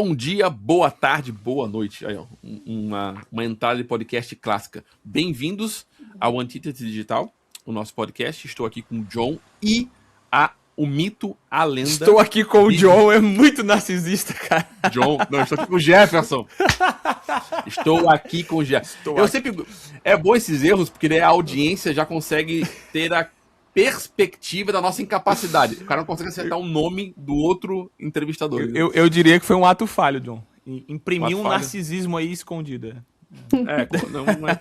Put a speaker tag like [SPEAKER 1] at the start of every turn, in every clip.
[SPEAKER 1] Bom dia, boa tarde, boa noite. Aí, ó, uma entrada de podcast clássica. Bem-vindos ao Antítese Digital, o nosso podcast. Estou aqui com o John e o mito, a lenda...
[SPEAKER 2] Estou aqui com o John, é muito narcisista, cara.
[SPEAKER 1] John, não, estou aqui com o Jefferson. Estou aqui com o Jefferson. Sempre... É bom esses erros, porque daí a audiência já consegue ter a perspectiva da nossa incapacidade. O cara não consegue acertar o nome do outro entrevistador.
[SPEAKER 2] Eu diria que foi um ato falho, John. Imprimir um narcisismo aí escondido.
[SPEAKER 1] Não é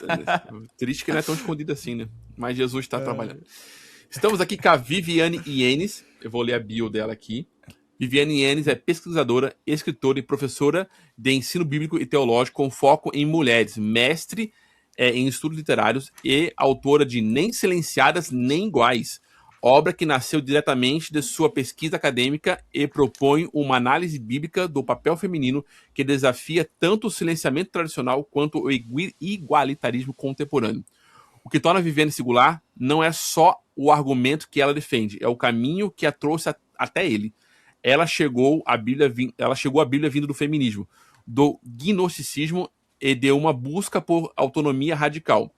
[SPEAKER 1] triste que não é tão escondido assim, né? Mas Jesus está trabalhando. Estamos aqui com a Viviane Ienes. Eu vou ler a bio dela aqui. Viviane Ienes é pesquisadora, escritora e professora de ensino bíblico e teológico com foco em mulheres, mestre em estudos literários e autora de Nem Silenciadas Nem Iguais, obra que nasceu diretamente de sua pesquisa acadêmica e propõe uma análise bíblica do papel feminino que desafia tanto o silenciamento tradicional quanto o igualitarismo contemporâneo. O que torna a Viviane singular não é só o argumento que ela defende, é o caminho que a trouxe até ele. Ela chegou à Bíblia vindo do feminismo, do gnosticismo e de uma busca por autonomia radical.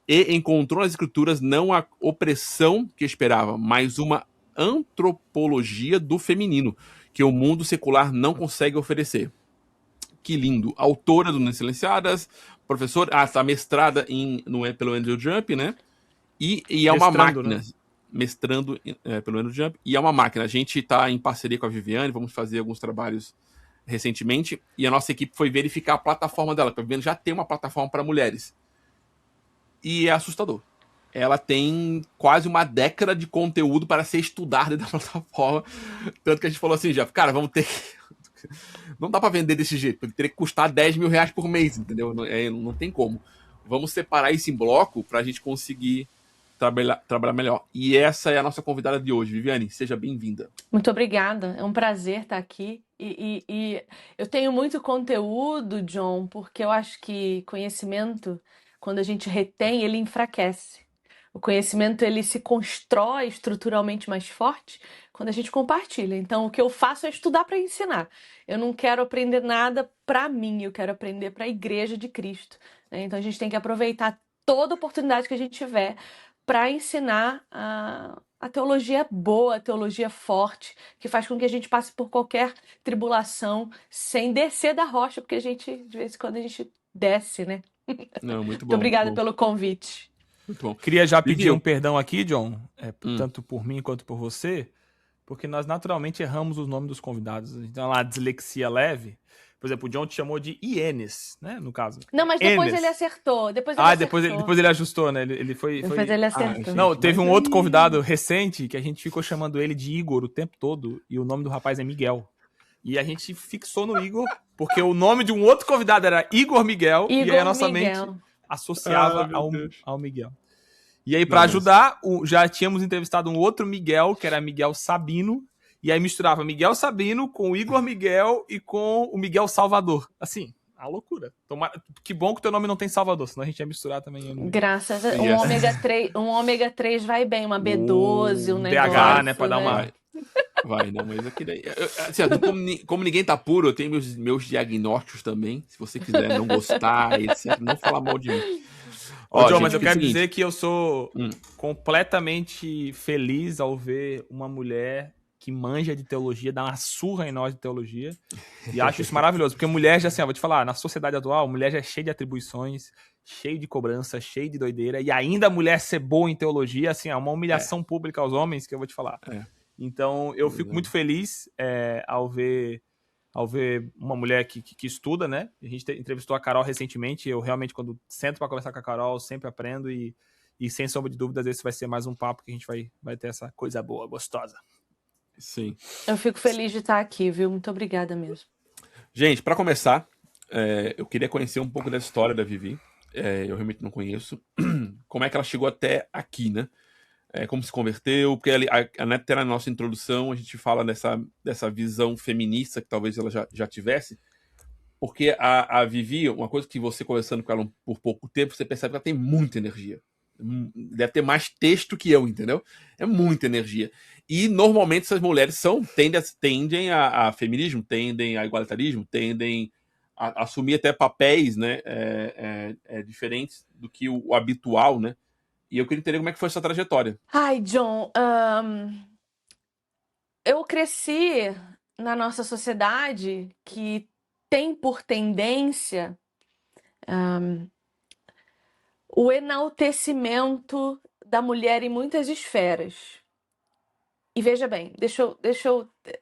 [SPEAKER 1] E encontrou nas escrituras não a opressão que esperava, mas uma antropologia do feminino, que o mundo secular não consegue oferecer. Que lindo. Autora do Nem Silenciadas, professora, está mestrada pelo Andrew Jump, né? E é uma máquina. Né? Mestrando pelo Andrew Jump, e é uma máquina. A gente está em parceria com a Viviane, vamos fazer alguns trabalhos recentemente, e a nossa equipe foi verificar a plataforma dela, porque a Viviane já tem uma plataforma para mulheres. E é assustador. Ela tem quase uma década de conteúdo para ser estudado dentro da plataforma, tanto que a gente falou assim, já, cara, vamos ter que... Não dá para vender desse jeito, porque teria que custar 10 mil reais por mês, entendeu? Não tem como. Vamos separar isso em bloco para a gente conseguir trabalhar melhor. E essa é a nossa convidada de hoje. Viviane, seja bem-vinda.
[SPEAKER 3] Muito obrigada, é um prazer estar aqui. E eu tenho muito conteúdo, John, porque eu acho que conhecimento, quando a gente retém, ele enfraquece. O conhecimento, ele se constrói estruturalmente mais forte quando a gente compartilha. Então, o que eu faço é estudar para ensinar. Eu não quero aprender nada para mim, eu quero aprender para a Igreja de Cristo. Né? Então, a gente tem que aproveitar toda oportunidade que a gente tiver para ensinar a teologia boa, a teologia forte, que faz com que a gente passe por qualquer tribulação sem descer da rocha, porque a gente, de vez em quando, a gente desce, né?
[SPEAKER 1] Não, muito bom.
[SPEAKER 3] Muito obrigada pelo convite.
[SPEAKER 1] Muito bom.
[SPEAKER 2] Queria já pedir um perdão aqui, John, tanto por mim quanto por você, porque nós naturalmente erramos os nomes dos convidados. Então, lá, dislexia leve. Por exemplo, o John te chamou de Ienes, né? No caso.
[SPEAKER 3] Não, mas depois ele acertou. Depois
[SPEAKER 2] ele ajustou, né? Depois
[SPEAKER 3] ele acertou.
[SPEAKER 2] Não, teve um outro convidado recente que a gente ficou chamando ele de Igor o tempo todo, e o nome do rapaz é Miguel. E a gente fixou no Igor, porque o nome de um outro convidado era Igor Miguel, e aí a nossa mente associava ao Miguel. E aí, para ajudar, já tínhamos entrevistado um outro Miguel, que era Miguel Sabino, e aí misturava Miguel Sabino com o Igor Miguel e com o Miguel Salvador. Assim, a loucura. Que bom que o teu nome não tem Salvador, senão a gente ia misturar também.
[SPEAKER 3] Graças a um ômega 3 vai bem, uma B12, um negócio.
[SPEAKER 2] DH, né, pra dar uma...
[SPEAKER 1] Vai, não, mas aqui daí... Assim, como ninguém tá puro, eu tenho meus diagnósticos também. Se você quiser não gostar, etc., não falar mal de mim.
[SPEAKER 2] John, gente, mas eu quero dizer que eu sou completamente feliz ao ver uma mulher que manja de teologia, dá uma surra em nós de teologia, e acho isso maravilhoso, porque mulher já, assim, vou te falar, na sociedade atual, mulher já é cheia de atribuições, cheia de cobrança, cheia de doideira, e ainda a mulher ser boa em teologia, assim, é uma humilhação pública aos homens, que eu vou te falar. Então, eu fico muito feliz ao ver uma mulher que estuda, né? A gente entrevistou a Carol recentemente, eu realmente, quando sento para conversar com a Carol, sempre aprendo, e sem sombra de dúvidas, esse vai ser mais um papo que a gente vai ter essa coisa boa, gostosa.
[SPEAKER 1] Sim.
[SPEAKER 3] Eu fico feliz de estar aqui, viu? Muito obrigada mesmo.
[SPEAKER 1] Gente, para começar, eu queria conhecer um pouco da história da Vivi. Eu realmente não conheço. Como é que ela chegou até aqui, né? Como se converteu, porque até na nossa introdução a gente fala dessa visão feminista que talvez ela já tivesse, porque a Vivi, uma coisa que você conversando com ela por pouco tempo, você percebe que ela tem muita energia. Deve ter mais texto que eu, entendeu? É muita energia. E normalmente essas mulheres tendem a feminismo, tendem a igualitarismo, tendem a assumir até papéis, né, diferentes do que o habitual, né? E eu queria entender como é que foi essa trajetória.
[SPEAKER 3] Ai, John, eu cresci na nossa sociedade que tem por tendência o enaltecimento da mulher em muitas esferas. E veja bem,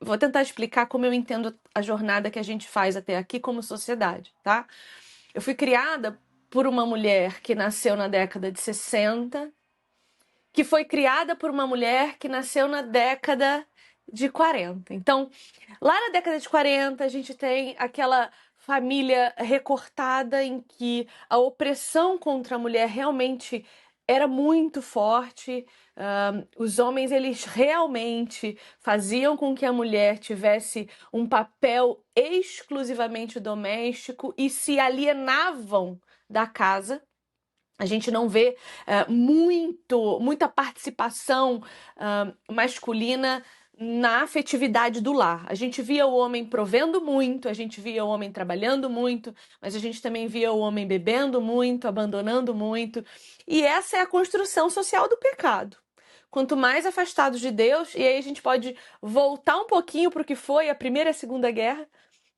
[SPEAKER 3] vou tentar explicar como eu entendo a jornada que a gente faz até aqui como sociedade, tá? Eu fui criada por uma mulher que nasceu na década de 60, que foi criada por uma mulher que nasceu na década de 40. Então, lá na década de 40, a gente tem aquela família recortada em que a opressão contra a mulher realmente era muito forte. Os homens, eles realmente faziam com que a mulher tivesse um papel exclusivamente doméstico e se alienavam da casa. A gente não vê muita participação masculina na afetividade do lar. A gente via o homem provendo muito, a gente via o homem trabalhando muito, mas a gente também via o homem bebendo muito, abandonando muito. E essa é a construção social do pecado. Quanto mais afastados de Deus, e aí a gente pode voltar um pouquinho para o que foi a Primeira e a Segunda Guerra,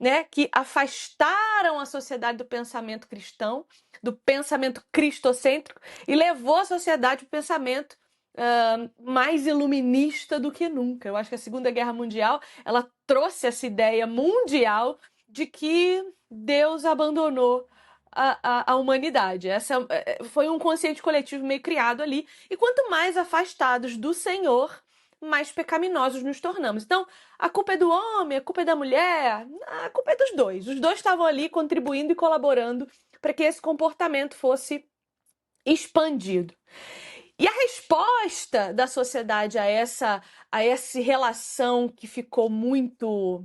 [SPEAKER 3] né, que afastaram a sociedade do pensamento cristão, do pensamento cristocêntrico, e levou a sociedade para o pensamento mais iluminista do que nunca. Eu acho que a Segunda Guerra Mundial, ela trouxe essa ideia mundial de que Deus abandonou a humanidade. Essa foi um consciente coletivo meio criado ali. E quanto mais afastados do Senhor, mais pecaminosos nos tornamos. Então, a culpa é do homem, a culpa é da mulher, a culpa é dos dois. Os dois estavam ali contribuindo e colaborando para que esse comportamento fosse expandido. E a resposta da sociedade a essa relação que ficou muito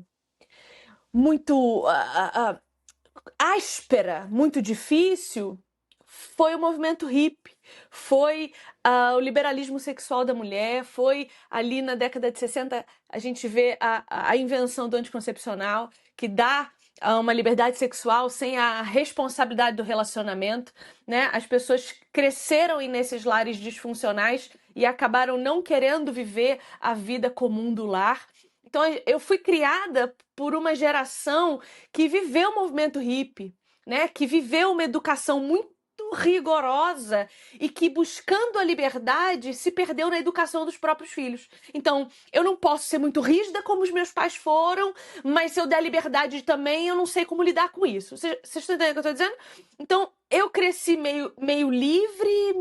[SPEAKER 3] áspera, muito difícil, foi o movimento hippie, foi o liberalismo sexual da mulher, foi ali na década de 60 a gente vê a invenção do anticoncepcional, que dá uma liberdade sexual sem a responsabilidade do relacionamento, né? As pessoas cresceram nesses lares disfuncionais e acabaram não querendo viver a vida comum do lar. Então eu fui criada por uma geração que viveu o movimento hippie, né? Que viveu uma educação muito rigorosa e que, buscando a liberdade, se perdeu na educação dos próprios filhos. Então, eu não posso ser muito rígida como os meus pais foram, mas se eu der liberdade também, eu não sei como lidar com isso. Vocês estão entendendo o que eu estou dizendo? Então, eu cresci meio livre,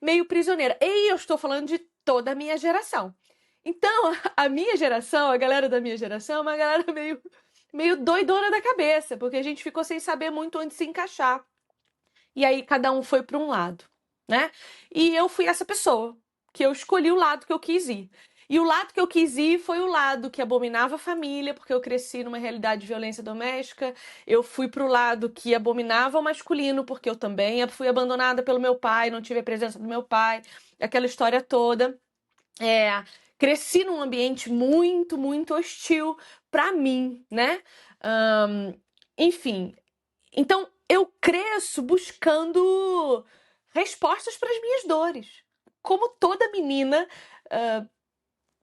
[SPEAKER 3] meio prisioneira. E eu estou falando de toda a minha geração. Então, a minha geração, a galera da minha geração, é uma galera meio doidona da cabeça, porque a gente ficou sem saber muito onde se encaixar. E aí cada um foi para um lado, né? E eu fui essa pessoa, que eu escolhi o lado que eu quis ir. E o lado que eu quis ir foi o lado que abominava a família, porque eu cresci numa realidade de violência doméstica. Eu fui pro lado que abominava o masculino, porque eu também fui abandonada pelo meu pai, não tive a presença do meu pai, aquela história toda. Cresci num ambiente muito, muito hostil para mim, né? Enfim, então eu cresço buscando respostas para as minhas dores, como toda menina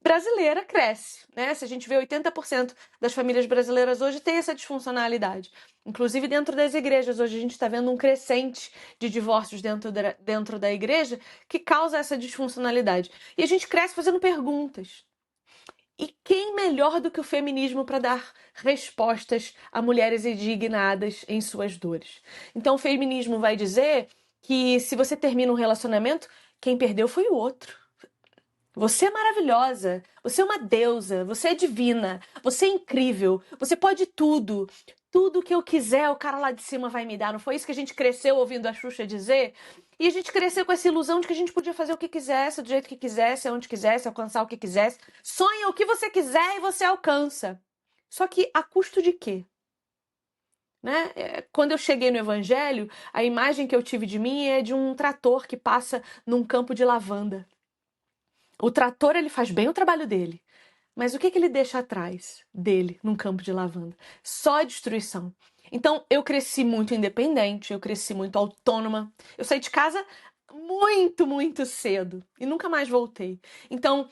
[SPEAKER 3] brasileira cresce, né? Se a gente vê 80% das famílias brasileiras hoje tem essa disfuncionalidade. Inclusive dentro das igrejas, hoje a gente está vendo um crescente de divórcios dentro da igreja que causa essa disfuncionalidade. E a gente cresce fazendo perguntas. E quem melhor do que o feminismo para dar respostas a mulheres indignadas em suas dores? Então o feminismo vai dizer que se você termina um relacionamento, quem perdeu foi o outro. Você é maravilhosa, você é uma deusa, você é divina, você é incrível, você pode tudo. Tudo que eu quiser, o cara lá de cima vai me dar. Não foi isso que a gente cresceu ouvindo a Xuxa dizer? E a gente cresceu com essa ilusão de que a gente podia fazer o que quisesse, do jeito que quisesse, onde quisesse, alcançar o que quisesse. Sonha o que você quiser e você alcança. Só que a custo de quê? né? Quando eu cheguei no evangelho, a imagem que eu tive de mim é de um trator que passa num campo de lavanda. O trator, ele faz bem o trabalho dele, mas o que ele deixa atrás dele num campo de lavanda? Só destruição. Então, eu cresci muito independente, eu cresci muito autônoma. Eu saí de casa muito, muito cedo e nunca mais voltei. Então,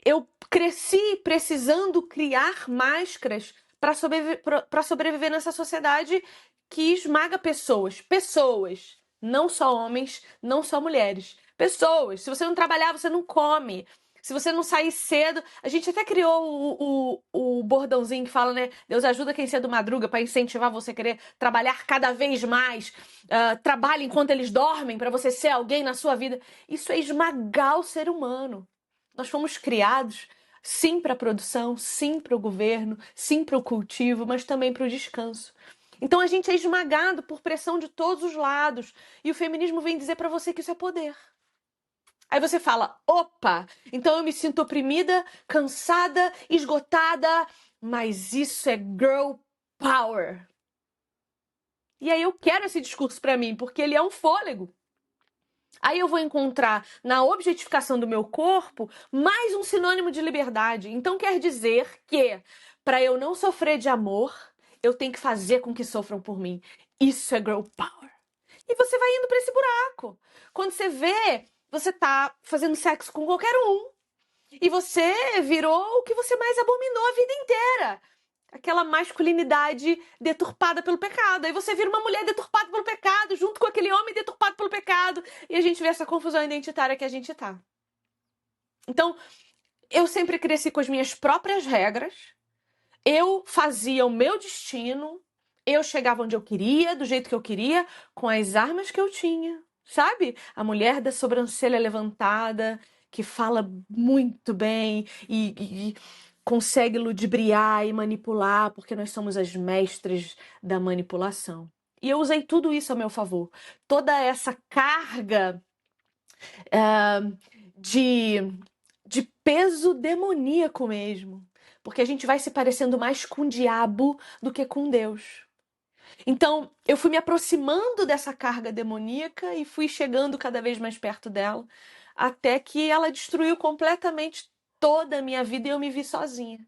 [SPEAKER 3] eu cresci precisando criar máscaras para sobreviver nessa sociedade que esmaga pessoas. Pessoas, não só homens, não só mulheres. Pessoas. Se você não trabalhar, você não come. Se você não sair cedo, a gente até criou o bordãozinho que fala, né? Deus ajuda quem cedo madruga, para incentivar você a querer trabalhar cada vez mais. Trabalhe enquanto eles dormem, para você ser alguém na sua vida. Isso é esmagar o ser humano. Nós fomos criados, sim, para a produção, sim, para o governo, sim, para o cultivo, mas também para o descanso. Então a gente é esmagado por pressão de todos os lados. E o feminismo vem dizer para você que isso é poder. Aí você fala, opa, então eu me sinto oprimida, cansada, esgotada, mas isso é girl power. E aí eu quero esse discurso para mim, porque ele é um fôlego. Aí eu vou encontrar na objetificação do meu corpo mais um sinônimo de liberdade. Então quer dizer que, para eu não sofrer de amor, eu tenho que fazer com que sofram por mim. Isso é girl power. E você vai indo para esse buraco. Quando você vê, você tá fazendo sexo com qualquer um. E você virou o que você mais abominou a vida inteira. Aquela masculinidade deturpada pelo pecado. Aí você vira uma mulher deturpada pelo pecado, junto com aquele homem deturpado pelo pecado. E a gente vê essa confusão identitária que a gente tá. Então, eu sempre cresci com as minhas próprias regras. Eu fazia o meu destino. Eu chegava onde eu queria, do jeito que eu queria, com as armas que eu tinha. Sabe? A mulher da sobrancelha levantada, que fala muito bem e consegue ludibriar e manipular, porque nós somos as mestras da manipulação. E eu usei tudo isso a meu favor. Toda essa carga de, de peso demoníaco mesmo. Porque a gente vai se parecendo mais com o diabo do que com Deus. Então, eu fui me aproximando dessa carga demoníaca e fui chegando cada vez mais perto dela, até que ela destruiu completamente toda a minha vida e eu me vi sozinha.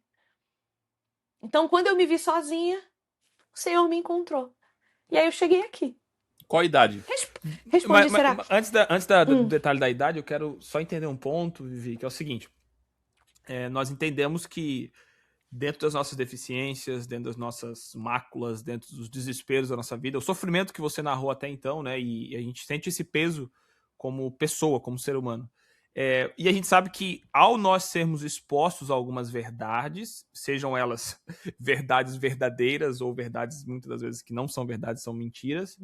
[SPEAKER 3] Então, quando eu me vi sozinha, o Senhor me encontrou. E aí eu cheguei aqui.
[SPEAKER 1] Qual a idade?
[SPEAKER 3] Responde, será?
[SPEAKER 2] Antes do detalhe da idade, eu quero só entender um ponto, Vivi, que é o seguinte. Nós entendemos que dentro das nossas deficiências, dentro das nossas máculas, dentro dos desesperos da nossa vida, o sofrimento que você narrou até então, né? E a gente sente esse peso como pessoa, como ser humano. E a gente sabe que ao nós sermos expostos a algumas verdades, sejam elas verdades verdadeiras ou verdades muitas das vezes que não são verdades, são mentiras,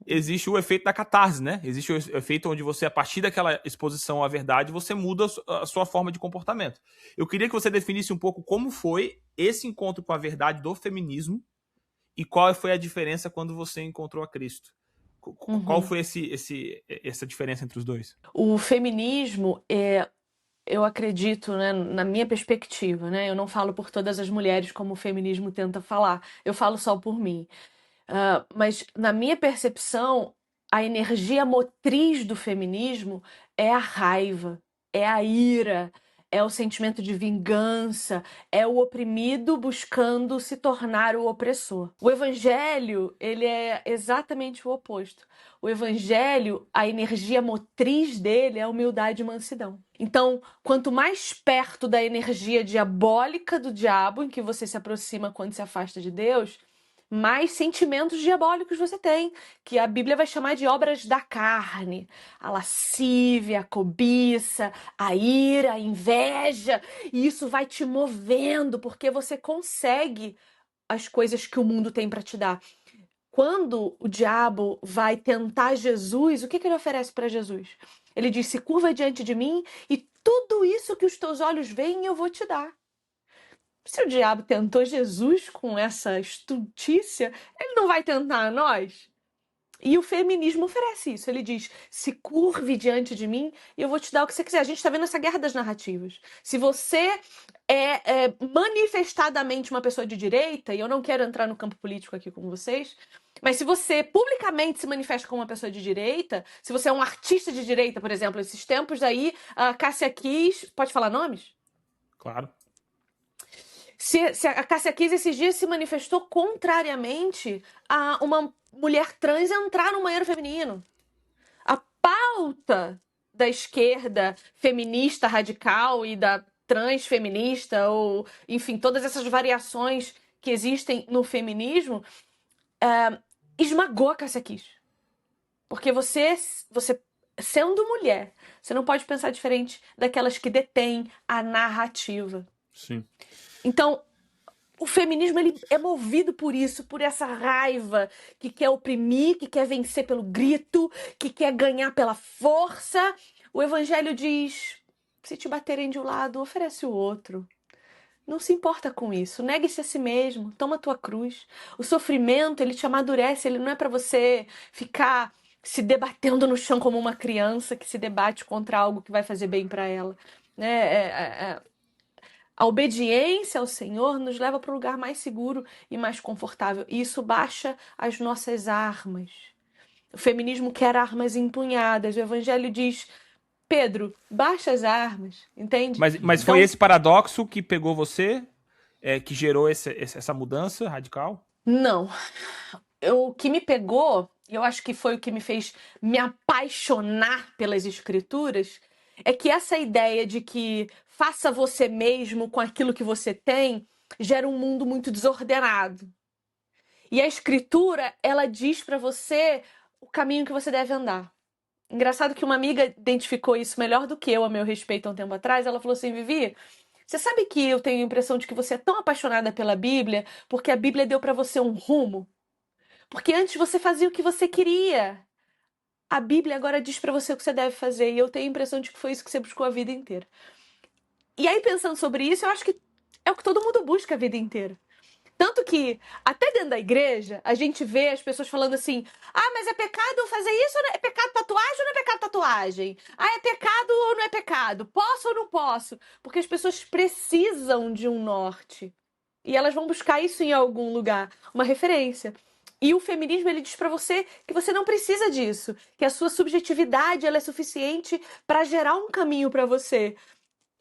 [SPEAKER 2] existe o efeito da catarse, né? Existe o efeito onde você, a partir daquela exposição à verdade, você muda a sua forma de comportamento. Eu queria que você definisse um pouco como foi esse encontro com a verdade do feminismo e qual foi a diferença quando você encontrou a Cristo. Qual foi essa diferença entre os dois?
[SPEAKER 3] O feminismo eu acredito, né, na minha perspectiva, né? Eu não falo por todas as mulheres como o feminismo tenta falar. Eu falo só por mim. Mas na minha percepção, a energia motriz do feminismo é a raiva, é a ira, é o sentimento de vingança, é o oprimido buscando se tornar o opressor. O evangelho, ele é exatamente o oposto. O evangelho, a energia motriz dele é a humildade e mansidão. Então, quanto mais perto da energia diabólica do diabo, em que você se aproxima quando se afasta de Deus, mais sentimentos diabólicos você tem, que a Bíblia vai chamar de obras da carne. A lascívia, a cobiça, a ira, a inveja. E isso vai te movendo, porque você consegue as coisas que o mundo tem para te dar. Quando o diabo vai tentar Jesus, o que ele oferece para Jesus? Ele diz, se curva diante de mim e tudo isso que os teus olhos veem eu vou te dar. Se o diabo tentou Jesus com essa estultícia, ele não vai tentar a nós? E o feminismo oferece isso. Ele diz, se curve diante de mim e eu vou te dar o que você quiser. A gente está vendo essa guerra das narrativas. Se você é manifestadamente uma pessoa de direita, e eu não quero entrar no campo político aqui com vocês, mas se você publicamente se manifesta como uma pessoa de direita, se você é um artista de direita, por exemplo, esses tempos aí, a Cássia Kiss, pode falar nomes?
[SPEAKER 2] Claro.
[SPEAKER 3] Se a Cássia Kiss esses dias se manifestou contrariamente a uma mulher trans entrar no banheiro feminino. A pauta da esquerda feminista radical e da transfeminista, ou enfim, todas essas variações que existem no feminismo, esmagou a Cássia Kiss. Porque você, sendo mulher, você não pode pensar diferente daquelas que detêm a narrativa.
[SPEAKER 1] Sim.
[SPEAKER 3] Então, o feminismo ele é movido por isso, por essa raiva que quer oprimir, que quer vencer pelo grito, que quer ganhar pela força. O evangelho diz, se te baterem de um lado, oferece o outro. Não se importa com isso. Negue-se a si mesmo. Toma a tua cruz. O sofrimento, ele te amadurece. Ele não é para você ficar se debatendo no chão como uma criança que se debate contra algo que vai fazer bem para ela. A obediência ao Senhor nos leva para um lugar mais seguro e mais confortável. E isso baixa as nossas armas. O feminismo quer armas empunhadas. O evangelho diz, Pedro, baixa as armas, entende?
[SPEAKER 2] Mas foi esse paradoxo que pegou você, que gerou essa mudança radical?
[SPEAKER 3] Não. O que me pegou, eu acho que foi o que me fez me apaixonar pelas escrituras, é que essa ideia de que faça você mesmo com aquilo que você tem gera um mundo muito desordenado. E a escritura, ela diz para você o caminho que você deve andar. Engraçado que uma amiga identificou isso melhor do que eu, a meu respeito, há um tempo atrás. Ela falou assim, Vivi, você sabe que eu tenho a impressão de que você é tão apaixonada pela Bíblia porque a Bíblia deu para você um rumo? Porque antes você fazia o que você queria. A Bíblia agora diz para você o que você deve fazer. E eu tenho a impressão de que foi isso que você buscou a vida inteira. E aí, pensando sobre isso, eu acho que é o que todo mundo busca a vida inteira. Tanto que, até dentro da igreja, a gente vê as pessoas falando assim, mas é pecado fazer isso? É pecado tatuagem ou não é pecado tatuagem? É pecado ou não é pecado? Posso ou não posso? Porque as pessoas precisam de um norte. E elas vão buscar isso em algum lugar, uma referência. E o feminismo, ele diz para você que você não precisa disso, que a sua subjetividade ela é suficiente para gerar um caminho para você.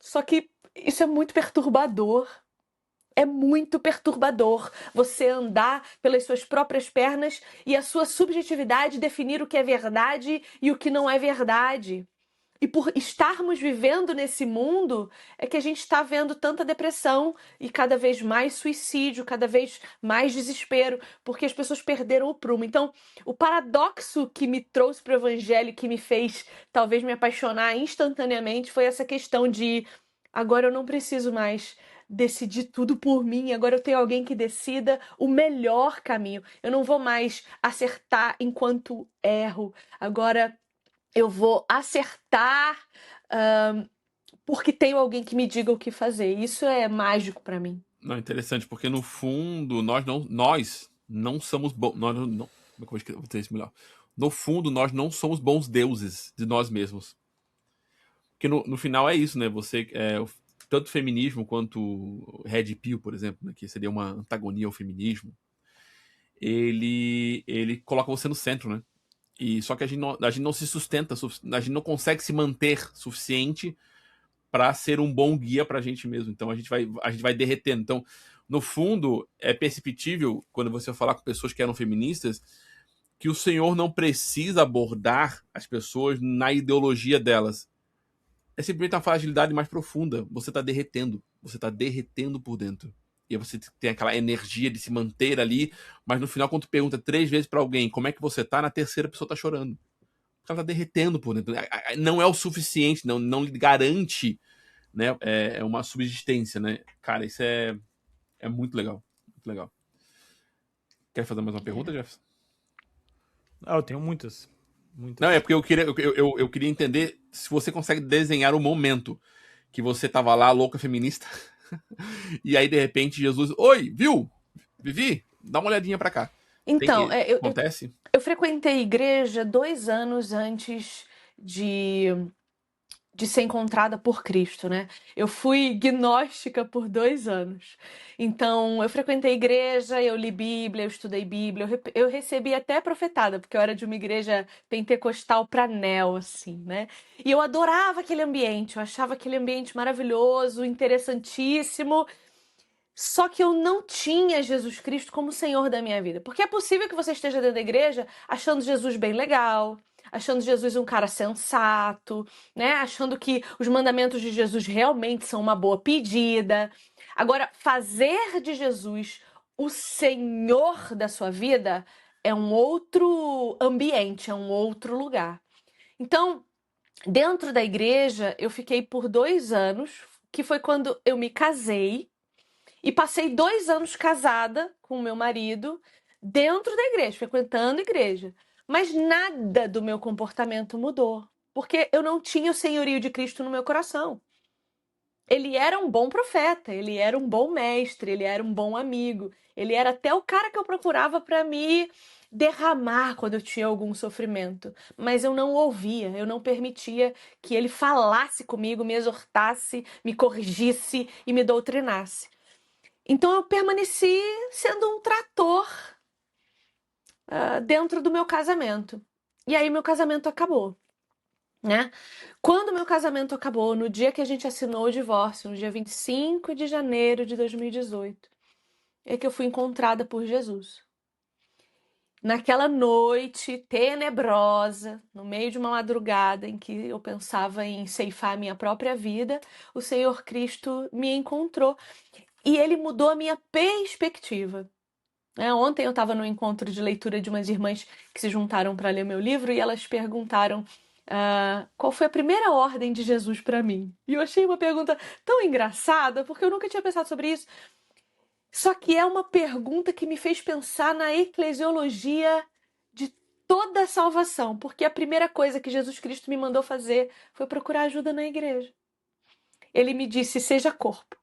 [SPEAKER 3] Só que isso é muito perturbador. É muito perturbador você andar pelas suas próprias pernas e a sua subjetividade definir o que é verdade e o que não é verdade. E por estarmos vivendo nesse mundo, é que a gente está vendo tanta depressão e cada vez mais suicídio, cada vez mais desespero, porque as pessoas perderam o prumo. Então, o paradoxo que me trouxe para o evangelho, que me fez talvez me apaixonar instantaneamente, foi essa questão de agora eu não preciso mais decidir tudo por mim, agora eu tenho alguém que decida o melhor caminho. Eu não vou mais acertar enquanto erro. Agora eu vou acertar porque tenho alguém que me diga o que fazer. Isso é mágico para mim.
[SPEAKER 1] Não, interessante, porque no fundo nós não somos bons. Como é que eu vou dizer isso melhor? No fundo, nós não somos bons deuses de nós mesmos. Porque no final é isso, né? Você, tanto o feminismo quanto o Red Pill, por exemplo, né, que seria uma antagonia ao feminismo, ele coloca você no centro, né? E só que a gente não se sustenta, a gente não consegue se manter suficiente para ser um bom guia para a gente mesmo. Então a gente vai derretendo. Então, no fundo, é perceptível, quando você falar com pessoas que eram feministas, que o Senhor não precisa abordar as pessoas na ideologia delas. É simplesmente uma fragilidade mais profunda. Você está derretendo. Você está derretendo por dentro. E aí você tem aquela energia de se manter ali, mas no final, quando tu pergunta 3 vezes para alguém como é que você tá, na terceira a pessoa tá chorando. Ela tá derretendo por dentro. Não é o suficiente, não lhe garante, né, uma subsistência, né? Cara, isso é muito legal. Muito legal. Quer fazer mais uma pergunta, Jefferson?
[SPEAKER 2] Eu tenho muitas.
[SPEAKER 1] Não, é porque eu queria entender se você consegue desenhar o momento que você tava lá, louca feminista, e aí, de repente, Jesus... Oi, viu? Vivi? Dá uma olhadinha pra cá.
[SPEAKER 3] Então,
[SPEAKER 1] Acontece?
[SPEAKER 3] eu frequentei igreja 2 anos antes de ser encontrada por Cristo, né? Eu fui gnóstica por 2 anos. Então, eu frequentei igreja, eu li Bíblia, eu estudei Bíblia, eu recebi até profetada, porque eu era de uma igreja pentecostal pra neo, assim, né? E eu adorava aquele ambiente, eu achava aquele ambiente maravilhoso, interessantíssimo. Só que eu não tinha Jesus Cristo como Senhor da minha vida. Porque é possível que você esteja dentro da igreja achando Jesus bem legal, achando Jesus um cara sensato, né? Achando que os mandamentos de Jesus realmente são uma boa pedida. Agora, fazer de Jesus o Senhor da sua vida é um outro ambiente, é um outro lugar. Então, dentro da igreja, eu fiquei por 2 anos, que foi quando eu me casei. E passei 2 anos casada com o meu marido dentro da igreja, frequentando a igreja. Mas nada do meu comportamento mudou, porque eu não tinha o senhorio de Cristo no meu coração. Ele era um bom profeta, ele era um bom mestre, ele era um bom amigo, ele era até o cara que eu procurava para me derramar quando eu tinha algum sofrimento. Mas eu não ouvia, eu não permitia que ele falasse comigo, me exortasse, me corrigisse e me doutrinasse. Então eu permaneci sendo um trator dentro do meu casamento. E aí meu casamento acabou, né? Quando meu casamento acabou, no dia que a gente assinou o divórcio, no dia 25 de janeiro de 2018, é que eu fui encontrada por Jesus. Naquela noite tenebrosa, no meio de uma madrugada em que eu pensava em ceifar a minha própria vida, o Senhor Cristo me encontrou e ele mudou a minha perspectiva. Ontem eu estava no encontro de leitura de umas irmãs que se juntaram para ler meu livro e elas perguntaram qual foi a primeira ordem de Jesus para mim. E eu achei uma pergunta tão engraçada, porque eu nunca tinha pensado sobre isso. Só que é uma pergunta que me fez pensar na eclesiologia de toda a salvação, porque a primeira coisa que Jesus Cristo me mandou fazer foi procurar ajuda na igreja. Ele me disse, seja corpo.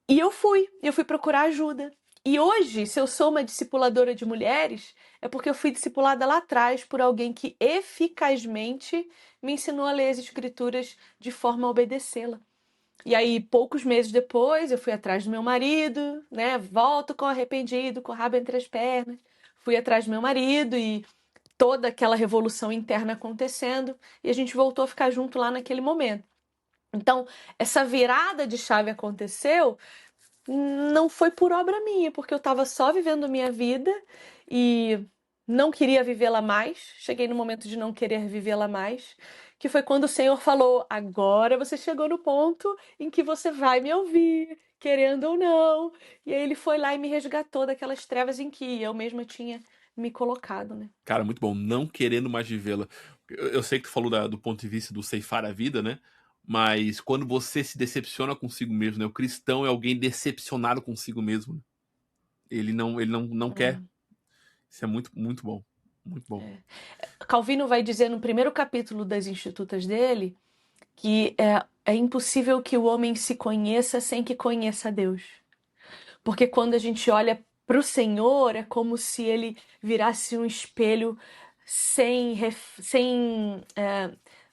[SPEAKER 3] E eu fui procurar ajuda. E hoje, se eu sou uma discipuladora de mulheres, é porque eu fui discipulada lá atrás por alguém que eficazmente me ensinou a ler as escrituras de forma a obedecê-la. E aí, poucos meses depois, eu fui atrás do meu marido, né? Volto com arrependido, com o rabo entre as pernas. Fui atrás do meu marido e toda aquela revolução interna acontecendo. E a gente voltou a ficar junto lá naquele momento. Então, essa virada de chave aconteceu, não foi por obra minha, porque eu estava só vivendo minha vida e não queria vivê-la mais. Cheguei no momento de não querer vivê-la mais, que foi quando o Senhor falou: agora você chegou no ponto em que você vai me ouvir, querendo ou não. E aí ele foi lá e me resgatou daquelas trevas em que eu mesma tinha me colocado, né?
[SPEAKER 1] Cara, muito bom. Não querendo mais vivê-la. Eu sei que tu falou do ponto de vista do ceifar a vida, né? Mas quando você se decepciona consigo mesmo, né? O cristão é alguém decepcionado consigo mesmo, né? Ele não quer. Isso é muito, muito bom. Muito bom.
[SPEAKER 3] Calvino vai dizer no primeiro capítulo das Institutas dele que é impossível que o homem se conheça sem que conheça Deus. Porque quando a gente olha para o Senhor, é como se ele virasse um espelho sem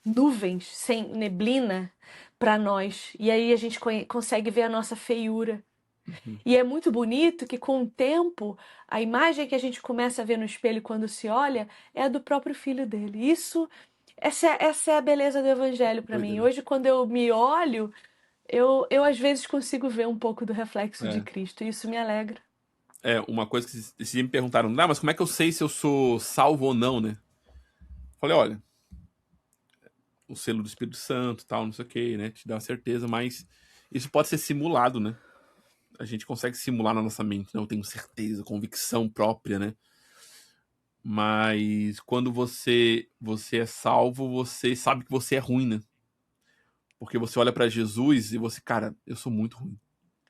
[SPEAKER 3] nuvens, sem neblina para nós. E aí a gente consegue ver a nossa feiura. E é muito bonito que, com o tempo, a imagem que a gente começa a ver no espelho quando se olha é a do próprio filho dele. Essa é a beleza do evangelho para mim. Hoje, quando eu me olho, eu às vezes consigo ver um pouco do reflexo de Cristo. E isso me alegra.
[SPEAKER 1] Uma coisa que esses dias me perguntaram, mas como é que eu sei se eu sou salvo ou não, né? Falei, olha, o selo do Espírito Santo, tal, não sei o que, né? Te dá uma certeza, mas isso pode ser simulado, né? A gente consegue simular na nossa mente, né? Eu tenho certeza, convicção própria, né? Mas quando você é salvo, você sabe que você é ruim, né? Porque você olha pra Jesus e você, cara, eu sou muito ruim.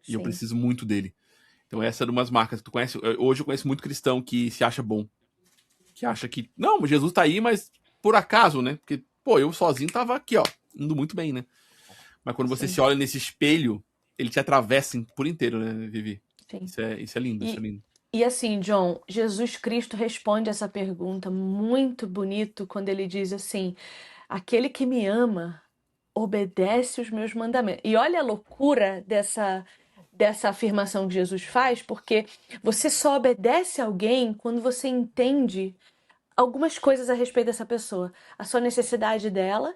[SPEAKER 1] E eu preciso muito dele. Então essa é uma das marcas. Hoje eu conheço muito cristão que se acha bom. Que acha que, não, Jesus tá aí, mas por acaso, né? Porque, eu sozinho tava aqui, ó, indo muito bem, né? Mas quando você se olha nesse espelho, ele te atravessa por inteiro, né, Vivi? Sim. Isso é lindo, isso é lindo.
[SPEAKER 3] E assim, John, Jesus Cristo responde essa pergunta muito bonito quando ele diz assim: aquele que me ama obedece os meus mandamentos. E olha a loucura dessa afirmação que Jesus faz, porque você só obedece a alguém quando você entende algumas coisas a respeito dessa pessoa, a sua necessidade dela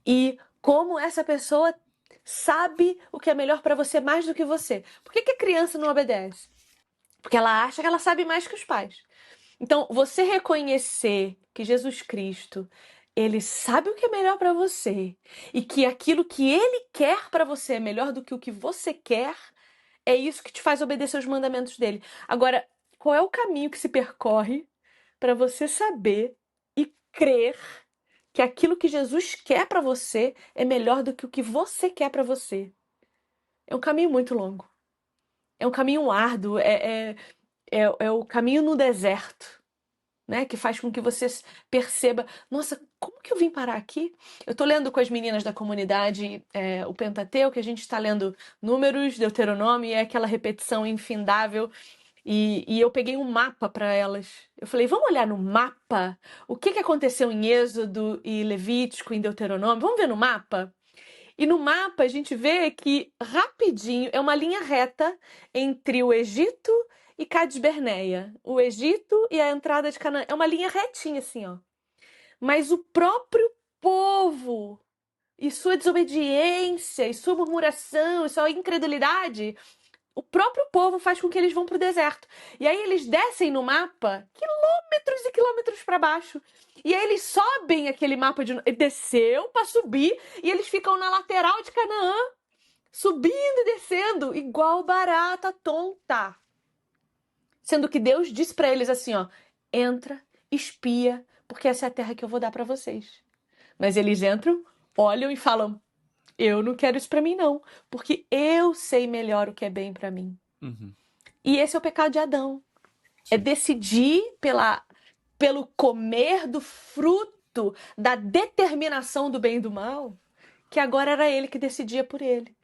[SPEAKER 3] e como essa pessoa sabe o que é melhor para você mais do que você. Por que a criança não obedece? Porque ela acha que ela sabe mais que os pais. Então, você reconhecer que Jesus Cristo, ele sabe o que é melhor para você e que aquilo que ele quer para você é melhor do que o que você quer, é isso que te faz obedecer os mandamentos dele. Agora, qual é o caminho que se percorre para você saber e crer que aquilo que Jesus quer para você é melhor do que o que você quer para você? É um caminho muito longo. É um caminho árduo. É o caminho no deserto, né? Que faz com que você perceba, nossa, como que eu vim parar aqui? Eu tô lendo com as meninas da comunidade o Pentateuco, que a gente está lendo Números, Deuteronômio, e é aquela repetição infindável. E eu peguei um mapa para elas. Eu falei, vamos olhar no mapa o que aconteceu em Êxodo e Levítico, em Deuteronômio. Vamos ver no mapa? E no mapa a gente vê que rapidinho é uma linha reta entre o Egito e Cades Berneia. O Egito e a entrada de Canaã. É uma linha retinha assim, ó. Mas o próprio povo e sua desobediência, e sua murmuração, e sua incredulidade, o próprio povo faz com que eles vão para o deserto. E aí eles descem no mapa quilômetros e quilômetros para baixo. E aí eles sobem aquele mapa desceu para subir e eles ficam na lateral de Canaã, subindo e descendo, igual barata tonta. Sendo que Deus disse para eles assim, ó, entra, espia, porque essa é a terra que eu vou dar para vocês. Mas eles entram, olham e falam, eu não quero isso para mim não, porque eu sei melhor o que é bem para mim. E esse é o pecado de Adão. Sim. É decidir pelo comer do fruto da determinação do bem e do mal, que agora era ele que decidia por ele.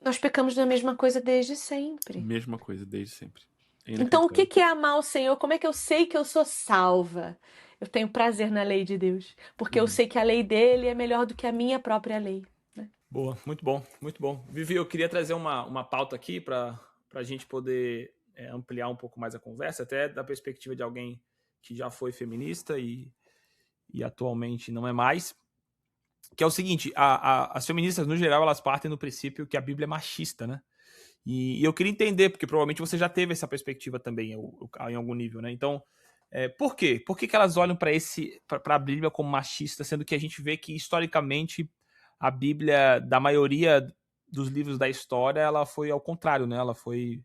[SPEAKER 3] Nós pecamos na mesma coisa desde sempre.
[SPEAKER 1] Mesma coisa desde sempre.
[SPEAKER 3] Então, o que é amar o Senhor? Como é que eu sei que eu sou salva? Eu tenho prazer na lei de Deus, porque eu sei que a lei dele é melhor do que a minha própria lei. Né?
[SPEAKER 2] Boa, muito bom, muito bom. Vivi, eu queria trazer uma pauta aqui para a gente poder ampliar um pouco mais a conversa, até da perspectiva de alguém que já foi feminista e atualmente não é mais, que é o seguinte, as feministas, no geral, elas partem do princípio que a Bíblia é machista, né? E eu queria entender, porque provavelmente você já teve essa perspectiva também em algum nível, né? Então, por quê? Por que elas olham para a Bíblia como machista, sendo que a gente vê que, historicamente, a Bíblia, da maioria dos livros da história, ela foi ao contrário, né? Ela foi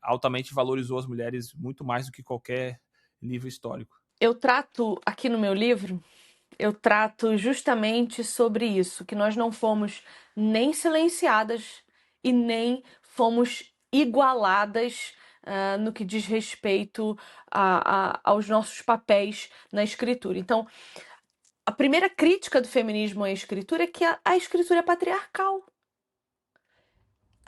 [SPEAKER 2] altamente valorizou as mulheres muito mais do que qualquer livro histórico.
[SPEAKER 3] Eu trato aqui no meu livro, eu trato justamente sobre isso, que nós não fomos nem silenciadas e nem fomos igualadas no que diz respeito aos nossos papéis na escritura. Então, a primeira crítica do feminismo à escritura é que a escritura é patriarcal.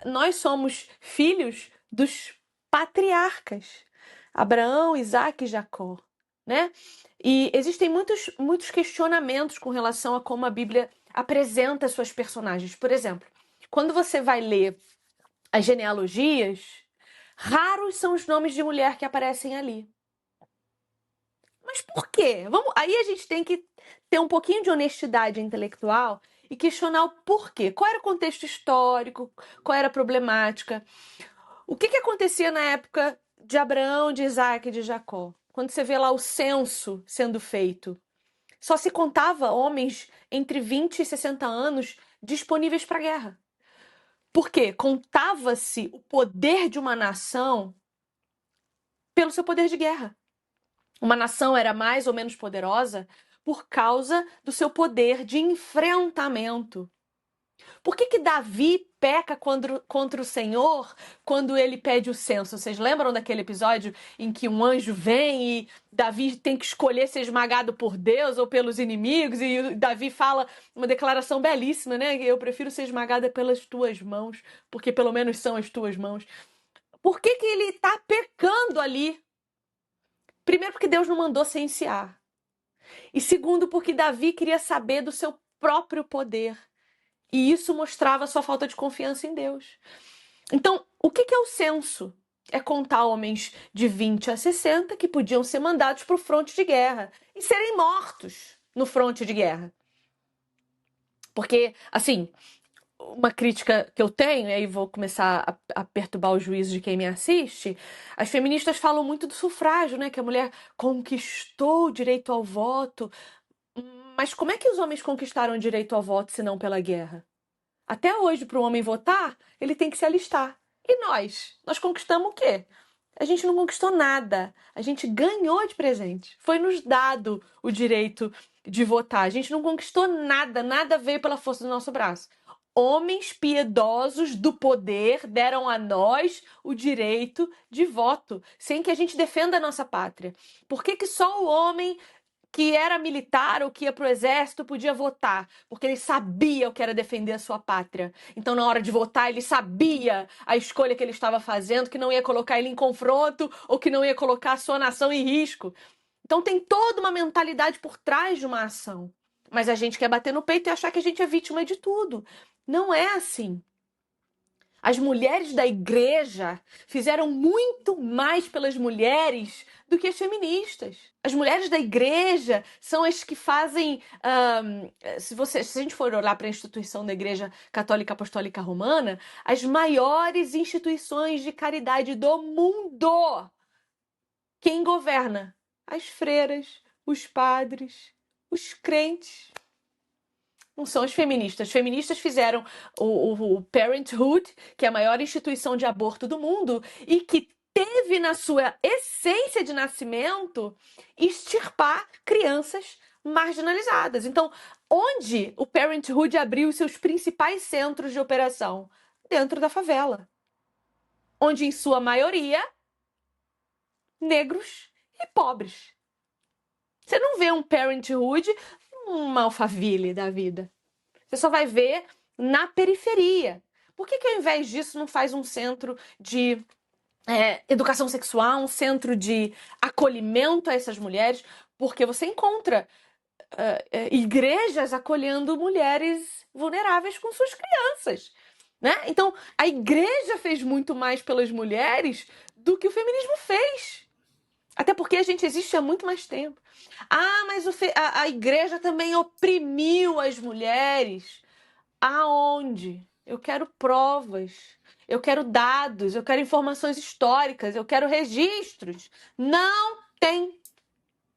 [SPEAKER 3] Nós somos filhos dos patriarcas, Abraão, Isaac e Jacó, né? E existem muitos questionamentos com relação a como a Bíblia apresenta suas personagens. Por exemplo, quando você vai ler as genealogias, raros são os nomes de mulher que aparecem ali. Mas por quê? Aí a gente tem que ter um pouquinho de honestidade intelectual e questionar o porquê. Qual era o contexto histórico? Qual era a problemática? O que acontecia na época de Abraão, de Isaac e de Jacó? Quando você vê lá o censo sendo feito, só se contava homens entre 20 e 60 anos disponíveis para a guerra. Por quê? Contava-se o poder de uma nação pelo seu poder de guerra. Uma nação era mais ou menos poderosa por causa do seu poder de enfrentamento. Por que Davi peca contra o Senhor quando ele pede o censo? Vocês lembram daquele episódio em que um anjo vem e Davi tem que escolher ser esmagado por Deus ou pelos inimigos? E Davi fala uma declaração belíssima, né? Eu prefiro ser esmagada pelas tuas mãos, porque pelo menos são as tuas mãos. Por que que ele está pecando ali? Primeiro, porque Deus não mandou cienciar. E segundo, porque Davi queria saber do seu próprio poder. E isso mostrava a sua falta de confiança em Deus. Então, o que que é o censo? É contar homens de 20 a 60 que podiam ser mandados para o fronte de guerra e serem mortos no fronte de guerra. Porque, assim, uma crítica que eu tenho, e aí vou começar a perturbar o juízo de quem me assiste, as feministas falam muito do sufrágio, né? Que a mulher conquistou o direito ao voto. Mas como é que os homens conquistaram o direito ao voto se não pela guerra? Até hoje, para o homem votar, ele tem que se alistar. E nós? Nós conquistamos o quê? A gente não conquistou nada. A gente ganhou de presente. Foi nos dado o direito de votar. A gente não conquistou nada. Nada veio pela força do nosso braço. Homens piedosos do poder deram a nós o direito de voto, sem que a gente defenda a nossa pátria. Por que que só o homem que era militar ou que ia pro exército podia votar? Porque ele sabia o que era defender a sua pátria. Então, na hora de votar, ele sabia a escolha que ele estava fazendo, que não ia colocar ele em confronto ou que não ia colocar a sua nação em risco. Então, tem toda uma mentalidade por trás de uma ação. Mas a gente quer bater no peito e achar que a gente é vítima de tudo. Não é assim. As mulheres da igreja fizeram muito mais pelas mulheres do que as feministas. As mulheres da igreja são as que fazem... se a gente for olhar para a instituição da Igreja Católica Apostólica Romana, as maiores instituições de caridade do mundo. Quem governa? As freiras, os padres, os crentes. Não são as feministas. As feministas fizeram o Parenthood, que é a maior instituição de aborto do mundo, e que teve na sua essência de nascimento extirpar crianças marginalizadas. Então, onde o Parenthood abriu os seus principais centros de operação? Dentro da favela. Onde, em sua maioria, negros e pobres. Você não vê um Parenthood uma Alphaville da vida. Você só vai ver na periferia. Por que ao invés disso não faz um centro de educação sexual, um centro de acolhimento a essas mulheres? Porque você encontra igrejas acolhendo mulheres vulneráveis com suas crianças. Né? Então, a igreja fez muito mais pelas mulheres do que o feminismo fez. Até porque a gente existe há muito mais tempo. Mas a igreja também oprimiu as mulheres. Aonde? Eu quero provas. Eu quero dados. Eu quero informações históricas. Eu quero registros. Não tem.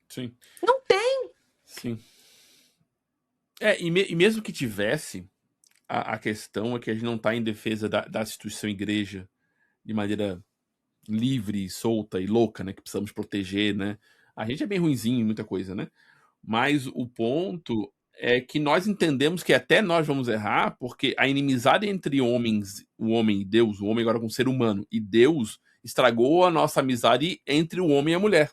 [SPEAKER 1] Sim.
[SPEAKER 3] Não tem.
[SPEAKER 1] Sim. E mesmo que tivesse, a questão é que a gente não está em defesa da instituição igreja de maneira livre, solta e louca, né? Que precisamos proteger, né? A gente é bem ruinzinho em muita coisa, né? Mas o ponto é que nós entendemos que até nós vamos errar, porque a inimizade entre homens, o homem e Deus, o homem agora com o ser humano e Deus, estragou a nossa amizade entre o homem e a mulher.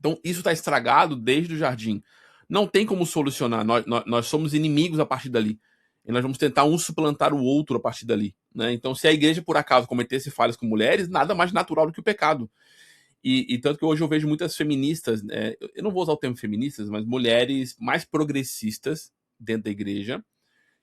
[SPEAKER 1] Então isso está estragado desde o jardim. Não tem como solucionar, nós somos inimigos a partir dali. E nós vamos tentar um suplantar o outro a partir dali. Né? Então, se a igreja, por acaso, cometesse falhas com mulheres, nada mais natural do que o pecado. E tanto que hoje eu vejo muitas feministas, eu não vou usar o termo feministas, mas mulheres mais progressistas dentro da igreja,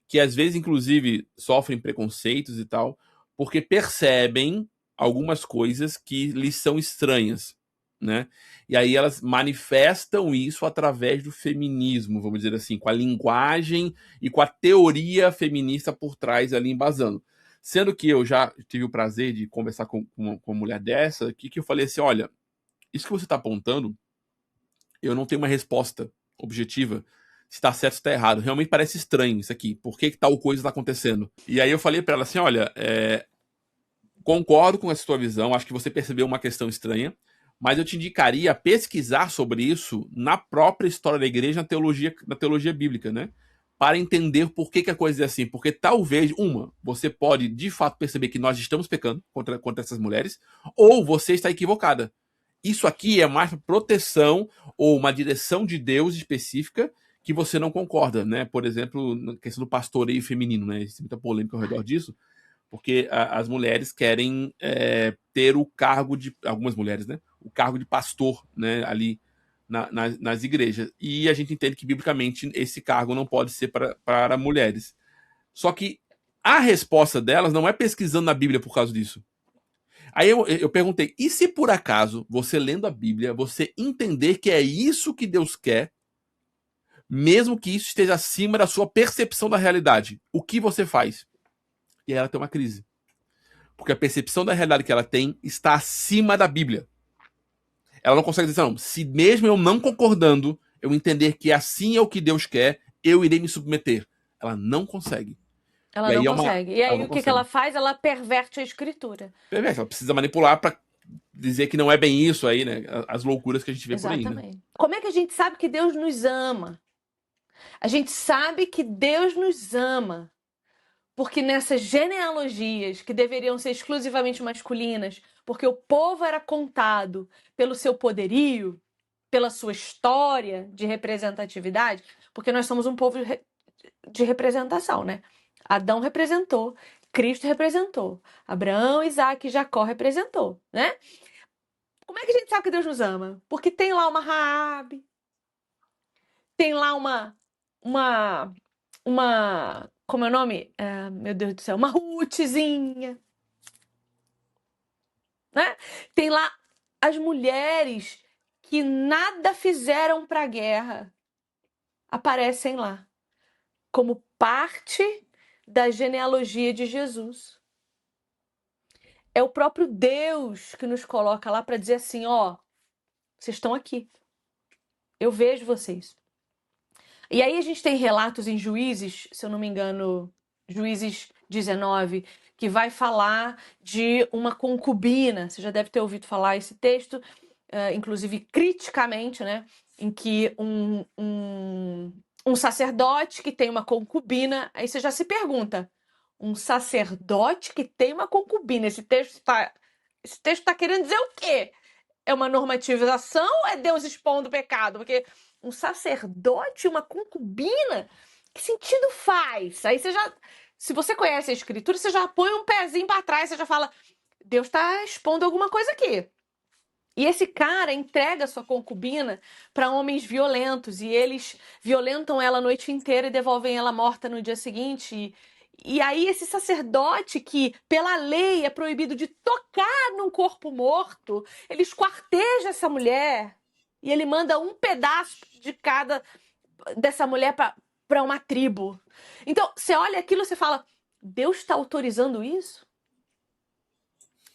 [SPEAKER 1] que às vezes, inclusive, sofrem preconceitos e tal, porque percebem algumas coisas que lhes são estranhas. Né? E aí elas manifestam isso através do feminismo, vamos dizer assim, com a linguagem e com a teoria feminista por trás ali embasando. Sendo que eu já tive o prazer de conversar com uma mulher dessa, que eu falei assim, olha, isso que você está apontando, eu não tenho uma resposta objetiva se está certo ou se está errado. Realmente parece estranho isso aqui. Por que tal coisa está acontecendo? E aí eu falei para ela assim, olha, concordo com essa sua visão, acho que você percebeu uma questão estranha, mas eu te indicaria a pesquisar sobre isso na própria história da igreja, na teologia bíblica, né? Para entender por que a coisa é assim. Porque talvez, você pode de fato perceber que nós estamos pecando contra essas mulheres, ou você está equivocada. Isso aqui é mais proteção ou uma direção de Deus específica que você não concorda, né? Por exemplo, na questão do pastoreio feminino, né? Existe muita polêmica ao redor disso. Porque as mulheres querem ter o cargo de... Algumas mulheres, né? O cargo de pastor, né? Ali nas igrejas. E a gente entende que, biblicamente, esse cargo não pode ser para mulheres. Só que a resposta delas não é pesquisando na Bíblia por causa disso. Aí eu perguntei, e se por acaso, você lendo a Bíblia, você entender que é isso que Deus quer, mesmo que isso esteja acima da sua percepção da realidade, o que você faz? E aí ela tem uma crise. Porque a percepção da realidade que ela tem está acima da Bíblia. Ela não consegue dizer, não, se mesmo eu não concordando, eu entender que assim é o que Deus quer, eu irei me submeter. Ela não consegue.
[SPEAKER 3] Ela não consegue. E aí o que ela faz? Ela perverte a escritura.
[SPEAKER 1] Ela precisa manipular para dizer que não é bem isso aí, né? As loucuras que a gente vê por aí, né?
[SPEAKER 3] Como é que a gente sabe que Deus nos ama? A gente sabe que Deus nos ama porque nessas genealogias que deveriam ser exclusivamente masculinas, porque o povo era contado pelo seu poderio, pela sua história de representatividade, porque nós somos um povo de representação, né? Adão representou, Cristo representou, Abraão, Isaac e Jacó representou, né? Como é que a gente sabe que Deus nos ama? Porque tem lá uma Raabe, tem lá uma como é o nome? Meu Deus do céu, uma Ruthzinha, né? Tem lá as mulheres que nada fizeram para a guerra, aparecem lá como parte da genealogia de Jesus. É o próprio Deus que nos coloca lá para dizer assim, ó, vocês estão aqui. Eu vejo vocês. E aí a gente tem relatos em Juízes, se eu não me engano, Juízes 19, que vai falar de uma concubina. Você já deve ter ouvido falar esse texto, inclusive criticamente, né? Em que um sacerdote que tem uma concubina, aí você já se pergunta, um sacerdote que tem uma concubina, esse texto tá querendo dizer o quê? É uma normativização ou é Deus expondo o pecado? Porque um sacerdote, uma concubina, que sentido faz? Aí você já, se você conhece a escritura, você já põe um pezinho para trás, você já fala, Deus está expondo alguma coisa aqui. E esse cara entrega sua concubina para homens violentos, e eles violentam ela a noite inteira e devolvem ela morta no dia seguinte. E aí esse sacerdote que, pela lei, é proibido de tocar num corpo morto, ele esquarteja essa mulher e ele manda um pedaço de cada dessa mulher para uma tribo. Então, você olha aquilo e você fala, Deus está autorizando isso?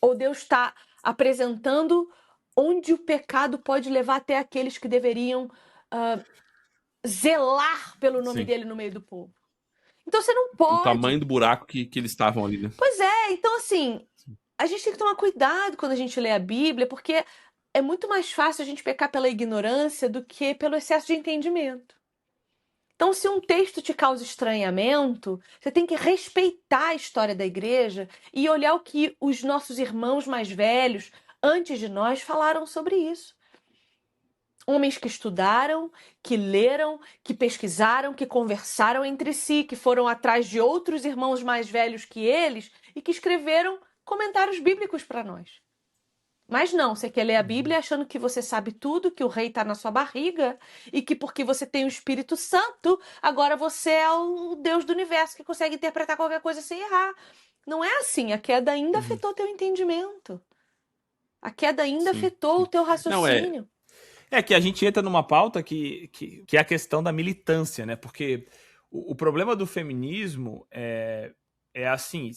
[SPEAKER 3] Ou Deus está apresentando onde o pecado pode levar até aqueles que deveriam zelar pelo nome dele no meio do povo? Então você não pode...
[SPEAKER 1] O tamanho do buraco que eles estavam ali, né?
[SPEAKER 3] Pois é, então assim, a gente tem que tomar cuidado quando a gente lê a Bíblia, porque é muito mais fácil a gente pecar pela ignorância do que pelo excesso de entendimento. Então, se um texto te causa estranhamento, você tem que respeitar a história da igreja e olhar o que os nossos irmãos mais velhos, antes de nós, falaram sobre isso. Homens que estudaram, que leram, que pesquisaram, que conversaram entre si, que foram atrás de outros irmãos mais velhos que eles e que escreveram comentários bíblicos para nós. Mas não, você quer ler a Bíblia achando que você sabe tudo, que o rei está na sua barriga e que porque você tem o Espírito Santo, agora você é o Deus do universo que consegue interpretar qualquer coisa sem errar. Não é assim, a queda ainda afetou o teu entendimento. A queda ainda afetou o teu raciocínio.
[SPEAKER 2] É que a gente entra numa pauta que é a questão da militância, né? Porque o problema do feminismo é assim,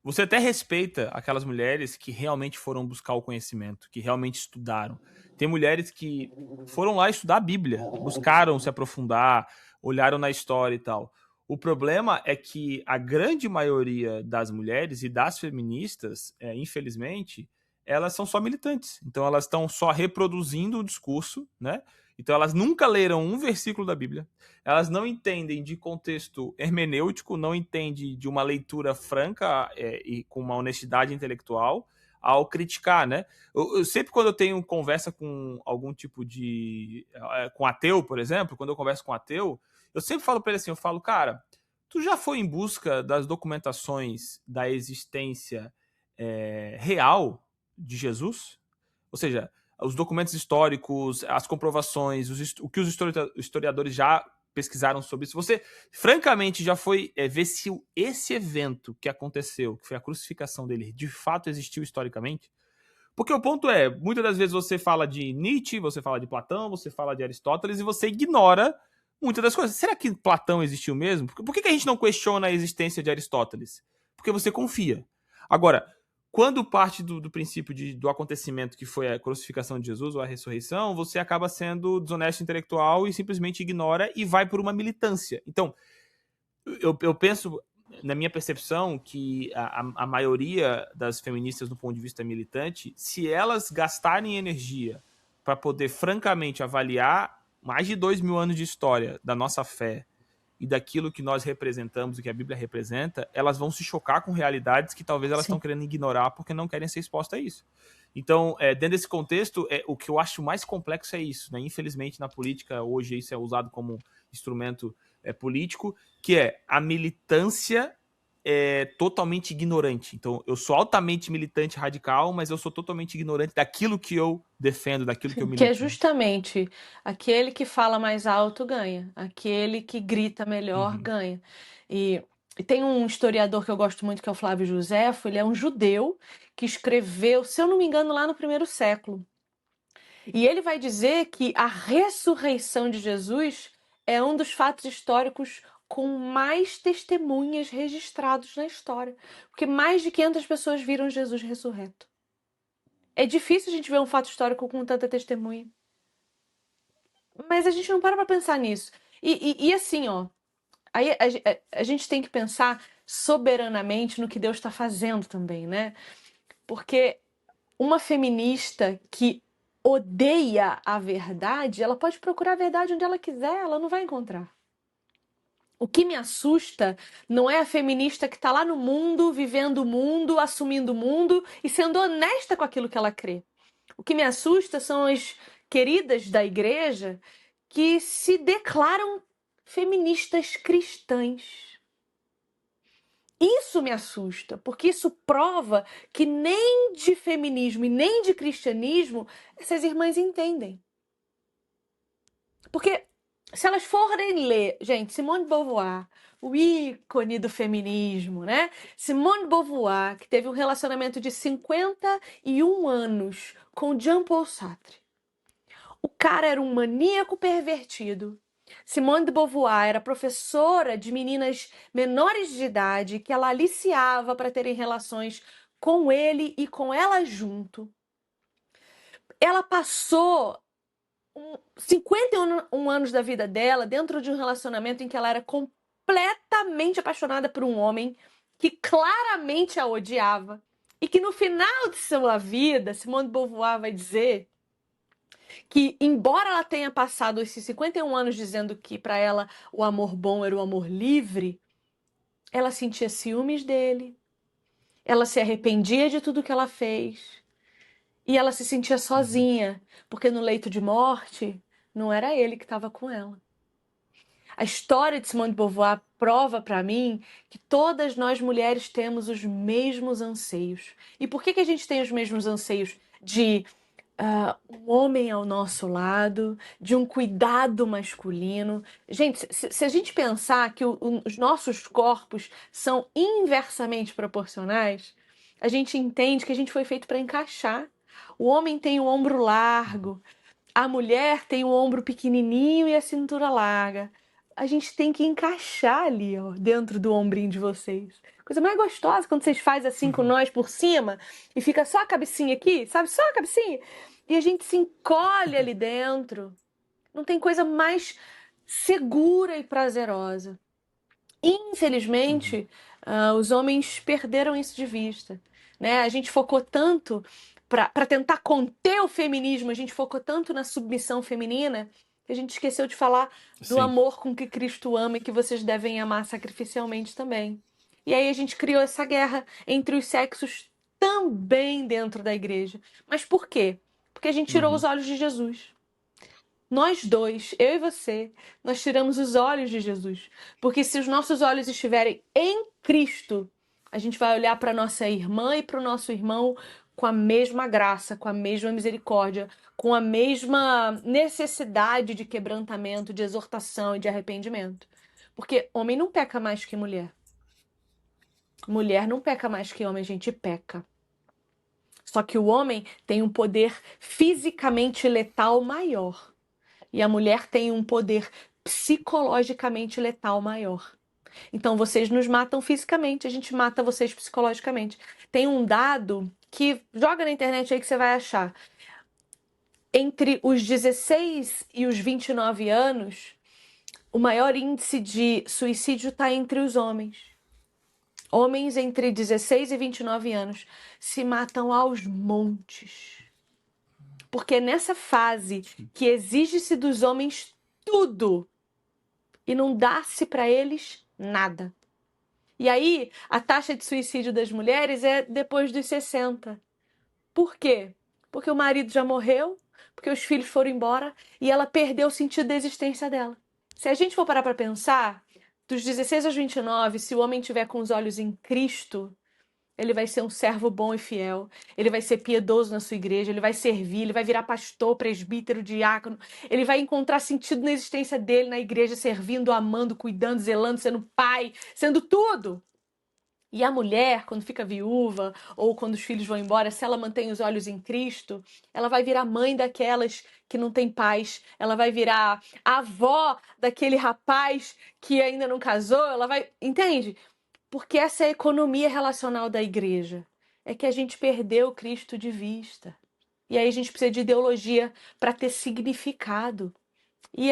[SPEAKER 2] você até respeita aquelas mulheres que realmente foram buscar o conhecimento, que realmente estudaram. Tem mulheres que foram lá estudar a Bíblia, buscaram se aprofundar, olharam na história e tal. O problema é que a grande maioria das mulheres e das feministas, infelizmente, elas são só militantes. Então elas estão só reproduzindo o discurso, né? Então elas nunca leram um versículo da Bíblia, elas não entendem de contexto hermenêutico, não entendem de uma leitura franca e com uma honestidade intelectual ao criticar, né? Eu sempre quando eu tenho conversa com algum tipo de... com ateu, por exemplo, quando eu converso com ateu, eu sempre falo para ele assim, eu falo, cara, Tu já foi em busca das documentações da existência real de Jesus? Ou seja, os documentos históricos, as comprovações, o que os historiadores já pesquisaram sobre isso. Você, francamente, já foi ver se esse evento que aconteceu, que foi a crucificação dele, de fato existiu historicamente? Porque o ponto é, muitas das vezes você fala de Nietzsche, você fala de Platão, você fala de Aristóteles e você ignora muitas das coisas. Será que Platão existiu mesmo? Por que a gente não questiona a existência de Aristóteles? Porque você confia. Agora, quando parte do princípio do acontecimento que foi a crucificação de Jesus ou a ressurreição, você acaba sendo desonesto intelectual e simplesmente ignora e vai por uma militância. Então, eu penso, na minha percepção, que a maioria das feministas, do ponto de vista militante, se elas gastarem energia para poder, francamente, avaliar mais de 2.000 anos de história da nossa fé e daquilo que nós representamos e que a Bíblia representa, elas vão se chocar com realidades que talvez elas estão querendo ignorar porque não querem ser expostas a isso. Então, dentro desse contexto, o que eu acho mais complexo é isso, né? Infelizmente, na política, hoje, isso é usado como instrumento político, que é a militância totalmente ignorante. Então, eu sou altamente militante radical, mas eu sou totalmente ignorante daquilo que eu defendo, daquilo que eu milito.
[SPEAKER 3] Que é justamente aquele que fala mais alto ganha, aquele que grita melhor ganha. E tem um historiador que eu gosto muito, que é o Flávio Josefo. Ele é um judeu que escreveu, se eu não me engano, lá no 1º século. E ele vai dizer que a ressurreição de Jesus é um dos fatos históricos com mais testemunhas registrados na história. Porque mais de 500 pessoas viram Jesus ressurreto. É difícil a gente ver um fato histórico com tanta testemunha. Mas a gente não para pensar nisso. E assim, ó, aí a gente tem que pensar soberanamente no que Deus está fazendo também, né? Porque uma feminista que odeia a verdade, ela pode procurar a verdade onde ela quiser, ela não vai encontrar. O que me assusta não é a feminista que está lá no mundo, vivendo o mundo, assumindo o mundo e sendo honesta com aquilo que ela crê. O que me assusta são as queridas da igreja que se declaram feministas cristãs. Isso me assusta, porque isso prova que nem de feminismo e nem de cristianismo essas irmãs entendem. Porque se elas forem ler, gente, Simone de Beauvoir, o ícone do feminismo, né? Simone de Beauvoir, que teve um relacionamento de 51 anos com Jean-Paul Sartre. O cara era um maníaco pervertido. Simone de Beauvoir era professora de meninas menores de idade que ela aliciava para terem relações com ele e com ela junto. Ela passou 51 anos da vida dela dentro de um relacionamento em que ela era completamente apaixonada por um homem que claramente a odiava e que no final de sua vida, Simone de Beauvoir vai dizer que, embora ela tenha passado esses 51 anos dizendo que para ela o amor bom era o amor livre, ela sentia ciúmes dele, ela se arrependia de tudo que ela fez e ela se sentia sozinha, porque no leito de morte não era ele que estava com ela. A história de Simone de Beauvoir prova para mim que todas nós mulheres temos os mesmos anseios. E por que a gente tem os mesmos anseios? De um homem ao nosso lado, de um cuidado masculino. Gente, se a gente pensar que os nossos corpos são inversamente proporcionais, a gente entende que a gente foi feito para encaixar. O homem tem o ombro largo, a mulher tem o ombro pequenininho e a cintura larga. A gente tem que encaixar ali, ó, dentro do ombrinho de vocês. Coisa mais gostosa quando vocês fazem assim com nós por cima e fica só a cabecinha aqui, sabe? Só a cabecinha. E a gente se encolhe ali dentro. Não tem coisa mais segura e prazerosa. Infelizmente, os homens perderam isso de vista, né? A gente focou tanto para tentar conter o feminismo, a gente focou tanto na submissão feminina que a gente esqueceu de falar do amor com que Cristo ama e que vocês devem amar sacrificialmente também. E aí a gente criou essa guerra entre os sexos também dentro da igreja. Mas por quê? Porque a gente tirou os olhos de Jesus. Nós dois, eu e você, nós tiramos os olhos de Jesus. Porque se os nossos olhos estiverem em Cristo, a gente vai olhar para nossa irmã e para o nosso irmão com a mesma graça, com a mesma misericórdia, com a mesma necessidade de quebrantamento, de exortação e de arrependimento. Porque homem não peca mais que mulher. Mulher não peca mais que homem, a gente peca. Só que o homem tem um poder fisicamente letal maior. E a mulher tem um poder psicologicamente letal maior. Então vocês nos matam fisicamente, a gente mata vocês psicologicamente. Tem um dado que joga na internet aí que você vai achar. Entre os 16 e os 29 anos, o maior índice de suicídio está entre os homens. Homens entre 16 e 29 anos se matam aos montes. Porque é nessa fase que exige-se dos homens tudo e não dá-se para eles nada. E aí, a taxa de suicídio das mulheres é depois dos 60. Por quê? Porque o marido já morreu, porque os filhos foram embora e ela perdeu o sentido da existência dela. Se a gente for parar para pensar, dos 16 aos 29, se o homem tiver com os olhos em Cristo, ele vai ser um servo bom e fiel, ele vai ser piedoso na sua igreja, ele vai servir, ele vai virar pastor, presbítero, diácono, ele vai encontrar sentido na existência dele na igreja, servindo, amando, cuidando, zelando, sendo pai, sendo tudo. E a mulher, quando fica viúva ou quando os filhos vão embora, se ela mantém os olhos em Cristo, ela vai virar mãe daquelas que não tem pais, ela vai virar avó daquele rapaz que ainda não casou, ela vai... Entende? Porque essa é a economia relacional da igreja. É que a gente perdeu Cristo de vista. E aí a gente precisa de ideologia para ter significado. E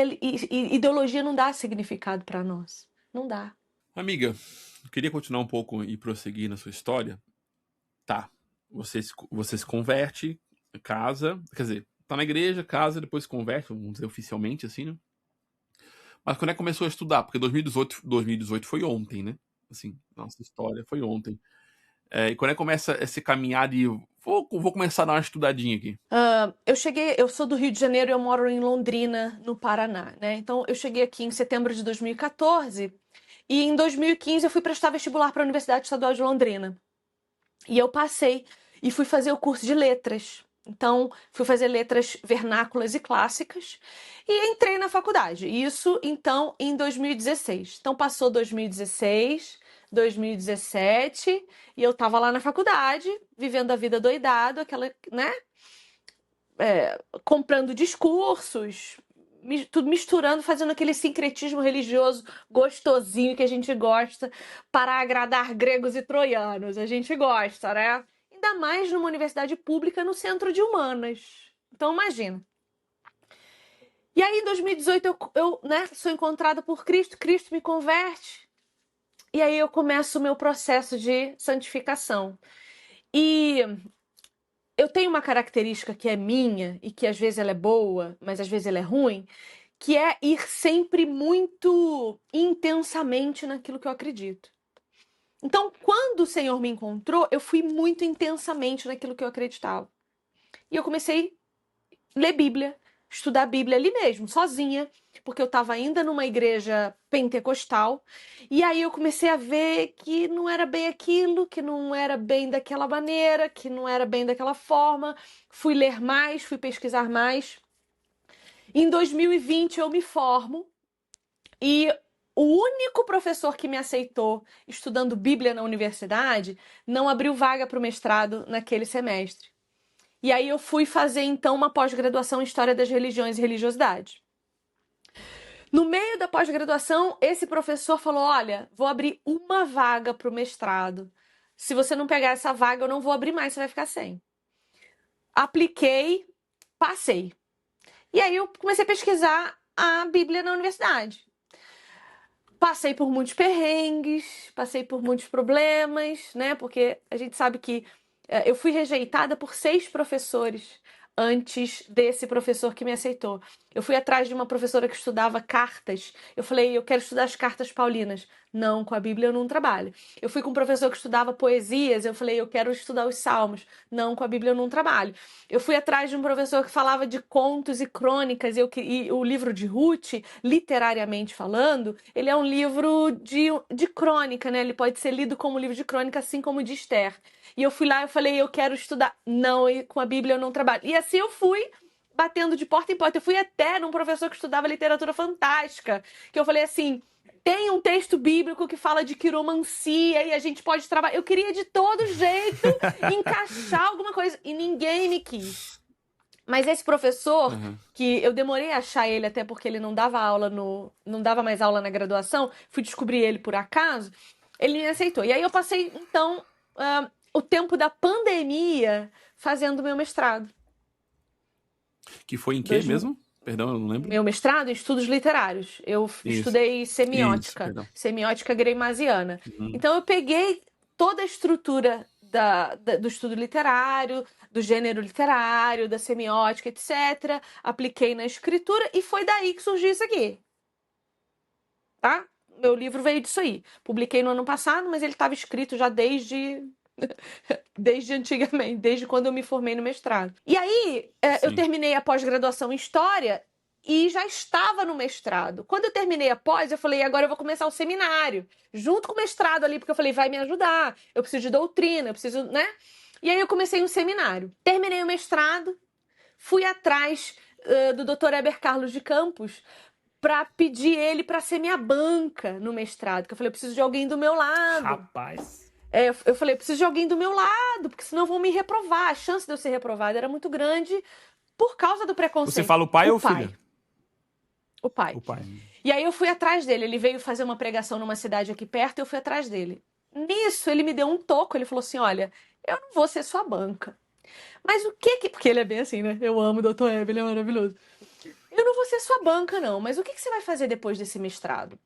[SPEAKER 3] ideologia não dá significado para nós. Não dá.
[SPEAKER 1] Amiga, eu queria continuar um pouco e prosseguir na sua história. Tá, você se converte, casa, quer dizer, tá na igreja, casa, depois se converte, vamos dizer oficialmente assim, né? Mas quando é que começou a estudar? Porque 2018 foi ontem, né? Assim, nossa história foi ontem. E quando é que começa esse caminhar de... Vou começar a dar uma estudadinha aqui.
[SPEAKER 3] Eu sou do Rio de Janeiro e eu moro em Londrina, no Paraná, né? Então eu cheguei aqui em setembro de 2014 e em 2015 eu fui prestar vestibular para a Universidade Estadual de Londrina. E eu passei e fui fazer o curso de letras. Então, fui fazer letras vernáculas e clássicas e entrei na faculdade. Isso, então, em 2016. Então, passou 2016, 2017 e eu tava lá na faculdade, vivendo a vida doidado, aquela, né? Comprando discursos, tudo misturando, fazendo aquele sincretismo religioso gostosinho que a gente gosta para agradar gregos e troianos. A gente gosta, né? Ainda mais numa universidade pública no centro de humanas. Então, imagina. E aí, em 2018, eu sou encontrada por Cristo, Cristo me converte. E aí eu começo o meu processo de santificação. E eu tenho uma característica que é minha e que às vezes ela é boa, mas às vezes ela é ruim, que é ir sempre muito intensamente naquilo que eu acredito. Então, quando o Senhor me encontrou, eu fui muito intensamente naquilo que eu acreditava. E eu comecei a ler Bíblia, estudar a Bíblia ali mesmo, sozinha, porque eu estava ainda numa igreja pentecostal. E aí eu comecei a ver que não era bem aquilo, que não era bem daquela maneira, que não era bem daquela forma. Fui ler mais, fui pesquisar mais. Em 2020 eu me formo e o único professor que me aceitou estudando Bíblia na universidade não abriu vaga para o mestrado naquele semestre. E aí eu fui fazer então uma pós-graduação em História das Religiões e Religiosidade. No meio da pós-graduação, esse professor falou: olha, vou abrir uma vaga para o mestrado. Se você não pegar essa vaga, eu não vou abrir mais, você vai ficar sem. Apliquei, passei. E aí eu comecei a pesquisar a Bíblia na universidade. Passei por muitos perrengues, passei por muitos problemas, né? Porque a gente sabe que eu fui rejeitada por 6 professores antes desse professor que me aceitou. Eu fui atrás de uma professora que estudava cartas. Eu falei, eu quero estudar as cartas paulinas. Não, com a Bíblia eu não trabalho. Eu fui com um professor que estudava poesias, eu falei, eu quero estudar os Salmos. Não, com a Bíblia eu não trabalho. Eu fui atrás de um professor que falava de contos e crônicas, e o livro de Ruth, literariamente falando, ele é um livro de crônica, né? Ele pode ser lido como livro de crônica, assim como de Esther. E eu fui lá e falei, eu quero estudar. Não, com a Bíblia eu não trabalho. E assim eu fui batendo de porta em porta. Eu fui até num professor que estudava literatura fantástica, que eu falei assim, tem um texto bíblico que fala de quiromancia e a gente pode trabalhar. Eu queria de todo jeito encaixar alguma coisa e ninguém me quis. Mas esse professor, que eu demorei a achar ele até porque ele não dava aula não dava mais aula na graduação, fui descobrir ele por acaso, ele me aceitou. E aí eu passei, então, o tempo da pandemia fazendo meu mestrado.
[SPEAKER 1] Que foi em quê mesmo? Perdão, eu não lembro.
[SPEAKER 3] Meu mestrado em estudos literários. Eu estudei semiótica, semiótica greimasiana. Então eu peguei toda a estrutura do estudo literário, do gênero literário, da semiótica, etc. Apliquei na escritura e foi daí que surgiu isso aqui. Tá? Meu livro veio disso aí. Publiquei no ano passado, mas ele estava escrito já desde antigamente, desde quando eu me formei no mestrado. E aí, eu terminei a pós-graduação em História e já estava no mestrado. Quando eu terminei a pós, eu falei, agora eu vou começar o seminário, junto com o mestrado ali, porque eu falei, vai me ajudar, eu preciso de doutrina, eu preciso, né? E aí eu comecei um seminário. Terminei o mestrado, fui atrás do Dr. Heber Carlos de Campos para pedir ele para ser minha banca no mestrado, que eu falei, eu preciso de alguém do meu lado.
[SPEAKER 2] Rapaz...
[SPEAKER 3] eu falei, eu preciso de alguém do meu lado, porque senão vão me reprovar. A chance de eu ser reprovada era muito grande por causa do preconceito.
[SPEAKER 2] Você fala o pai ou o filho?
[SPEAKER 3] O pai.
[SPEAKER 2] O pai.
[SPEAKER 3] E aí eu fui atrás dele. Ele veio fazer uma pregação numa cidade aqui perto e eu fui atrás dele. Nisso, ele me deu um toco. Ele falou assim, olha, eu não vou ser sua banca. Mas o que... Porque ele é bem assim, né? Eu amo o Dr. Heber, ele é maravilhoso. Eu não vou ser sua banca, não. Mas o que você vai fazer depois desse mestrado?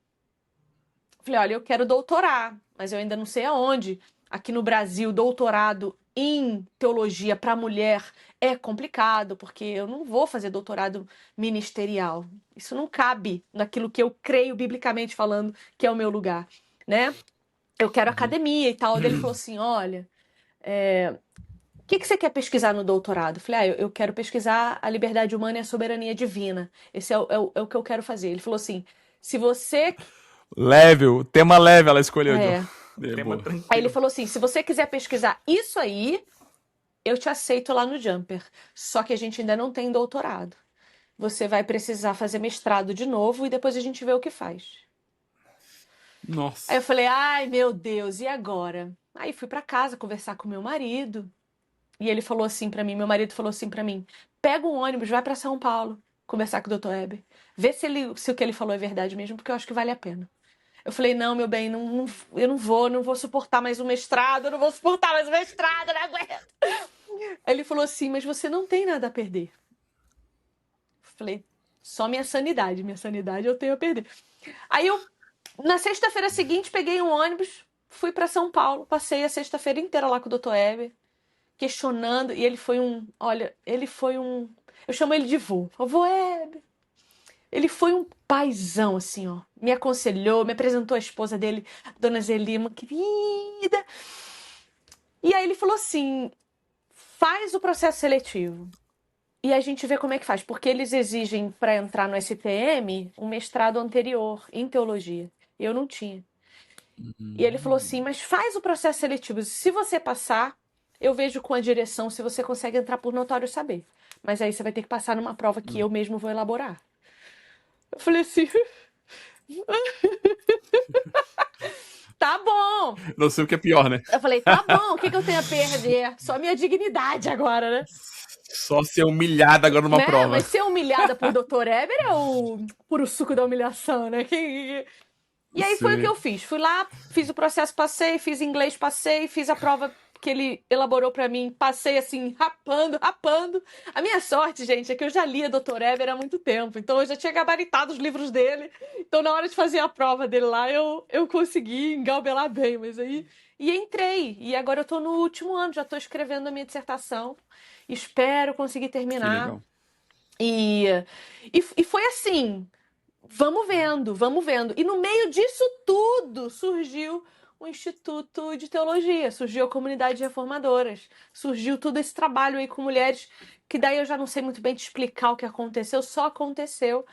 [SPEAKER 3] Falei, olha, eu quero doutorar, mas eu ainda não sei aonde. Aqui no Brasil, doutorado em teologia para mulher é complicado, porque eu não vou fazer doutorado ministerial. Isso não cabe naquilo que eu creio, biblicamente falando, que é o meu lugar, né? Eu quero academia e tal. Daí ele falou assim, olha, o que você quer pesquisar no doutorado? Eu falei, eu quero pesquisar a liberdade humana e a soberania divina. Esse é o que eu quero fazer. Ele falou assim, se você...
[SPEAKER 2] Leve, o tema leve ela escolheu,
[SPEAKER 3] É.
[SPEAKER 2] John. Tema tranquilo.
[SPEAKER 3] Aí ele falou assim, se você quiser pesquisar isso aí, eu te aceito lá no Jumper. Só que a gente ainda não tem doutorado. Você vai precisar fazer mestrado de novo e depois a gente vê o que faz.
[SPEAKER 1] Nossa.
[SPEAKER 3] Aí eu falei, ai meu Deus, e agora? Aí fui pra casa conversar com meu marido. E ele falou assim pra mim, meu marido falou assim pra mim, pega um ônibus, vai pra São Paulo conversar com o Dr. Heber. Vê se o que ele falou é verdade mesmo, porque eu acho que vale a pena. Eu falei, não, meu bem, eu não vou suportar mais um mestrado, eu não vou suportar mais um mestrado, eu não aguento. Aí ele falou assim, mas você não tem nada a perder. Eu falei, só minha sanidade eu tenho a perder. Aí eu, na sexta-feira seguinte, peguei um ônibus, fui pra São Paulo, passei a sexta-feira inteira lá com o Dr. Heber, questionando, e ele foi eu chamo ele de vô Heber. Ele foi um paizão, assim, ó. Me aconselhou, me apresentou a esposa dele, Dona Zelima, querida. E aí ele falou assim, faz o processo seletivo. E a gente vê como é que faz. Porque eles exigem, para entrar no SPM, um mestrado anterior em teologia. Eu não tinha. E ele falou assim, mas faz o processo seletivo. Se você passar, eu vejo com a direção se você consegue entrar por notório saber. Mas aí você vai ter que passar numa prova que eu mesmo vou elaborar. Eu falei assim... Tá bom.
[SPEAKER 1] Não sei o que é pior, né?
[SPEAKER 3] Eu falei, tá bom, o que eu tenho a perder? Só a minha dignidade agora, né?
[SPEAKER 1] Só ser humilhada agora numa prova.
[SPEAKER 3] Mas ser humilhada por Dr. Heber é o puro suco da humilhação, né? E aí foi o que eu fiz. Fui lá, fiz o processo, passei, fiz inglês, passei, fiz a prova que ele elaborou pra mim, passei assim, rapando. A minha sorte, gente, é que eu já lia Dr. Heber há muito tempo, então eu já tinha gabaritado os livros dele, então na hora de fazer a prova dele lá, eu consegui engalbelar bem, mas aí... E entrei, e agora eu tô no último ano, já tô escrevendo a minha dissertação, espero conseguir terminar.
[SPEAKER 1] Que legal.
[SPEAKER 3] E foi assim, vamos vendo, vamos vendo. E no meio disso tudo surgiu o Instituto de Teologia, surgiu a Comunidade de Reformadoras, surgiu todo esse trabalho aí com mulheres, que daí eu já não sei muito bem te explicar o que aconteceu, só aconteceu.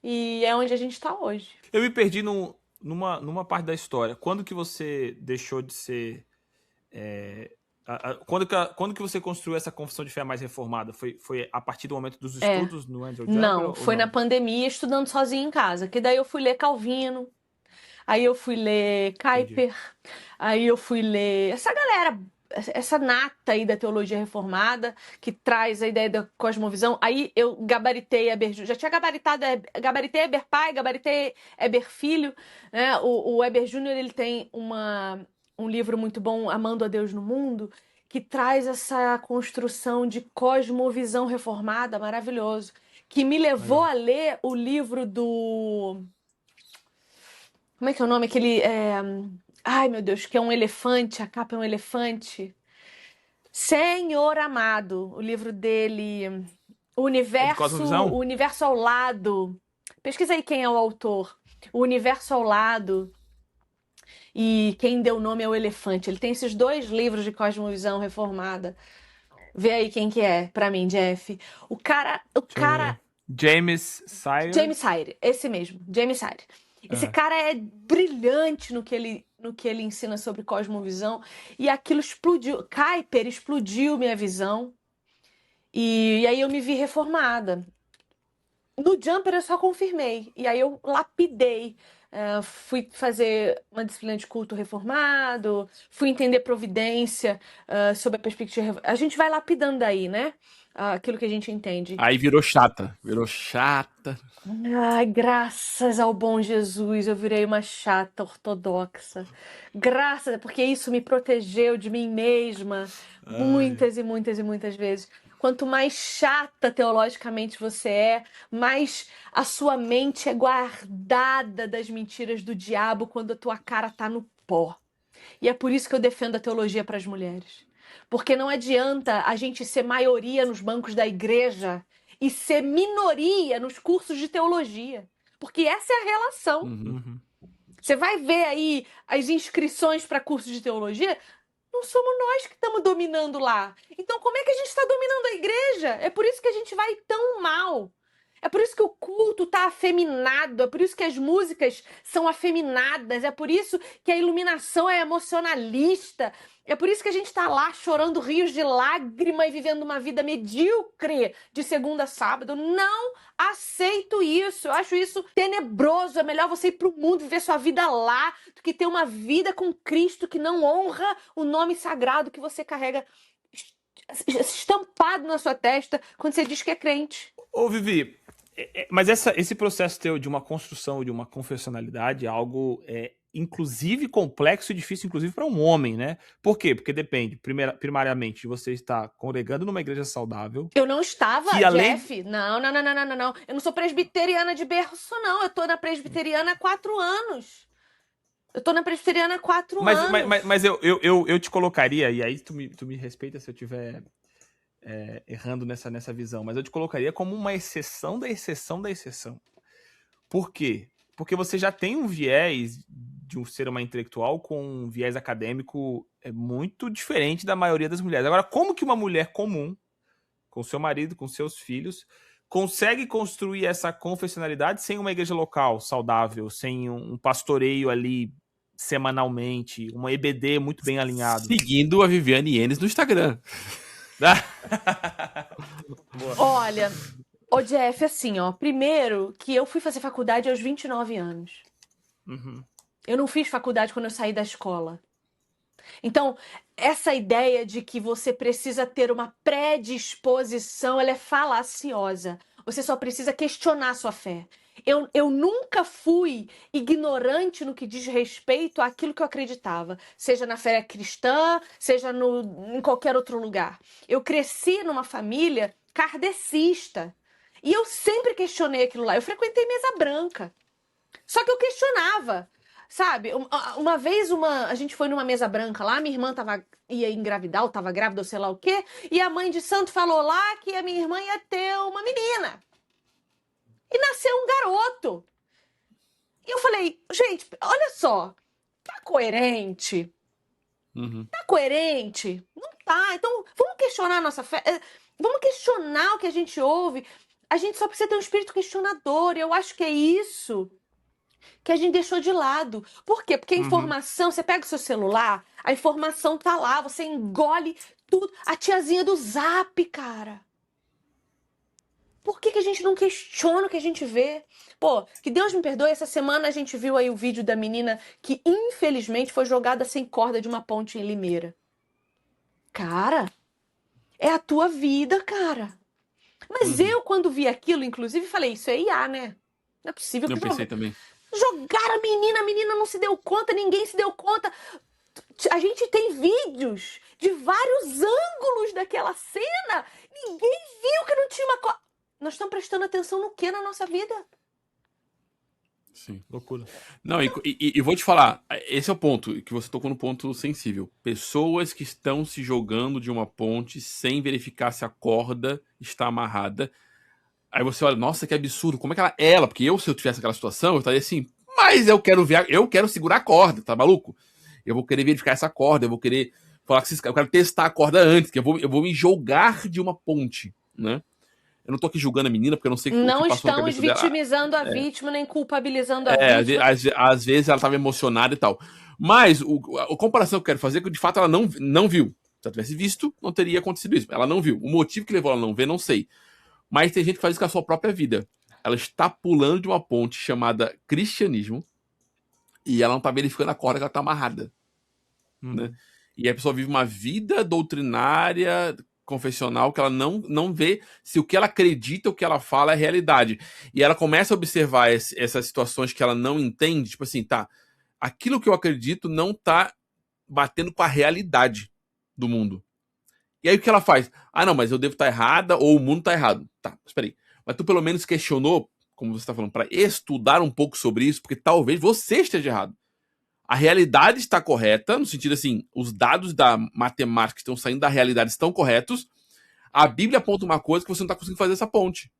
[SPEAKER 3] E é onde a gente está hoje.
[SPEAKER 2] Eu me perdi numa parte da história. Quando que você deixou de ser... Quando que você construiu essa confissão de fé mais reformada? Foi a partir do momento dos estudos no Andrew Jumper?
[SPEAKER 3] Não, foi na pandemia, estudando sozinha em casa. Que daí eu fui ler Calvino, aí eu fui ler Kuyper, aí eu fui ler essa galera, essa nata aí da teologia reformada, que traz a ideia da cosmovisão. Aí eu gabaritei Heber Júnior, já tinha gabaritei Heber pai, gabaritei Heber filho, né? O Heber Júnior, ele tem um livro muito bom, Amando a Deus no Mundo, que traz essa construção de cosmovisão reformada, maravilhoso, que me levou a ler o livro do... Como é que é o nome? Aquele... Ai, meu Deus, que é um elefante, a capa é um elefante. Senhor Amado, o livro dele, O Universo ao Lado. Pesquisa aí quem é o autor. O Universo ao Lado. E quem deu o nome é o elefante. Ele tem esses 2 livros de cosmovisão reformada. Vê aí quem que é, pra mim, Jeff. O cara...
[SPEAKER 2] James Sire.
[SPEAKER 3] James Sire, esse mesmo, James Sire. Esse cara é brilhante no que ele ensina sobre cosmovisão. E aquilo explodiu. Kuyper explodiu minha visão. E aí eu me vi reformada. No Jumper eu só confirmei. E aí eu lapidei. Fui fazer uma disciplina de culto reformado. Fui entender providência sob a perspectiva... A gente vai lapidando daí, né? Aquilo que a gente entende.
[SPEAKER 1] Aí virou chata. Virou chata.
[SPEAKER 3] Ai, graças ao bom Jesus, eu virei uma chata ortodoxa. Graças, porque isso me protegeu de mim mesma muitas e muitas e muitas vezes. Quanto mais chata teologicamente você é, mais a sua mente é guardada das mentiras do diabo quando a tua cara tá no pó. E é por isso que eu defendo a teologia para as mulheres. Porque não adianta a gente ser maioria nos bancos da igreja e ser minoria nos cursos de teologia. Porque essa é a relação. Você vai ver aí as inscrições para cursos de teologia, não somos nós que estamos dominando lá. Então como é que a gente está dominando a igreja? É por isso que a gente vai tão mal. É por isso que o culto está afeminado, é por isso que as músicas são afeminadas, é por isso que a iluminação é emocionalista, é por isso que a gente está lá chorando rios de lágrima e vivendo uma vida medíocre de segunda a sábado. Eu não aceito isso, eu acho isso tenebroso. É melhor você ir para o mundo viver sua vida lá do que ter uma vida com Cristo que não honra o nome sagrado que você carrega estampado na sua testa quando você diz que é crente.
[SPEAKER 2] Ô, Vivi, mas esse processo teu de uma construção, de uma confessionalidade é algo inclusive complexo e difícil, inclusive para um homem, né? Por quê? Porque depende, primariamente, de você estar congregando numa igreja saudável.
[SPEAKER 3] Eu não estava, Jeff. Não. Eu não sou presbiteriana de berço, não. Eu tô na presbiteriana há 4 anos.
[SPEAKER 2] Mas eu te colocaria, e aí tu me respeita se eu estiver errando nessa visão, mas eu te colocaria como uma exceção da exceção da exceção. Por quê? Porque você já tem um viés de ser uma intelectual com um viés acadêmico muito diferente da maioria das mulheres. Agora, como que uma mulher comum, com seu marido, com seus filhos, consegue construir essa confessionalidade sem uma igreja local saudável, sem um pastoreio ali semanalmente, uma EBD muito bem alinhado?
[SPEAKER 1] Seguindo a Viviane Enes no Instagram.
[SPEAKER 3] Olha, ô Jeff, assim, ó, primeiro que eu fui fazer faculdade aos 29 anos. Eu não fiz faculdade quando eu saí da escola. Então, essa ideia de que você precisa ter uma predisposição, ela é falaciosa. Você só precisa questionar a sua fé. Eu nunca fui ignorante no que diz respeito àquilo que eu acreditava, seja na fé cristã, seja em qualquer outro lugar. Eu cresci numa família kardecista e eu sempre questionei aquilo lá. Eu frequentei mesa branca, só que eu questionava, sabe? Uma vez a gente foi numa mesa branca lá, minha irmã ia engravidar, ou estava grávida, ou sei lá o quê, e a mãe de santo falou lá que a minha irmã ia ter uma menina. E nasceu um garoto. E eu falei, gente, olha só, tá coerente?
[SPEAKER 1] Uhum.
[SPEAKER 3] Tá coerente? Não tá. Então, vamos questionar a nossa fé. Vamos questionar o que a gente ouve. A gente só precisa ter um espírito questionador. E eu acho que é isso que a gente deixou de lado. Por quê? Porque a informação, você pega o seu celular, a informação tá lá, você engole tudo. A tiazinha do Zap, cara. Por que a gente não questiona o que a gente vê? Pô, que Deus me perdoe, essa semana a gente viu aí o vídeo da menina que infelizmente foi jogada sem corda de uma ponte em Limeira. Cara, é a tua vida, cara. Mas eu, quando vi aquilo, inclusive, falei, isso é IA, né? Não é possível
[SPEAKER 1] Eu
[SPEAKER 3] que
[SPEAKER 1] pensei também.
[SPEAKER 3] jogaram a menina não se deu conta, ninguém se deu conta. A gente tem vídeos de vários ângulos daquela cena. Ninguém viu que não tinha uma corda. Nós estamos prestando atenção no que na nossa vida?
[SPEAKER 1] Sim.
[SPEAKER 2] Loucura.
[SPEAKER 1] Não, e vou te falar, esse é o ponto, que você tocou no ponto sensível. Pessoas que estão se jogando de uma ponte sem verificar se a corda está amarrada. Aí você olha, nossa, que absurdo, como é que ela, porque se eu tivesse aquela situação, eu estaria assim, mas eu quero segurar a corda, tá maluco? Eu vou querer verificar essa corda, eu vou querer falar que eu quero testar a corda antes, que eu vou me jogar de uma ponte, né? Eu não tô aqui julgando a menina, porque eu não sei o que
[SPEAKER 3] Não
[SPEAKER 1] passou na
[SPEAKER 3] estamos
[SPEAKER 1] cabeça dela.
[SPEAKER 3] vitimizando a vítima, nem culpabilizando a vítima.
[SPEAKER 1] Às vezes ela estava emocionada e tal. Mas a comparação que eu quero fazer é que de fato ela não viu. Se ela tivesse visto, não teria acontecido isso. Ela não viu. O motivo que levou ela a não ver, não sei. Mas tem gente que faz isso com a sua própria vida. Ela está pulando de uma ponte chamada cristianismo e ela não está verificando a corda que ela está amarrada. Né? E a pessoa vive uma vida doutrinária, confessional, que ela não vê se o que ela acredita, o que ela fala é realidade. E ela começa a observar essas situações que ela não entende, tipo assim, tá, aquilo que eu acredito não tá batendo com a realidade do mundo. E aí o que ela faz? Ah, não, mas eu devo estar errada ou o mundo tá errado. Tá, espera aí. Mas tu pelo menos questionou, como você tá falando, para estudar um pouco sobre isso, porque talvez você esteja errado. A realidade está correta, no sentido assim, os dados da matemática que estão saindo da realidade estão corretos. A Bíblia aponta uma coisa que você não está conseguindo fazer essa ponte,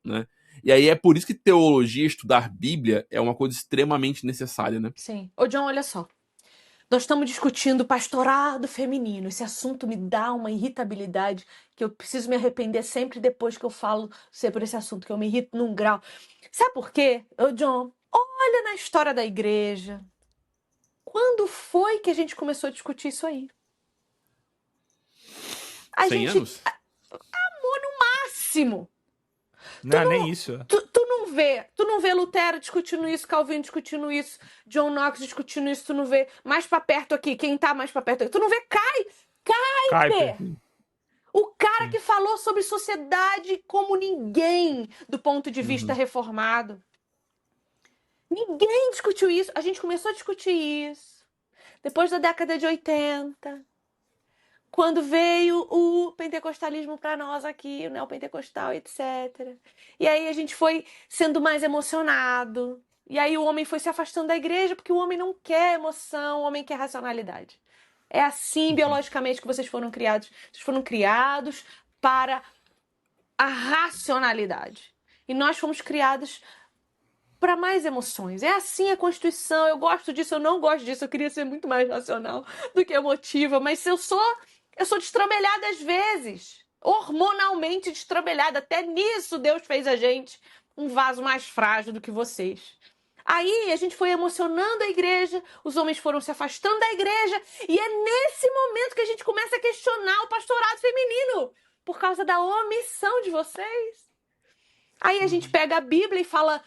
[SPEAKER 1] né? E aí é por isso que teologia, estudar Bíblia, é uma coisa extremamente necessária, né?
[SPEAKER 3] Sim. Ô, John, olha só. Nós estamos discutindo pastorado feminino. Esse assunto me dá uma irritabilidade que eu preciso me arrepender sempre depois que eu falo sobre esse assunto, que eu me irrito num grau. Sabe por quê? Ô, John, olha na história da igreja. Quando foi que a gente começou a discutir isso aí?
[SPEAKER 1] 100 anos?
[SPEAKER 3] Amor no máximo.
[SPEAKER 2] Não, nem isso.
[SPEAKER 3] Tu não vê Lutero discutindo isso, Calvino discutindo isso, John Knox discutindo isso, tu não vê mais pra perto aqui, quem tá mais pra perto aqui, tu não vê Kuyper. O cara que falou sobre sociedade como ninguém do ponto de vista reformado. Ninguém discutiu isso. A gente começou a discutir isso depois da década de 80, quando veio o pentecostalismo para nós aqui, o neopentecostal, etc. E aí a gente foi sendo mais emocionado. E aí o homem foi se afastando da igreja porque o homem não quer emoção, o homem quer racionalidade. É assim biologicamente que vocês foram criados. Vocês foram criados para a racionalidade. E nós fomos criados para mais emoções. É assim a Constituição. Eu gosto disso, eu não gosto disso. Eu queria ser muito mais racional do que emotiva, mas eu sou destrambelhada às vezes. Hormonalmente destrambelhada. Até nisso Deus fez a gente um vaso mais frágil do que vocês. Aí a gente foi emocionando a igreja, os homens foram se afastando da igreja, e é nesse momento que a gente começa a questionar o pastorado feminino, por causa da omissão de vocês. Aí a gente pega a Bíblia e fala,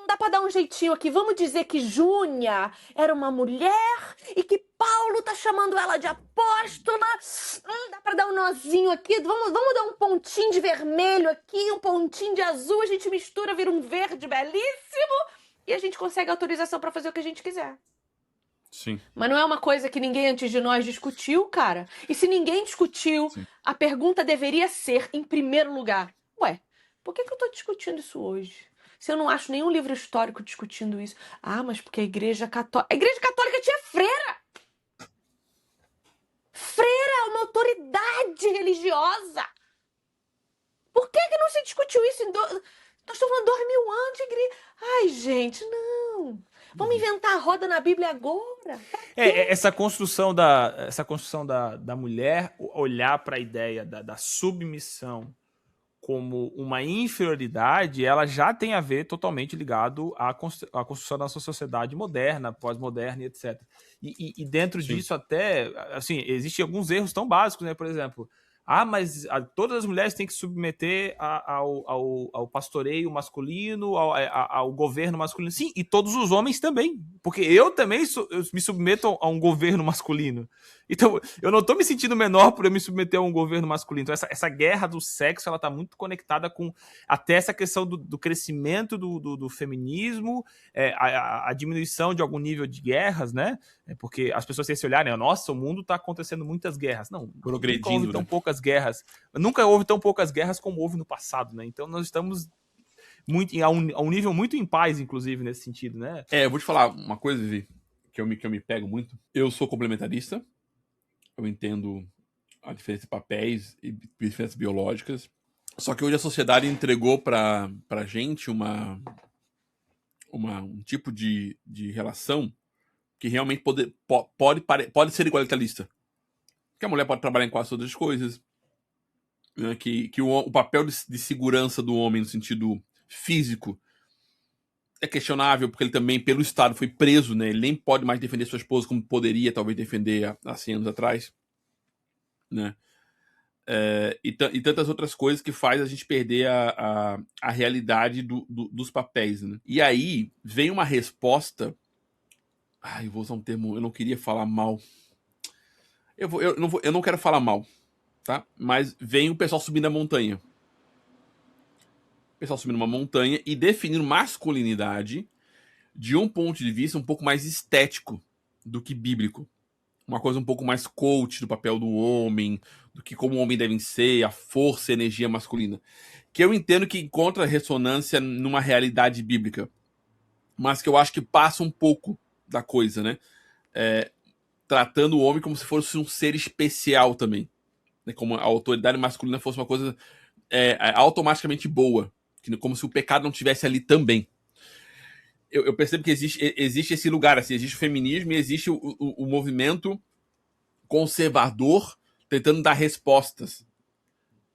[SPEAKER 3] dá pra dar um jeitinho aqui, vamos dizer que Júnia era uma mulher e que Paulo tá chamando ela de apóstola, dá pra dar um nozinho aqui, vamos dar um pontinho de vermelho aqui, um pontinho de azul, a gente mistura, vira um verde belíssimo, e a gente consegue autorização pra fazer o que a gente quiser.
[SPEAKER 1] Sim.
[SPEAKER 3] Mas não é uma coisa que ninguém antes de nós discutiu, cara. E se ninguém discutiu,
[SPEAKER 1] Sim.
[SPEAKER 3] a pergunta deveria ser, em primeiro lugar, ué, por que eu tô discutindo isso hoje? Se eu não acho nenhum livro histórico discutindo isso. Ah, mas porque a Igreja Católica... A Igreja Católica tinha freira! Freira é uma autoridade religiosa! Por que não se discutiu isso Nós estamos falando 2000 anos de igreja. Ai, gente, não. Vamos inventar a roda na Bíblia agora.
[SPEAKER 2] Essa construção da mulher olhar para a ideia da submissão como uma inferioridade, ela já tem a ver totalmente ligado à construção da nossa sociedade moderna, pós-moderna e etc. E dentro disso até, assim, existem alguns erros tão básicos, né? Por exemplo, mas todas as mulheres têm que se submeter ao pastoreio masculino, ao governo masculino. Sim, e todos os homens também. Porque eu também eu me submeto a um governo masculino. Então, eu não estou me sentindo menor por eu me submeter a um governo masculino. Então, essa guerra do sexo, ela está muito conectada com até essa questão do crescimento do feminismo, a diminuição de algum nível de guerras, né? Porque as pessoas têm esse olhar, né? Nossa, o mundo está acontecendo muitas guerras. Não, nunca houve tão poucas guerras. Nunca houve tão poucas guerras como houve no passado, né? Então nós estamos a um nível muito em paz, inclusive, nesse sentido, né?
[SPEAKER 1] Eu vou te falar uma coisa, Vivi, que eu me pego muito. Eu sou complementarista. Eu entendo a diferença de papéis e diferenças biológicas. Só que hoje a sociedade entregou pra gente um tipo de relação que realmente pode ser igualitarista. Que a mulher pode trabalhar em quase todas as coisas. Né? Que o papel de segurança do homem no sentido físico é questionável, porque ele também, pelo Estado, foi preso, né? Ele nem pode mais defender sua esposa como poderia, talvez, defender há 100 anos atrás. Né? E tantas outras coisas que faz a gente perder a realidade dos papéis. Né? E aí vem uma resposta. Eu vou usar um termo, eu não queria falar mal. Eu não quero falar mal, tá? Mas vem o pessoal subindo a montanha. O pessoal subindo uma montanha e definindo masculinidade de um ponto de vista um pouco mais estético do que bíblico. Uma coisa um pouco mais coach do papel do homem, do que como o homem deve ser, a força e a energia masculina. Que eu entendo que encontra ressonância numa realidade bíblica, mas que eu acho que passa um pouco da coisa, né? Tratando o homem como se fosse um ser especial também. Né? Como a autoridade masculina fosse uma coisa automaticamente boa. Como se o pecado não estivesse ali também. Eu percebo que existe esse lugar, assim, existe o feminismo e existe o movimento conservador tentando dar respostas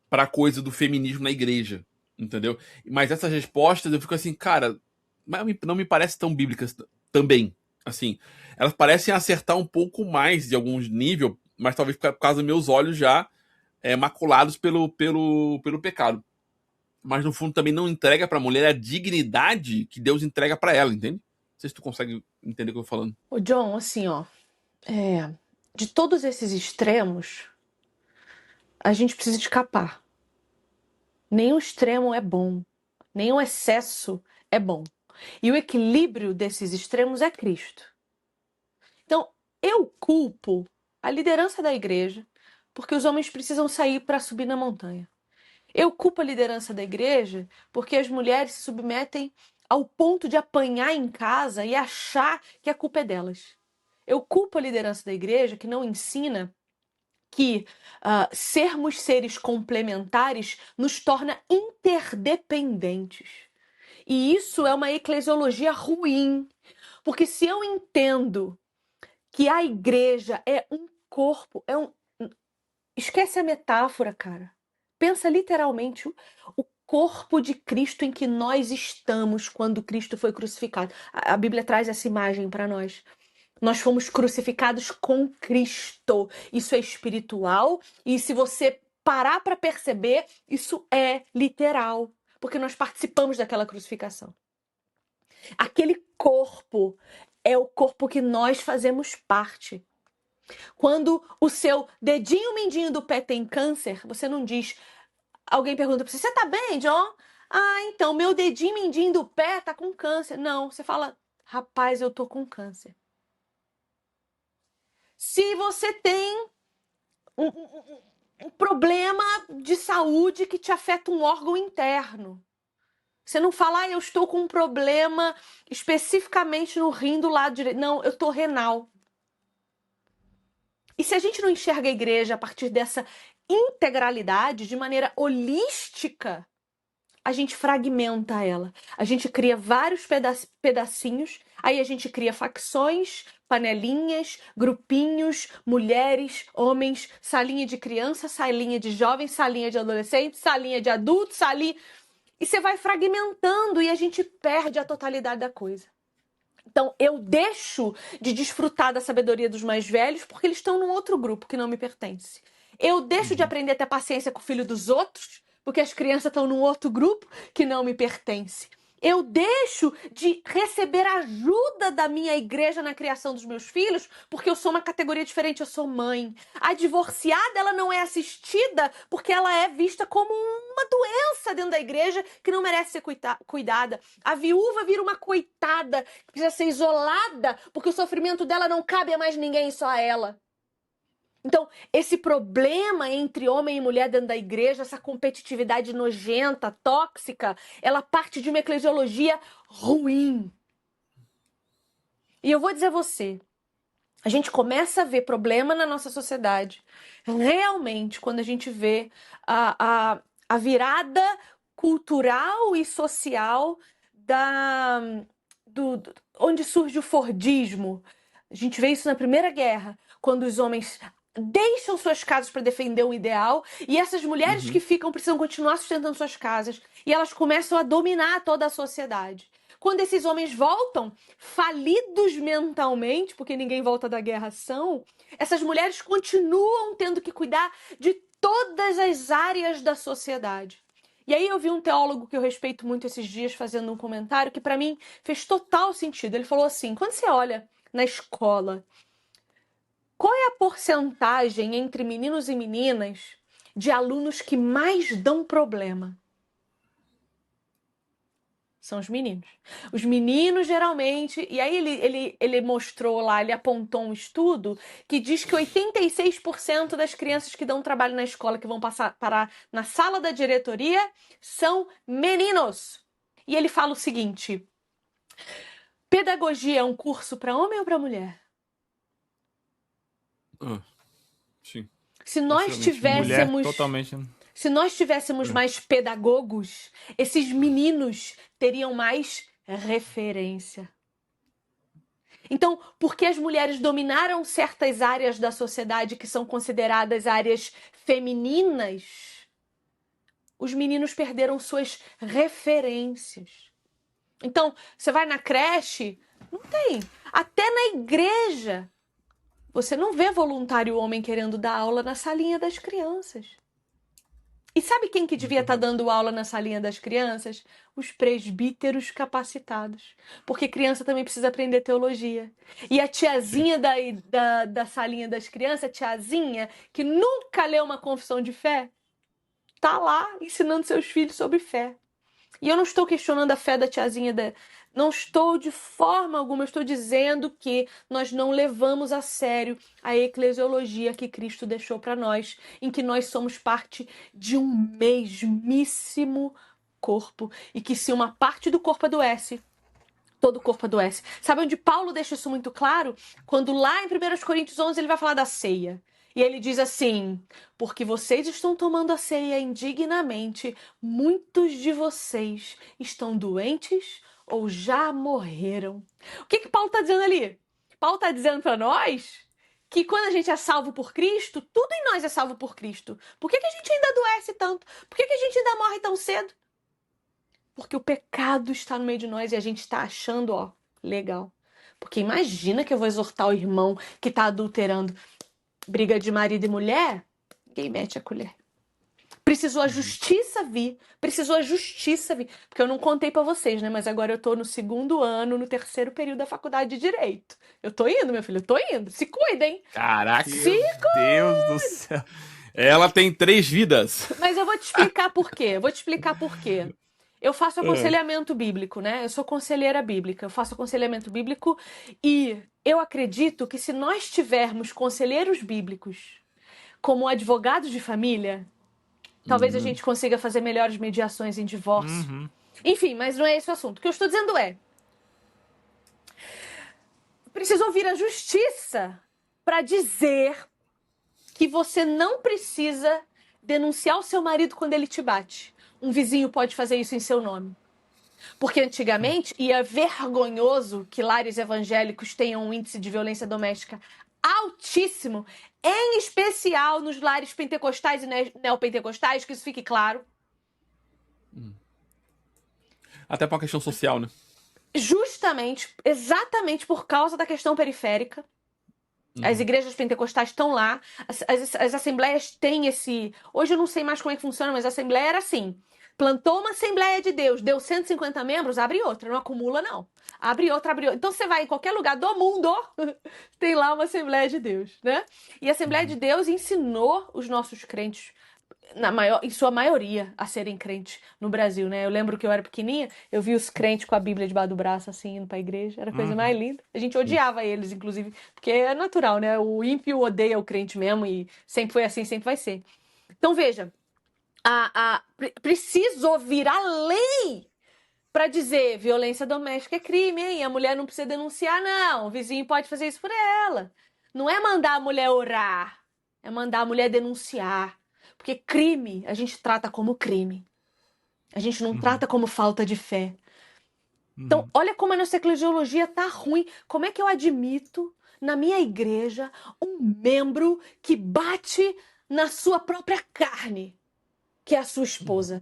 [SPEAKER 1] para a coisa do feminismo na igreja, entendeu? Mas essas respostas eu fico assim, cara, não me parecem tão bíblicas também. Assim, elas parecem acertar um pouco mais de alguns níveis, mas talvez por causa dos meus olhos já maculados pelo pecado. Mas no fundo também não entrega pra mulher a dignidade que Deus entrega pra ela, entende? Não sei se tu consegue entender o que eu tô falando.
[SPEAKER 3] Ô, John, assim, ó, de todos esses extremos, a gente precisa escapar. Nenhum extremo é bom, nenhum excesso é bom. E o equilíbrio desses extremos é Cristo. Então, eu culpo a liderança da igreja porque os homens precisam sair para subir na montanha. Eu culpo a liderança da igreja porque as mulheres se submetem ao ponto de apanhar em casa e achar que a culpa é delas. Eu culpo a liderança da igreja que não ensina que sermos seres complementares nos torna interdependentes. E isso é uma eclesiologia ruim, porque se eu entendo que a igreja é um corpo, esquece a metáfora, cara. Pensa literalmente o corpo de Cristo em que nós estamos quando Cristo foi crucificado. A Bíblia traz essa imagem para nós. Nós fomos crucificados com Cristo. Isso é espiritual e se você parar para perceber, isso é literal, porque nós participamos daquela crucificação. Aquele corpo é o corpo que nós fazemos parte. Quando o seu dedinho mindinho do pé tem câncer, você não diz... Alguém pergunta pra você, você tá bem, John? Então, meu dedinho mindinho do pé tá com câncer. Não, você fala, rapaz, eu tô com câncer. Se você tem um problema de saúde que te afeta um órgão interno, você não fala, eu estou com um problema especificamente no rim do lado direito. Não, eu tô renal. E se a gente não enxerga a igreja a partir dessa integralidade, de maneira holística, a gente fragmenta ela. A gente cria vários pedacinhos, aí a gente cria facções, panelinhas, grupinhos, mulheres, homens, salinha de criança, salinha de jovem, salinha de adolescente, salinha de adulto, salinha... E você vai fragmentando e a gente perde a totalidade da coisa. Então, eu deixo de desfrutar da sabedoria dos mais velhos porque eles estão num outro grupo que não me pertence. Eu deixo de aprender a ter paciência com o filho dos outros porque as crianças estão num outro grupo que não me pertence. Eu deixo de receber ajuda da minha igreja na criação dos meus filhos porque eu sou uma categoria diferente, eu sou mãe. A divorciada, ela não é assistida porque ela é vista como uma doença dentro da igreja que não merece ser cuidada. A viúva vira uma coitada que precisa ser isolada porque o sofrimento dela não cabe a mais ninguém, só a ela. Então, esse problema entre homem e mulher dentro da igreja, essa competitividade nojenta, tóxica, ela parte de uma eclesiologia ruim. E eu vou dizer a você, a gente começa a ver problema na nossa sociedade, realmente, quando a gente vê a virada cultural e social onde surge o Fordismo. A gente vê isso na Primeira Guerra, quando os homens deixam suas casas para defender um ideal e essas mulheres que ficam precisam continuar sustentando suas casas e elas começam a dominar toda a sociedade. Quando esses homens voltam, falidos mentalmente, porque ninguém volta da guerra são, essas mulheres continuam tendo que cuidar de todas as áreas da sociedade. E aí eu vi um teólogo que eu respeito muito esses dias fazendo um comentário que para mim fez total sentido. Ele falou assim, quando você olha na escola, qual é a porcentagem entre meninos e meninas de alunos que mais dão problema? São os meninos. Os meninos, geralmente... E aí ele mostrou lá, ele apontou um estudo que diz que 86% das crianças que dão trabalho na escola, que vão parar na sala da diretoria, são meninos. E ele fala o seguinte, pedagogia é um curso para homem ou para mulher?
[SPEAKER 1] Sim.
[SPEAKER 3] Se nós tivéssemos mais pedagogos, esses meninos teriam mais referência. Então, porque as mulheres dominaram certas áreas da sociedade que são consideradas áreas femininas, os meninos perderam suas referências. Então, você vai na creche, não tem. Até na igreja, você não vê voluntário homem querendo dar aula na salinha das crianças. E sabe quem que devia estar dando aula na salinha das crianças? Os presbíteros capacitados. Porque criança também precisa aprender teologia. E a tiazinha da salinha das crianças, a tiazinha que nunca leu uma confissão de fé, tá lá ensinando seus filhos sobre fé. E eu não estou questionando a fé da tiazinha Não estou de forma alguma, eu estou dizendo que nós não levamos a sério a eclesiologia que Cristo deixou para nós, em que nós somos parte de um mesmíssimo corpo e que se uma parte do corpo adoece, todo o corpo adoece. Sabe onde Paulo deixa isso muito claro? Quando lá em 1 Coríntios 11 ele vai falar da ceia. E ele diz assim, porque vocês estão tomando a ceia indignamente, muitos de vocês estão doentes ou já morreram. O que Paulo está dizendo ali? Paulo está dizendo para nós que quando a gente é salvo por Cristo, tudo em nós é salvo por Cristo. Por que a gente ainda adoece tanto? Por que a gente ainda morre tão cedo? Porque o pecado está no meio de nós e a gente está achando, legal. Porque imagina que eu vou exortar o irmão que está adulterando. Briga de marido e mulher, ninguém mete a colher. Precisou a justiça vir. Porque eu não contei pra vocês, né? Mas agora eu tô no 2º ano, no 3º período da faculdade de Direito. Eu tô indo, meu filho, eu tô indo. Se cuidem.
[SPEAKER 2] Caraca,
[SPEAKER 3] Deus
[SPEAKER 2] do céu.
[SPEAKER 1] Ela tem 3 vidas.
[SPEAKER 3] Mas eu vou te explicar por quê. Eu faço aconselhamento bíblico, né? Eu sou conselheira bíblica. Eu faço aconselhamento bíblico e eu acredito que se nós tivermos conselheiros bíblicos como advogados de família, talvez a gente consiga fazer melhores mediações em divórcio. Enfim, mas não é esse o assunto. O que eu estou dizendo é, precisou vir a justiça para dizer que você não precisa denunciar o seu marido quando ele te bate. um vizinho pode fazer isso em seu nome. Porque antigamente, e é vergonhoso que lares evangélicos tenham um índice de violência doméstica altíssimo, em especial nos lares pentecostais e neopentecostais, que isso fique claro.
[SPEAKER 1] Até por uma questão social, né?
[SPEAKER 3] Justamente, exatamente por causa da questão periférica. As igrejas pentecostais estão lá, as assembleias têm esse... Hoje eu não sei mais como é que funciona, mas a assembleia era assim. Plantou uma Assembleia de Deus, deu 150 membros, abre outra, não acumula não. Abre outra, abre outra. Então você vai em qualquer lugar do mundo, tem lá uma Assembleia de Deus, né? E a Assembleia de Deus ensinou os nossos crentes, em sua maioria, a serem crentes no Brasil, né? Eu lembro que eu era pequenininha, eu vi os crentes com a Bíblia debaixo do braço, assim, indo pra igreja. Era a coisa mais linda. A gente odiava eles, inclusive, porque é natural, né? O ímpio odeia o crente mesmo e sempre foi assim, sempre vai ser. Então, veja, precisou vir a lei para dizer violência doméstica é crime, hein? A mulher não precisa denunciar, não. O vizinho pode fazer isso por ela. Não é mandar a mulher orar, é mandar a mulher denunciar. Porque crime a gente trata como crime. A gente não trata como falta de fé. Então, olha como a nossa eclesiologia tá ruim. Como é que eu admito na minha igreja um membro que bate na sua própria carne, que é a sua esposa?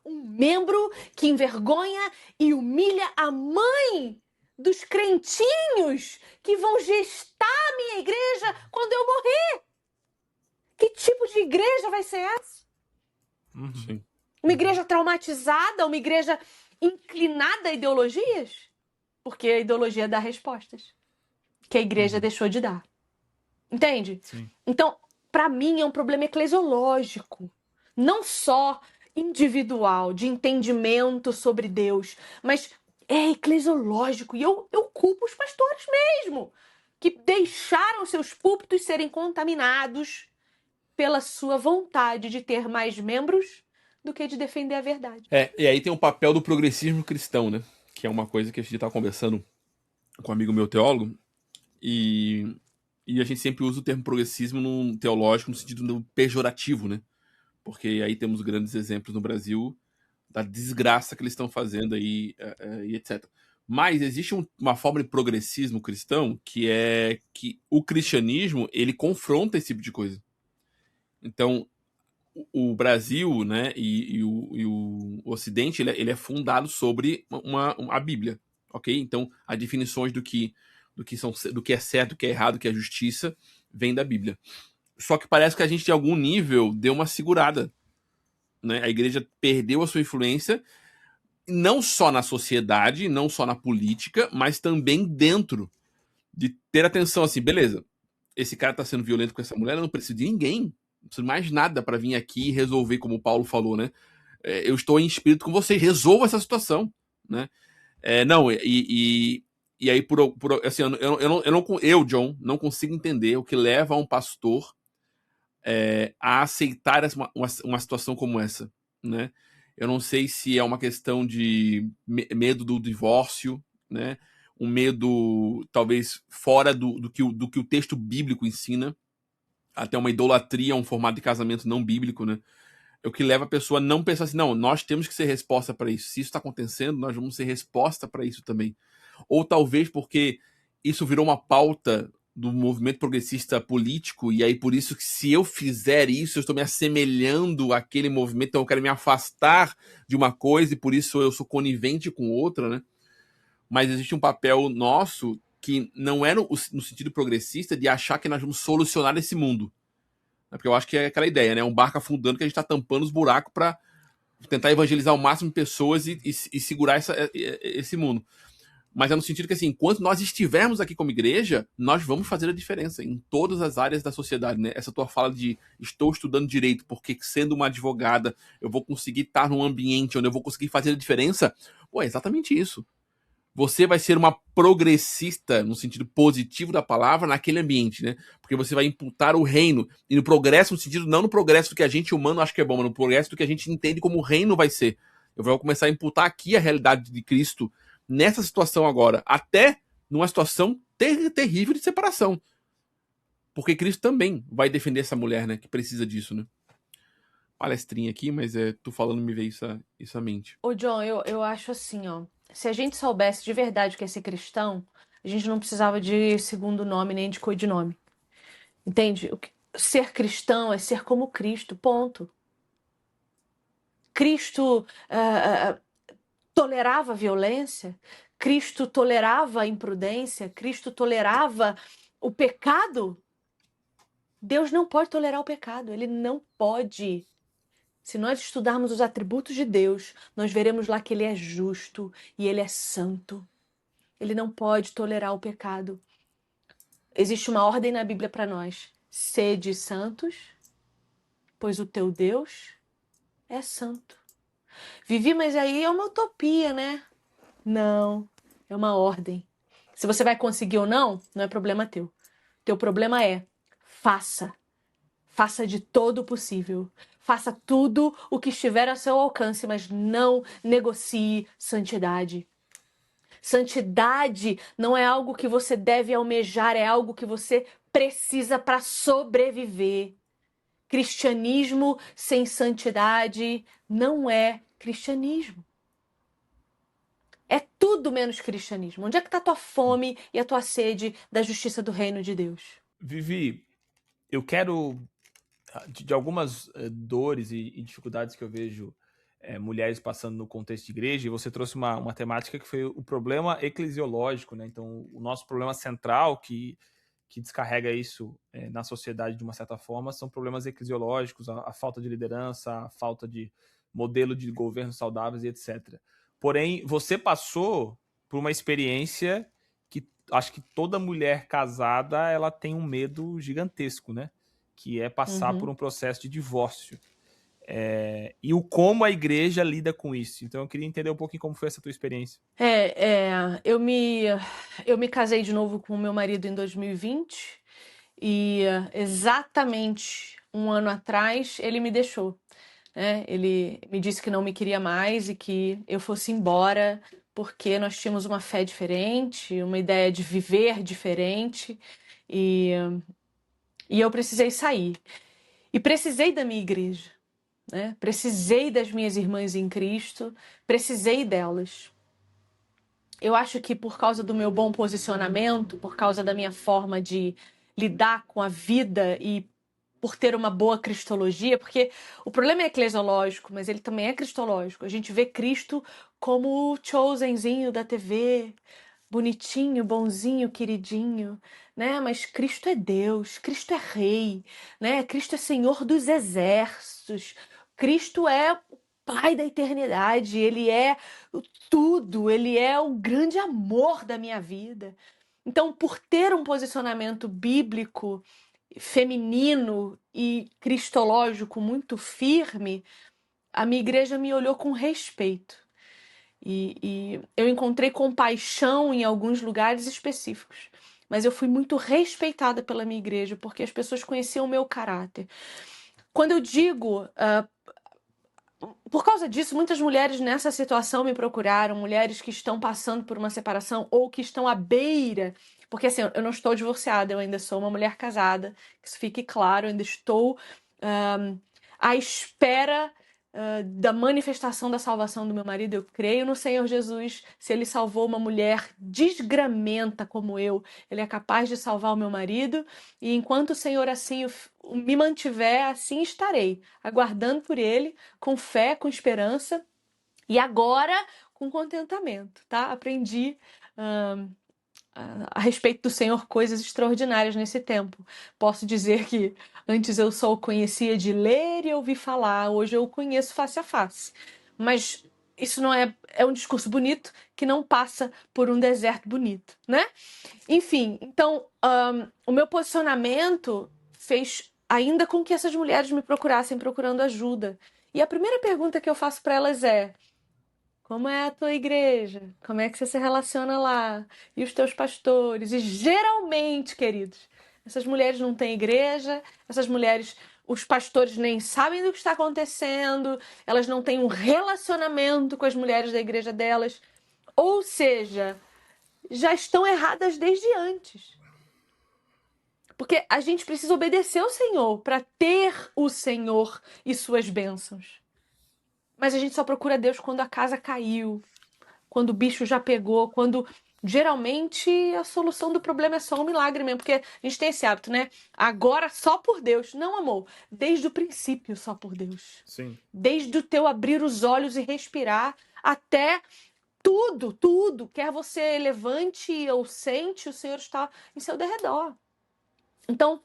[SPEAKER 3] Um membro que envergonha e humilha a mãe dos crentinhos que vão gestar a minha igreja quando eu morrer. Que tipo de igreja vai ser essa?
[SPEAKER 1] Sim.
[SPEAKER 3] Uma igreja traumatizada? Uma igreja inclinada a ideologias? Porque a ideologia dá respostas que a igreja deixou de dar. Entende?
[SPEAKER 2] Sim.
[SPEAKER 3] Então, para mim, é um problema eclesiológico. Não só individual, de entendimento sobre Deus, mas é eclesiológico. E eu culpo os pastores mesmo, que deixaram seus púlpitos serem contaminados pela sua vontade de ter mais membros do que de defender a verdade.
[SPEAKER 1] E aí tem o papel do progressismo cristão, né? Que é uma coisa que a gente estava conversando com um amigo meu teólogo, e a gente sempre usa o termo progressismo no teológico no sentido pejorativo, né? Porque aí temos grandes exemplos no Brasil da desgraça que eles estão fazendo aí, e etc. Mas existe uma forma de progressismo cristão que é que o cristianismo, ele confronta esse tipo de coisa. Então, o Brasil, né, e o Ocidente, ele é fundado sobre a Bíblia, ok? Então, as definições do que é certo, do que é errado, do que é justiça, vem da Bíblia. Só que parece que a gente, de algum nível, deu uma segurada, né? A igreja perdeu a sua influência, não só na sociedade, não só na política, mas também dentro de ter atenção assim, beleza, esse cara tá sendo violento com essa mulher, eu não preciso de ninguém, não preciso mais nada para vir aqui e resolver, como o Paulo falou, né? Eu estou em espírito com vocês, resolva essa situação, né? E aí, assim, eu, John, não consigo entender o que leva um pastor a aceitar uma situação como essa, né? Eu não sei se é uma questão de medo do divórcio, né? Um medo, talvez, fora do que o texto bíblico ensina, até uma idolatria, um formato de casamento não bíblico, né? É o que leva a pessoa a não pensar assim, não, nós temos que ser resposta para isso. Se isso está acontecendo, nós vamos ser resposta para isso também. Ou talvez porque isso virou uma pauta do movimento progressista político, e aí por isso que se eu fizer isso, eu estou me assemelhando àquele movimento, então eu quero me afastar de uma coisa e por isso eu sou conivente com outra, né? Mas existe um papel nosso que não é no sentido progressista de achar que nós vamos solucionar esse mundo. Porque eu acho que é aquela ideia, né? Um barco afundando que a gente está tampando os buracos para tentar evangelizar o máximo de pessoas e segurar esse mundo. Mas é no sentido que, assim, enquanto nós estivermos aqui como igreja, nós vamos fazer a diferença em todas as áreas da sociedade, né? Essa tua fala de estou estudando direito porque, sendo uma advogada, eu vou conseguir estar num ambiente onde eu vou conseguir fazer a diferença. Pô, é exatamente isso. Você vai ser uma progressista, no sentido positivo da palavra, naquele ambiente, né? Porque você vai imputar o reino. E no progresso, no sentido, não no progresso do que a gente humano acha que é bom, mas no progresso do que a gente entende como o reino vai ser. Eu vou começar a imputar aqui a realidade de Cristo nessa situação agora, até numa situação terrível de separação. Porque Cristo também vai defender essa mulher, né? Que precisa disso, né? palestrinha aqui, mas tu falando me veio isso à mente.
[SPEAKER 3] Ô, John, eu acho assim, ó. Se a gente soubesse de verdade o que é ser cristão, a gente não precisava de segundo nome nem de codinome. Entende? Ser cristão é ser como Cristo, ponto. Cristo tolerava a violência, Cristo tolerava a imprudência, Cristo tolerava o pecado. Deus não pode tolerar o pecado, ele não pode. Se nós estudarmos os atributos de Deus, nós veremos lá que ele é justo e ele é santo. Ele não pode tolerar o pecado. Existe uma ordem na Bíblia para nós: sede santos, pois o teu Deus é santo. Vivi, mas aí é uma utopia, né? Não, é uma ordem. Se você vai conseguir ou não, não é problema teu. Teu problema é: faça. Faça de todo o possível. Faça tudo o que estiver a seu alcance, mas não negocie santidade. Santidade não é algo que você deve almejar, é algo que você precisa para sobreviver. Cristianismo sem santidade não é cristianismo. É tudo menos cristianismo. Onde é que está a tua fome e a tua sede da justiça do reino de Deus?
[SPEAKER 2] Vivi, eu quero, de algumas dores e dificuldades que eu vejo mulheres passando no contexto de igreja, e você trouxe uma temática que foi o problema eclesiológico, né? Então, o nosso problema central que descarrega isso na sociedade de uma certa forma são problemas eclesiológicos, a falta de liderança, a falta de modelo de governo saudáveis e etc. Porém, você passou por uma experiência que acho que toda mulher casada ela tem um medo gigantesco, né? Que é passar por um processo de divórcio. E o como a igreja lida com isso. Então eu queria entender um pouquinho como foi essa tua experiência.
[SPEAKER 3] Eu me casei de novo com o meu marido em 2020 e exatamente um ano atrás ele me deixou. Ele me disse que não me queria mais e que eu fosse embora porque nós tínhamos uma fé diferente, uma ideia de viver diferente e eu precisei sair. E precisei da minha igreja, né? Precisei das minhas irmãs em Cristo, precisei delas. Eu acho que por causa do meu bom posicionamento, por causa da minha forma de lidar com a vida e por ter uma boa cristologia, porque o problema é eclesiológico, mas ele também é cristológico. A gente vê Cristo como o chosenzinho da TV, bonitinho, bonzinho, queridinho, né? Mas Cristo é Deus, Cristo é Rei, né? Cristo é Senhor dos exércitos, Cristo é o Pai da eternidade, Ele é tudo, Ele é o grande amor da minha vida. Então, por ter um posicionamento bíblico, feminino e cristológico muito firme, a minha igreja me olhou com respeito. E eu encontrei compaixão em alguns lugares específicos. Mas eu fui muito respeitada pela minha igreja, porque as pessoas conheciam o meu caráter. Quando eu digo... por causa disso, muitas mulheres nessa situação me procuraram, mulheres que estão passando por uma separação ou que estão à beira. Porque assim, eu não estou divorciada, eu ainda sou uma mulher casada, que isso fique claro, eu ainda estou à espera da manifestação da salvação do meu marido. Eu creio no Senhor Jesus. Se ele salvou uma mulher desgramenta como eu, ele é capaz de salvar o meu marido. E enquanto o Senhor assim me mantiver, assim estarei, aguardando por ele, com fé, com esperança e agora com contentamento, tá? Aprendi a respeito do Senhor coisas extraordinárias nesse tempo. Posso dizer que antes eu só o conhecia de ler e ouvir falar, hoje eu o conheço face a face. Mas isso não é um discurso bonito que não passa por um deserto bonito, né? Enfim, então o meu posicionamento fez ainda com que essas mulheres me procurassem procurando ajuda. E a primeira pergunta que eu faço para elas é: como é a tua igreja? Como é que você se relaciona lá? E os teus pastores? E geralmente, queridos, essas mulheres não têm igreja, essas mulheres, os pastores nem sabem do que está acontecendo, elas não têm um relacionamento com as mulheres da igreja delas. Ou seja, já estão erradas desde antes. Porque a gente precisa obedecer ao Senhor para ter o Senhor e suas bênçãos. Mas a gente só procura Deus quando a casa caiu, quando o bicho já pegou, quando geralmente a solução do problema é só um milagre mesmo, porque a gente tem esse hábito, né? Agora só por Deus. Não, amor. Desde o princípio só por Deus.
[SPEAKER 2] Sim.
[SPEAKER 3] Desde o teu abrir os olhos e respirar até tudo. Quer você levante ou sente, o Senhor está em seu derredor. Então,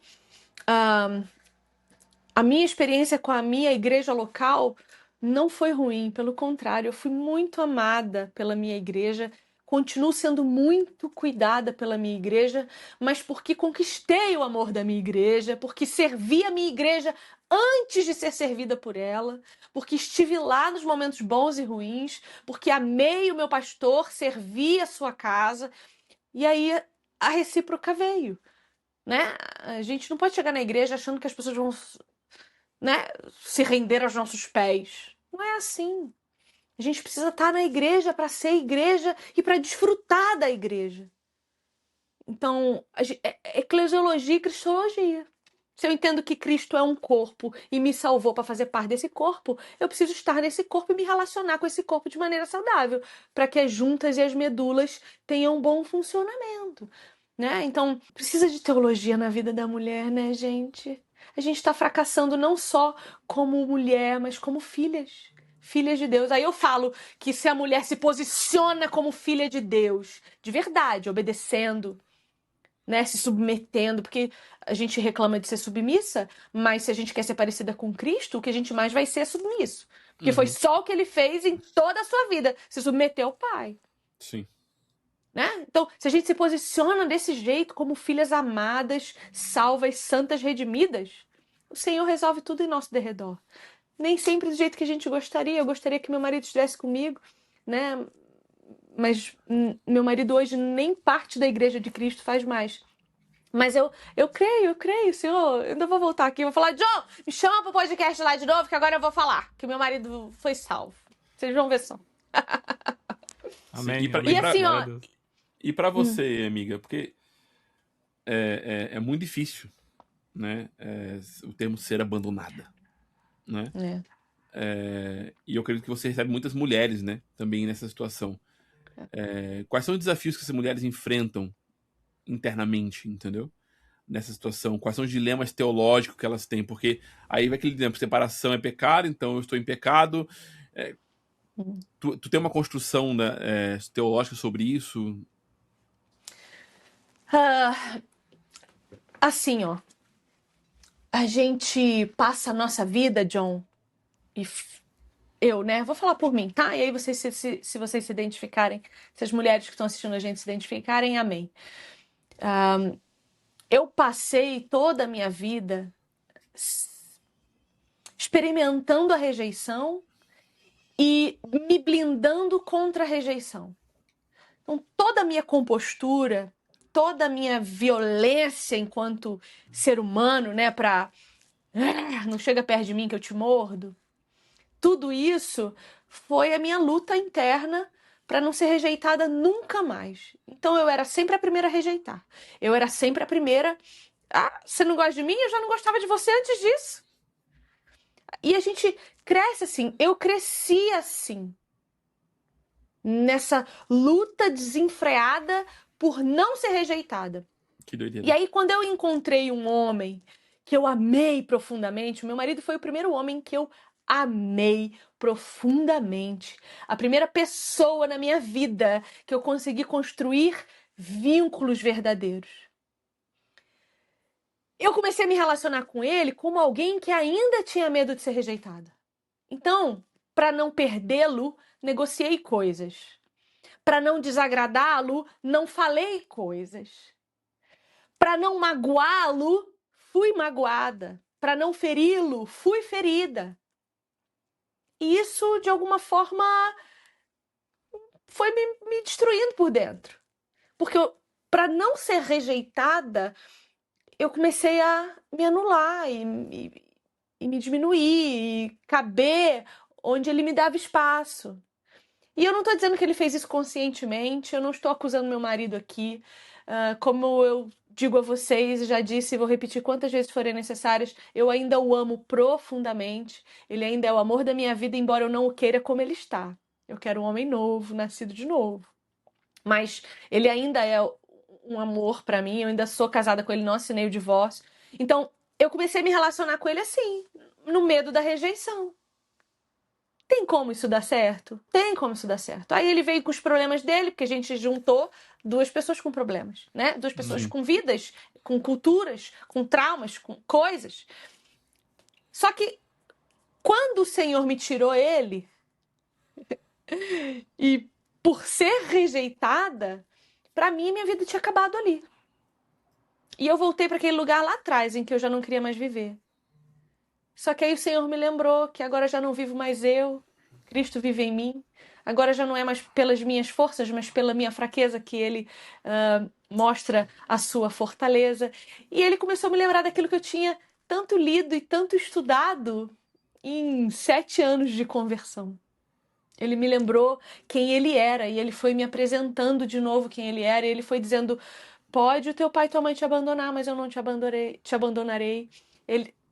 [SPEAKER 3] a minha experiência com a minha igreja local não foi ruim, pelo contrário, eu fui muito amada pela minha igreja, continuo sendo muito cuidada pela minha igreja, mas porque conquistei o amor da minha igreja, porque servi a minha igreja antes de ser servida por ela, porque estive lá nos momentos bons e ruins, porque amei o meu pastor, servi a sua casa, e aí a recíproca veio, né? A gente não pode chegar na igreja achando que as pessoas vão, né, se render aos nossos pés. Não é assim. A gente precisa estar na igreja para ser igreja e para desfrutar da igreja. Então, eclesiologia e cristologia. Se eu entendo que Cristo é um corpo e me salvou para fazer parte desse corpo, eu preciso estar nesse corpo e me relacionar com esse corpo de maneira saudável, para que as juntas e as medulas tenham um bom funcionamento, né? Então, precisa de teologia na vida da mulher, né, gente? A gente está fracassando não só como mulher, mas como filhas. Filhas de Deus. Aí eu falo que se a mulher se posiciona como filha de Deus, de verdade, obedecendo, né, se submetendo, porque a gente reclama de ser submissa, mas se a gente quer ser parecida com Cristo, o que a gente mais vai ser é submisso. Porque foi só o que ele fez em toda a sua vida, se submeter ao Pai.
[SPEAKER 1] Sim.
[SPEAKER 3] Né? Então, se a gente se posiciona desse jeito, como filhas amadas, salvas, santas, redimidas, o Senhor resolve tudo em nosso derredor. Nem sempre do jeito que a gente gostaria. Eu gostaria que meu marido estivesse comigo, né? Mas meu marido hoje nem parte da igreja de Cristo faz mais. Mas eu creio, Senhor. Eu ainda vou voltar aqui, vou falar, John, me chama pro podcast lá de novo, que agora eu vou falar que meu marido foi salvo. Vocês vão ver só.
[SPEAKER 2] Amém.
[SPEAKER 1] E
[SPEAKER 3] assim, ó.
[SPEAKER 1] E pra você, amiga, porque é muito difícil, né? O termo ser abandonada, né? E eu acredito que você recebe muitas mulheres, né? Também nessa situação. Quais são os desafios que essas mulheres enfrentam internamente, entendeu? Nessa situação, quais são os dilemas teológicos que elas têm, porque aí vai aquele dilema, separação é pecado, então eu estou em pecado. Tu tem uma construção, né, teológica sobre isso?
[SPEAKER 3] Assim, ó. A gente passa a nossa vida, John, e eu, né? Vou falar por mim, tá? E aí vocês, se vocês se identificarem, se as mulheres que estão assistindo a gente se identificarem, amém. Eu passei toda a minha vida experimentando a rejeição e me blindando contra a rejeição. Então, toda a minha compostura, toda a minha violência enquanto ser humano, né, pra não chega perto de mim que eu te mordo, tudo isso foi a minha luta interna para não ser rejeitada nunca mais. Então eu era sempre a primeira a rejeitar. Eu era sempre a primeira. Ah, você não gosta de mim? Eu já não gostava de você antes disso. E a gente cresce assim. Eu cresci assim. Nessa luta desenfreada por não ser rejeitada.
[SPEAKER 1] Que doideira.
[SPEAKER 3] E aí, quando eu encontrei um homem que eu amei profundamente, o meu marido foi o primeiro homem que eu amei profundamente. A primeira pessoa na minha vida que eu consegui construir vínculos verdadeiros. Eu comecei a me relacionar com ele como alguém que ainda tinha medo de ser rejeitada. Então, para não perdê-lo, negociei coisas. Para não desagradá-lo, não falei coisas. Para não magoá-lo, fui magoada. Para não feri-lo, fui ferida. E isso, de alguma forma, foi me destruindo por dentro. Porque para não ser rejeitada, eu comecei a me anular e me diminuir, e caber onde ele me dava espaço. E eu não estou dizendo que ele fez isso conscientemente, eu não estou acusando meu marido aqui. Como eu digo a vocês, já disse e vou repetir quantas vezes forem necessárias, eu ainda o amo profundamente. Ele ainda é o amor da minha vida, embora eu não o queira como ele está. Eu quero um homem novo, nascido de novo. Mas ele ainda é um amor pra mim, eu ainda sou casada com ele, não assinei o divórcio. Então, eu comecei a me relacionar com ele assim, no medo da rejeição. Tem como isso dar certo? Tem como isso dar certo. Aí ele veio com os problemas dele, porque a gente juntou duas pessoas com problemas, né? Duas pessoas com vidas, com culturas, com traumas, com coisas. Só que quando o Senhor me tirou ele, e por ser rejeitada, pra mim minha vida tinha acabado ali. E eu voltei para aquele lugar lá atrás, em que eu já não queria mais viver. Só que aí o Senhor me lembrou que agora já não vivo mais eu, Cristo vive em mim. Agora já não é mais pelas minhas forças, mas pela minha fraqueza que Ele mostra a sua fortaleza. E Ele começou a me lembrar daquilo que eu tinha tanto lido e tanto estudado em 7 anos de conversão. Ele me lembrou quem Ele era e Ele foi me apresentando de novo quem Ele era. E Ele foi dizendo: pode o teu pai e tua mãe te abandonar, mas eu não te abandonarei.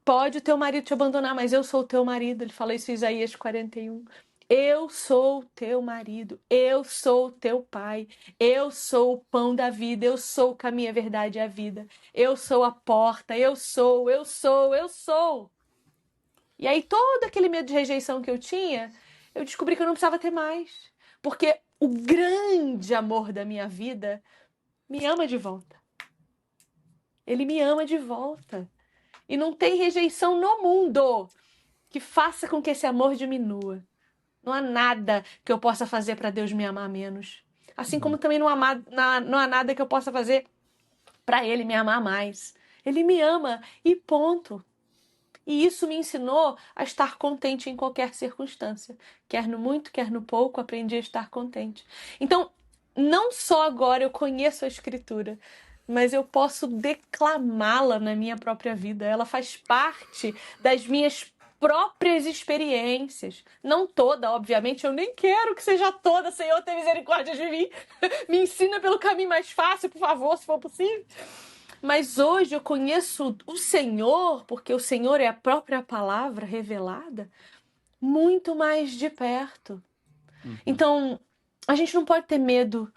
[SPEAKER 3] Pode o teu marido te abandonar, mas eu sou o teu marido. Ele fala isso em Isaías 41. Eu sou o teu marido, eu sou o teu pai, eu sou o pão da vida, eu sou o caminho, a verdade e a vida. Eu sou a porta, eu sou. E aí todo aquele medo de rejeição que eu tinha, eu descobri que eu não precisava ter mais. Porque o grande amor da minha vida me ama de volta. Ele me ama de volta. E não tem rejeição no mundo que faça com que esse amor diminua. Não há nada que eu possa fazer para Deus me amar menos. Assim como também não há nada que eu possa fazer para Ele me amar mais. Ele me ama e ponto. E isso me ensinou a estar contente em qualquer circunstância. Quer no muito, quer no pouco, aprendi a estar contente. Então, não só agora eu conheço a Escritura, mas eu posso declamá-la na minha própria vida. Ela faz parte das minhas próprias experiências. Não toda, obviamente, eu nem quero que seja toda. Senhor, tenha misericórdia de mim. Me ensina pelo caminho mais fácil, por favor, se for possível. Mas hoje eu conheço o Senhor, porque o Senhor é a própria palavra revelada, muito mais de perto. Então, a gente não pode ter medo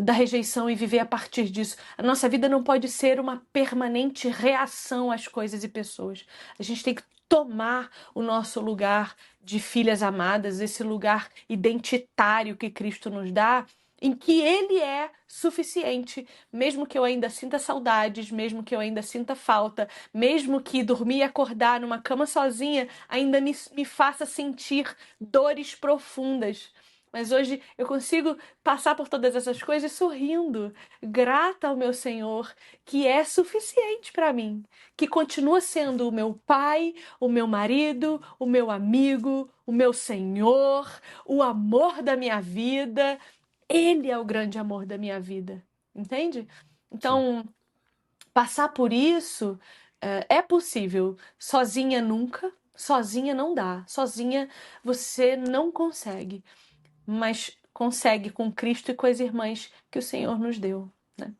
[SPEAKER 3] da rejeição e viver a partir disso. A nossa vida não pode ser uma permanente reação às coisas e pessoas. A gente tem que tomar o nosso lugar de filhas amadas, esse lugar identitário que Cristo nos dá, em que Ele é suficiente, mesmo que eu ainda sinta saudades, mesmo que eu ainda sinta falta, mesmo que dormir e acordar numa cama sozinha ainda me faça sentir dores profundas. Mas hoje eu consigo passar por todas essas coisas sorrindo, grata ao meu Senhor, que é suficiente para mim, que continua sendo o meu pai, o meu marido, o meu amigo, o meu Senhor, o amor da minha vida. Ele é o grande amor da minha vida, entende? Então, passar por isso é possível. Sozinha nunca, sozinha não dá, sozinha você não consegue. Mas consegue com Cristo e com as irmãs que o Senhor nos deu, né?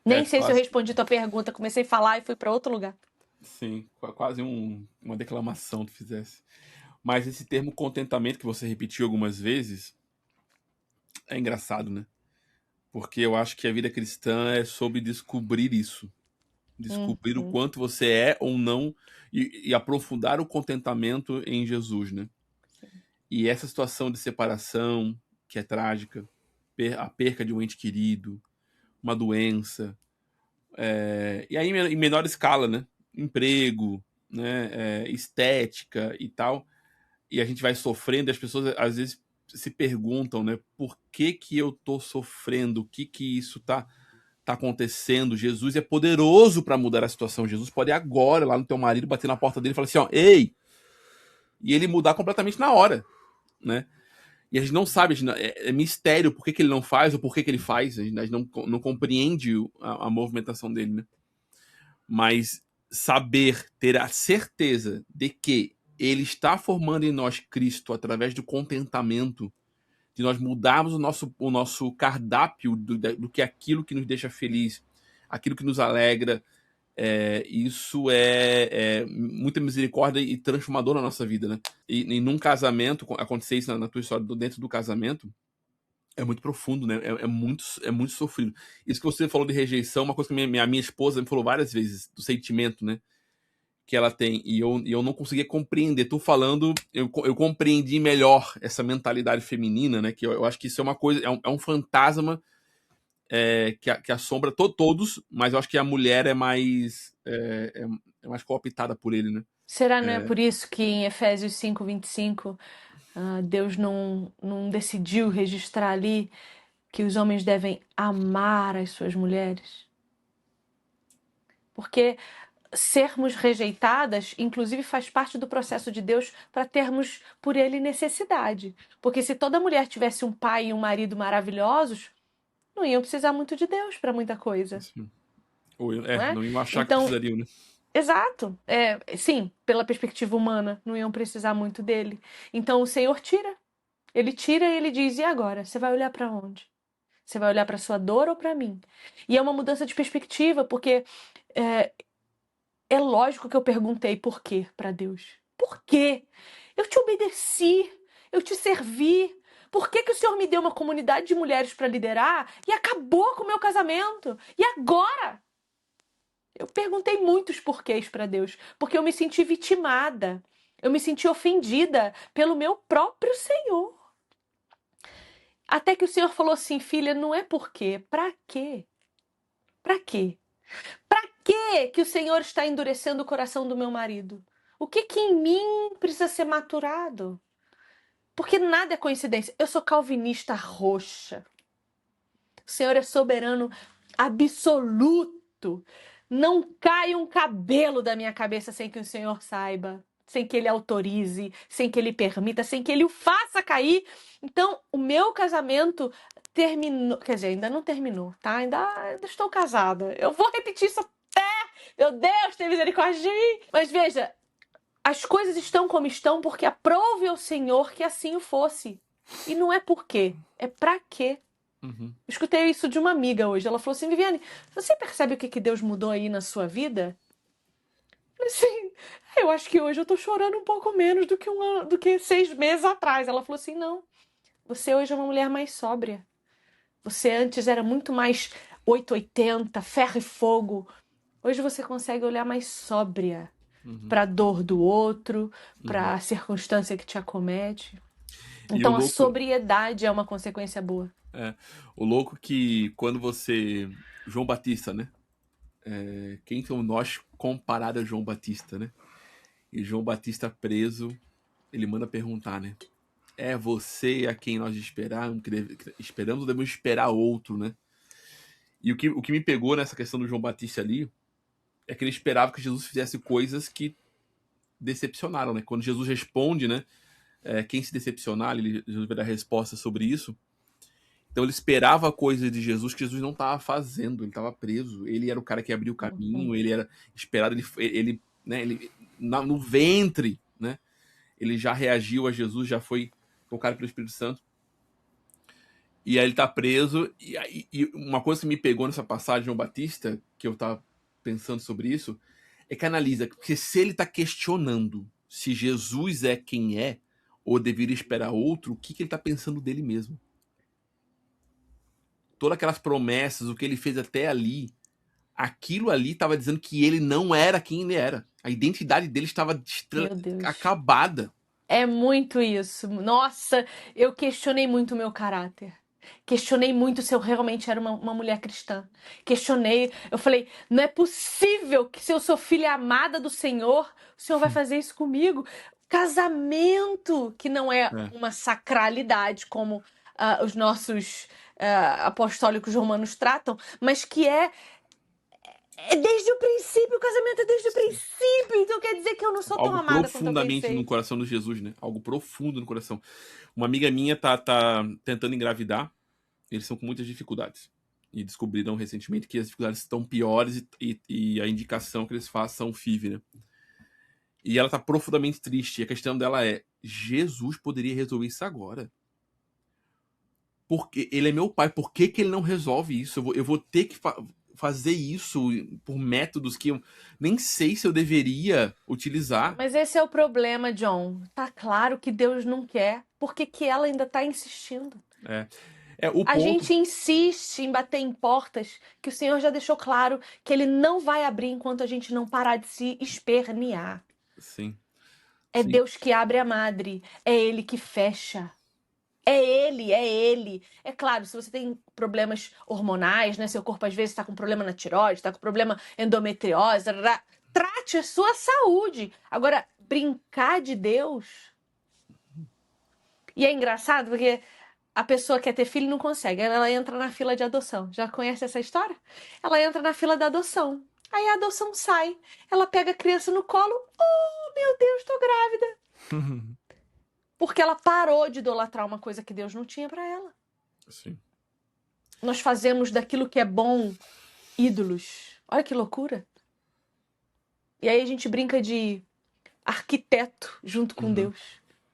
[SPEAKER 3] Nem sei se eu respondi tua pergunta, comecei a falar e fui para outro lugar.
[SPEAKER 1] Sim, quase uma declamação tu fizesse. Mas esse termo contentamento que você repetiu algumas vezes é engraçado, né? Porque eu acho que a vida cristã é sobre descobrir isso. Descobrir o quanto você é ou não e aprofundar o contentamento em Jesus, né? E essa situação de separação, que é trágica, a perca de um ente querido, uma doença, e aí em menor escala, né? Emprego, né? Estética e tal. E a gente vai sofrendo e as pessoas às vezes se perguntam, né? Por que eu tô sofrendo? O que isso tá acontecendo? Jesus é poderoso para mudar a situação. Jesus pode ir agora lá no teu marido, bater na porta dele e falar assim, ó, ei! E ele mudar completamente na hora, né? E a gente não sabe, é mistério por que ele não faz ou por que ele faz, a gente não compreende a movimentação dele, né? Mas saber, ter a certeza de que ele está formando em nós Cristo através do contentamento, de nós mudarmos o nosso cardápio do que é aquilo que nos deixa feliz aquilo que nos alegra. Isso é muita misericórdia e transformador na nossa vida, né? E num casamento, acontecer isso na tua história dentro do casamento, é muito profundo, né? É muito sofrido. Isso que você falou de rejeição, uma coisa que minha esposa me falou várias vezes, do sentimento, né? Que ela tem, e eu não conseguia compreender. Tu falando, eu compreendi melhor essa mentalidade feminina, né? Que eu acho que isso é uma coisa, é um fantasma que assombra todos, mas eu acho que a mulher é mais cooptada por ele, né?
[SPEAKER 3] Será não é por isso que em Efésios 5:25 Deus não decidiu registrar ali que os homens devem amar as suas mulheres? Porque sermos rejeitadas, inclusive, faz parte do processo de Deus para termos por ele necessidade. Porque se toda mulher tivesse um pai e um marido maravilhosos, não iam precisar muito de Deus para muita coisa.
[SPEAKER 1] Assim.
[SPEAKER 3] Não é?
[SPEAKER 1] Não iam achar
[SPEAKER 3] Então,
[SPEAKER 1] que precisariam, né?
[SPEAKER 3] exato. Sim, pela perspectiva humana, não iam precisar muito dele. Então o Senhor tira. Ele tira e ele diz: e agora? Você vai olhar para onde? Você vai olhar para sua dor ou para mim? E é uma mudança de perspectiva, porque é lógico que eu perguntei por quê para Deus. Por quê? Eu te obedeci, eu te servi. Por que que o Senhor me deu uma comunidade de mulheres para liderar e acabou com o meu casamento? E agora? Eu perguntei muitos porquês para Deus, porque eu me senti vitimada. Eu me senti ofendida pelo meu próprio Senhor. Até que o Senhor falou assim: filha, não é por quê. Pra quê? Pra quê? Pra quê que o Senhor está endurecendo o coração do meu marido? O que que em mim precisa ser maturado? Porque nada é coincidência. Eu sou calvinista roxa. O Senhor é soberano absoluto. Não cai um cabelo da minha cabeça sem que o Senhor saiba, sem que Ele autorize, sem que Ele permita, sem que Ele o faça cair. Então, o meu casamento terminou, quer dizer, ainda não terminou, tá? Ainda estou casada. Eu vou repetir isso até, meu Deus, tem misericórdia de mim. Mas veja, as coisas estão como estão porque aprove ao Senhor que assim o fosse. E não é por quê, é pra quê.
[SPEAKER 1] Uhum.
[SPEAKER 3] Escutei isso de uma amiga hoje. Ela falou assim: Viviane, você percebe o que Deus mudou aí na sua vida? Eu falei assim: eu acho que hoje eu tô chorando um pouco menos do que 6 meses atrás. Ela falou assim: não, você hoje é uma mulher mais sóbria. Você antes era muito mais 880, ferro e fogo. Hoje você consegue olhar mais sóbria para a dor do outro, para a circunstância que te acomete. Então a sobriedade é uma consequência boa.
[SPEAKER 1] O louco que quando você... João Batista, né? Quem somos nós comparado a João Batista, né? E João Batista preso, ele manda perguntar, né? É você a quem nós esperamos ou devemos esperar outro, né? E o que me pegou nessa questão do João Batista ali é que ele esperava que Jesus fizesse coisas que decepcionaram, né? Quando Jesus responde, né? Quem se decepcionar, Jesus vai dar resposta sobre isso. Então ele esperava coisas de Jesus que Jesus não estava fazendo, ele estava preso. Ele era o cara que abriu o caminho, ele era esperado, ele no ventre, né? Ele já reagiu a Jesus, já foi tocado pelo Espírito Santo. E aí ele tá preso. E uma coisa que me pegou nessa passagem de João Batista, que eu tava pensando sobre isso, é que analisa, porque se ele tá questionando se Jesus é quem é, ou deveria esperar outro, o que ele tá pensando dele mesmo? Todas aquelas promessas, o que ele fez até ali, aquilo ali estava dizendo que ele não era quem ele era. A identidade dele estava acabada.
[SPEAKER 3] É muito isso. Nossa, eu questionei muito o meu caráter. Questionei muito se eu realmente era uma mulher cristã. Questionei, eu falei, não é possível que se eu sou filha amada do Senhor, o Senhor vai fazer isso comigo. Casamento, que não é uma sacralidade como os nossos apostólicos romanos tratam, mas que é desde o princípio, o casamento é desde o princípio. Então quer dizer que eu não sou tão amada quanto eu pensei.
[SPEAKER 1] Algo profundamente no coração de Jesus, né? Algo profundo no coração. Uma amiga minha tá tentando engravidar. Eles estão com muitas dificuldades. E descobriram recentemente que as dificuldades estão piores e a indicação que eles façam o FIV, né? E ela tá profundamente triste. E a questão dela é: Jesus poderia resolver isso agora. Porque ele é meu pai. Por que ele não resolve isso? Eu vou ter que fazer isso por métodos que eu nem sei se eu deveria utilizar.
[SPEAKER 3] Mas esse é o problema, John. Tá claro que Deus não quer. Por que que ela ainda tá insistindo?
[SPEAKER 1] O
[SPEAKER 3] A
[SPEAKER 1] ponto.
[SPEAKER 3] gente insiste em bater em portas que o Senhor já deixou claro que Ele não vai abrir enquanto a gente não parar de se espernear.
[SPEAKER 1] Sim.
[SPEAKER 3] É
[SPEAKER 1] Sim.
[SPEAKER 3] Deus que abre a madre, é Ele que fecha. É Ele, é Ele. É claro, se você tem problemas hormonais, né? Seu corpo às vezes está com problema na tireoide, está com problema endometriose, trate a sua saúde. Agora, brincar de Deus. E é engraçado porque a pessoa quer ter filho e não consegue. Ela entra na fila de adoção. Já conhece essa história? Ela entra na fila da adoção. Aí a adoção sai. Ela pega a criança no colo. Oh, meu Deus, tô grávida. Porque ela parou de idolatrar uma coisa que Deus não tinha para ela.
[SPEAKER 1] Sim.
[SPEAKER 3] Nós fazemos daquilo que é bom ídolos. Olha que loucura. E aí a gente brinca de arquiteto junto com Deus,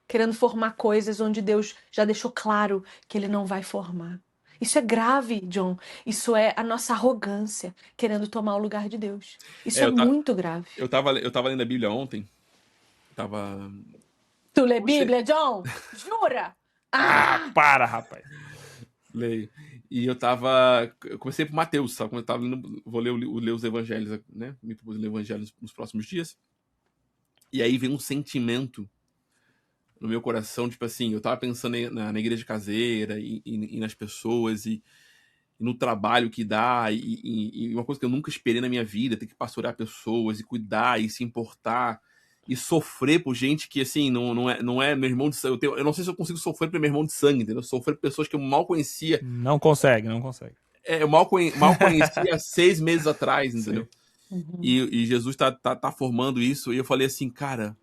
[SPEAKER 3] querendo formar coisas onde Deus já deixou claro que Ele não vai formar. Isso é grave, John. Isso é a nossa arrogância querendo tomar o lugar de Deus. Isso é muito grave.
[SPEAKER 1] Eu tava lendo a Bíblia ontem.
[SPEAKER 3] Tu lê Bíblia, John? Jura?
[SPEAKER 2] Para, rapaz.
[SPEAKER 1] Leio. E eu comecei por Mateus, sabe? Quando eu tava lendo, vou ler os evangelhos, né? Me propus ler evangelhos nos próximos dias. E aí vem um sentimento no meu coração, tipo assim, eu tava pensando na igreja caseira e nas pessoas e no trabalho que dá e uma coisa que eu nunca esperei na minha vida, ter que pastorear pessoas e cuidar e se importar e sofrer por gente que, assim, não é meu irmão de sangue. Eu não sei se eu consigo sofrer por meu irmão de sangue, entendeu? Sofrer por pessoas que eu mal conhecia.
[SPEAKER 2] Não consegue.
[SPEAKER 1] Eu mal conhecia 6 meses atrás, entendeu?
[SPEAKER 3] Uhum.
[SPEAKER 1] E Jesus tá formando isso. E eu falei assim, cara,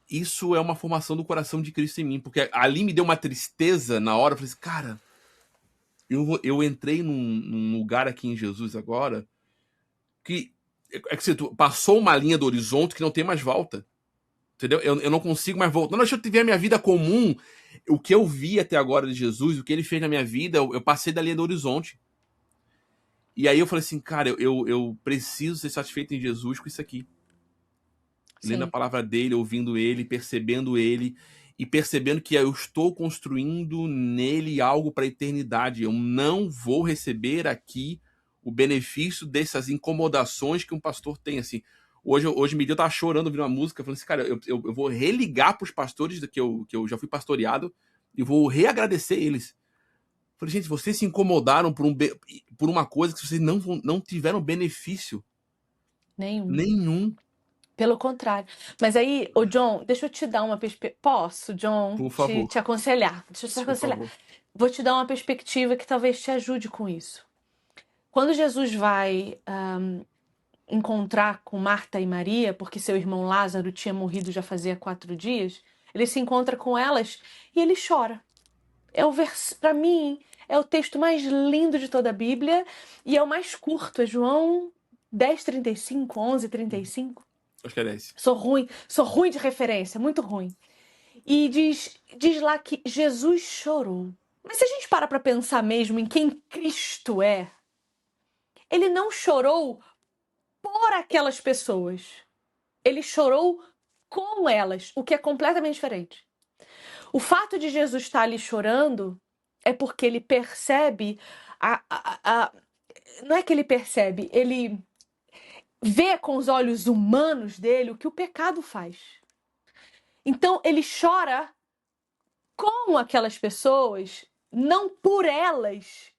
[SPEAKER 1] isso é uma formação do coração de Cristo em mim. Porque ali me deu uma tristeza na hora. Eu falei assim, cara, eu entrei num lugar aqui em Jesus agora que passou uma linha do horizonte que não tem mais volta. Entendeu? Eu não consigo mais voltar. Não, deixa eu tiver a minha vida comum. O que eu vi até agora de Jesus, o que ele fez na minha vida, eu passei da linha do horizonte. E aí eu falei assim, cara, eu preciso ser satisfeito em Jesus com isso aqui.
[SPEAKER 3] Sim.
[SPEAKER 1] Lendo a palavra dele, ouvindo ele, percebendo ele e percebendo que eu estou construindo nele algo para a eternidade. Eu não vou receber aqui o benefício dessas incomodações que um pastor tem, assim. Hoje me deu, eu tava chorando ouvindo uma música, falando assim, cara, eu vou religar pros pastores que eu já fui pastoreado e vou reagradecer eles. Falei, gente, vocês se incomodaram por uma coisa que vocês não tiveram benefício nenhum.
[SPEAKER 3] Pelo contrário. Mas aí, ô John, deixa eu te dar uma perspectiva. Posso, John,
[SPEAKER 1] Por favor.
[SPEAKER 3] te aconselhar? Deixa eu te aconselhar.
[SPEAKER 1] Por favor.
[SPEAKER 3] Vou te dar uma perspectiva que talvez te ajude com isso. Quando Jesus vai encontrar com Marta e Maria, porque seu irmão Lázaro tinha morrido já fazia 4 dias, ele se encontra com elas e ele chora. Para mim, é o texto mais lindo de toda a Bíblia e é o mais curto, é João 10:35, 11:35.
[SPEAKER 1] Acho que é 10.
[SPEAKER 3] Sou ruim de referência, muito ruim. E diz lá que Jesus chorou. Mas se a gente para pensar mesmo em quem Cristo é, ele não chorou por aquelas pessoas. Ele chorou com elas, o que é completamente diferente. O fato de Jesus estar ali chorando é porque ele percebe não é que ele percebe, ele vê com os olhos humanos dele o que o pecado faz. Então ele chora com aquelas pessoas, não por elas,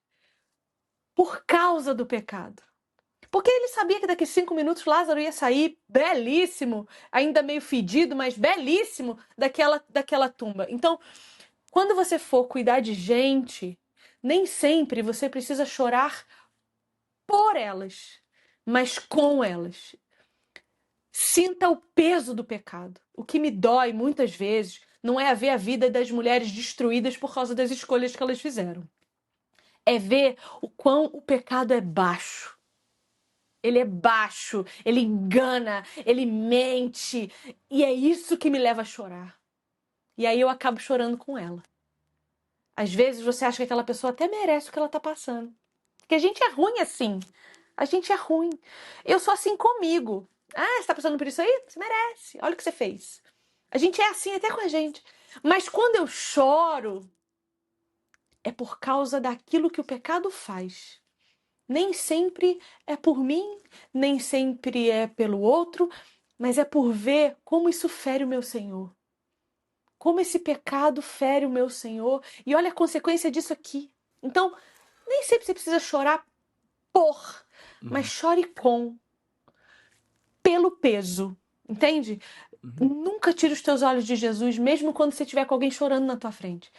[SPEAKER 3] por causa do pecado. Porque ele sabia que daqui 5 minutos Lázaro ia sair belíssimo, ainda meio fedido, mas belíssimo daquela tumba. Então, quando você for cuidar de gente, nem sempre você precisa chorar por elas, mas com elas. Sinta o peso do pecado. O que me dói muitas vezes não é ver a vida das mulheres destruídas por causa das escolhas que elas fizeram. É ver o quão o pecado é baixo. Ele é baixo, ele engana, ele mente. E é isso que me leva a chorar. E aí eu acabo chorando com ela. Às vezes você acha que aquela pessoa até merece o que ela está passando. porque a gente é ruim assim. A gente é ruim. Eu sou assim comigo. Ah, você tá passando por isso aí? Você merece. Olha o que você fez. A gente é assim até com a gente. Mas quando eu choro, é por causa daquilo que o pecado faz. Nem sempre é por mim, nem sempre é pelo outro, mas é por ver como isso fere o meu Senhor. Como esse pecado fere o meu Senhor. E olha a consequência disso aqui. Então, nem sempre você precisa chorar por, mas chore com, pelo peso. Entende? Nunca tire os teus olhos de Jesus, mesmo quando você estiver com alguém chorando na tua frente.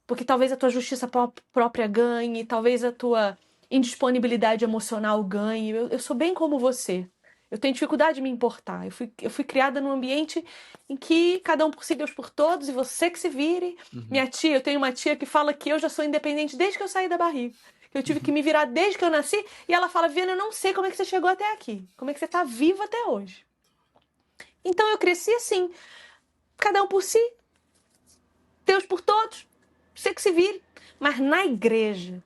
[SPEAKER 3] Porque talvez a tua justiça própria ganhe, talvez a tua indisponibilidade emocional ganhe. Eu sou bem como você. Eu tenho dificuldade de me importar. Eu fui criada num ambiente em que cada um por si, Deus por todos, e você que se vire. Minha tia, eu tenho uma tia que fala que eu já sou independente desde que eu saí da barriga. Eu tive que me virar desde que eu nasci. E ela fala, Viana, eu não sei como é que você chegou até aqui. Como é que você está viva até hoje. Então eu cresci assim. Cada um por si, Deus por todos. Você que se vire. Mas na igreja,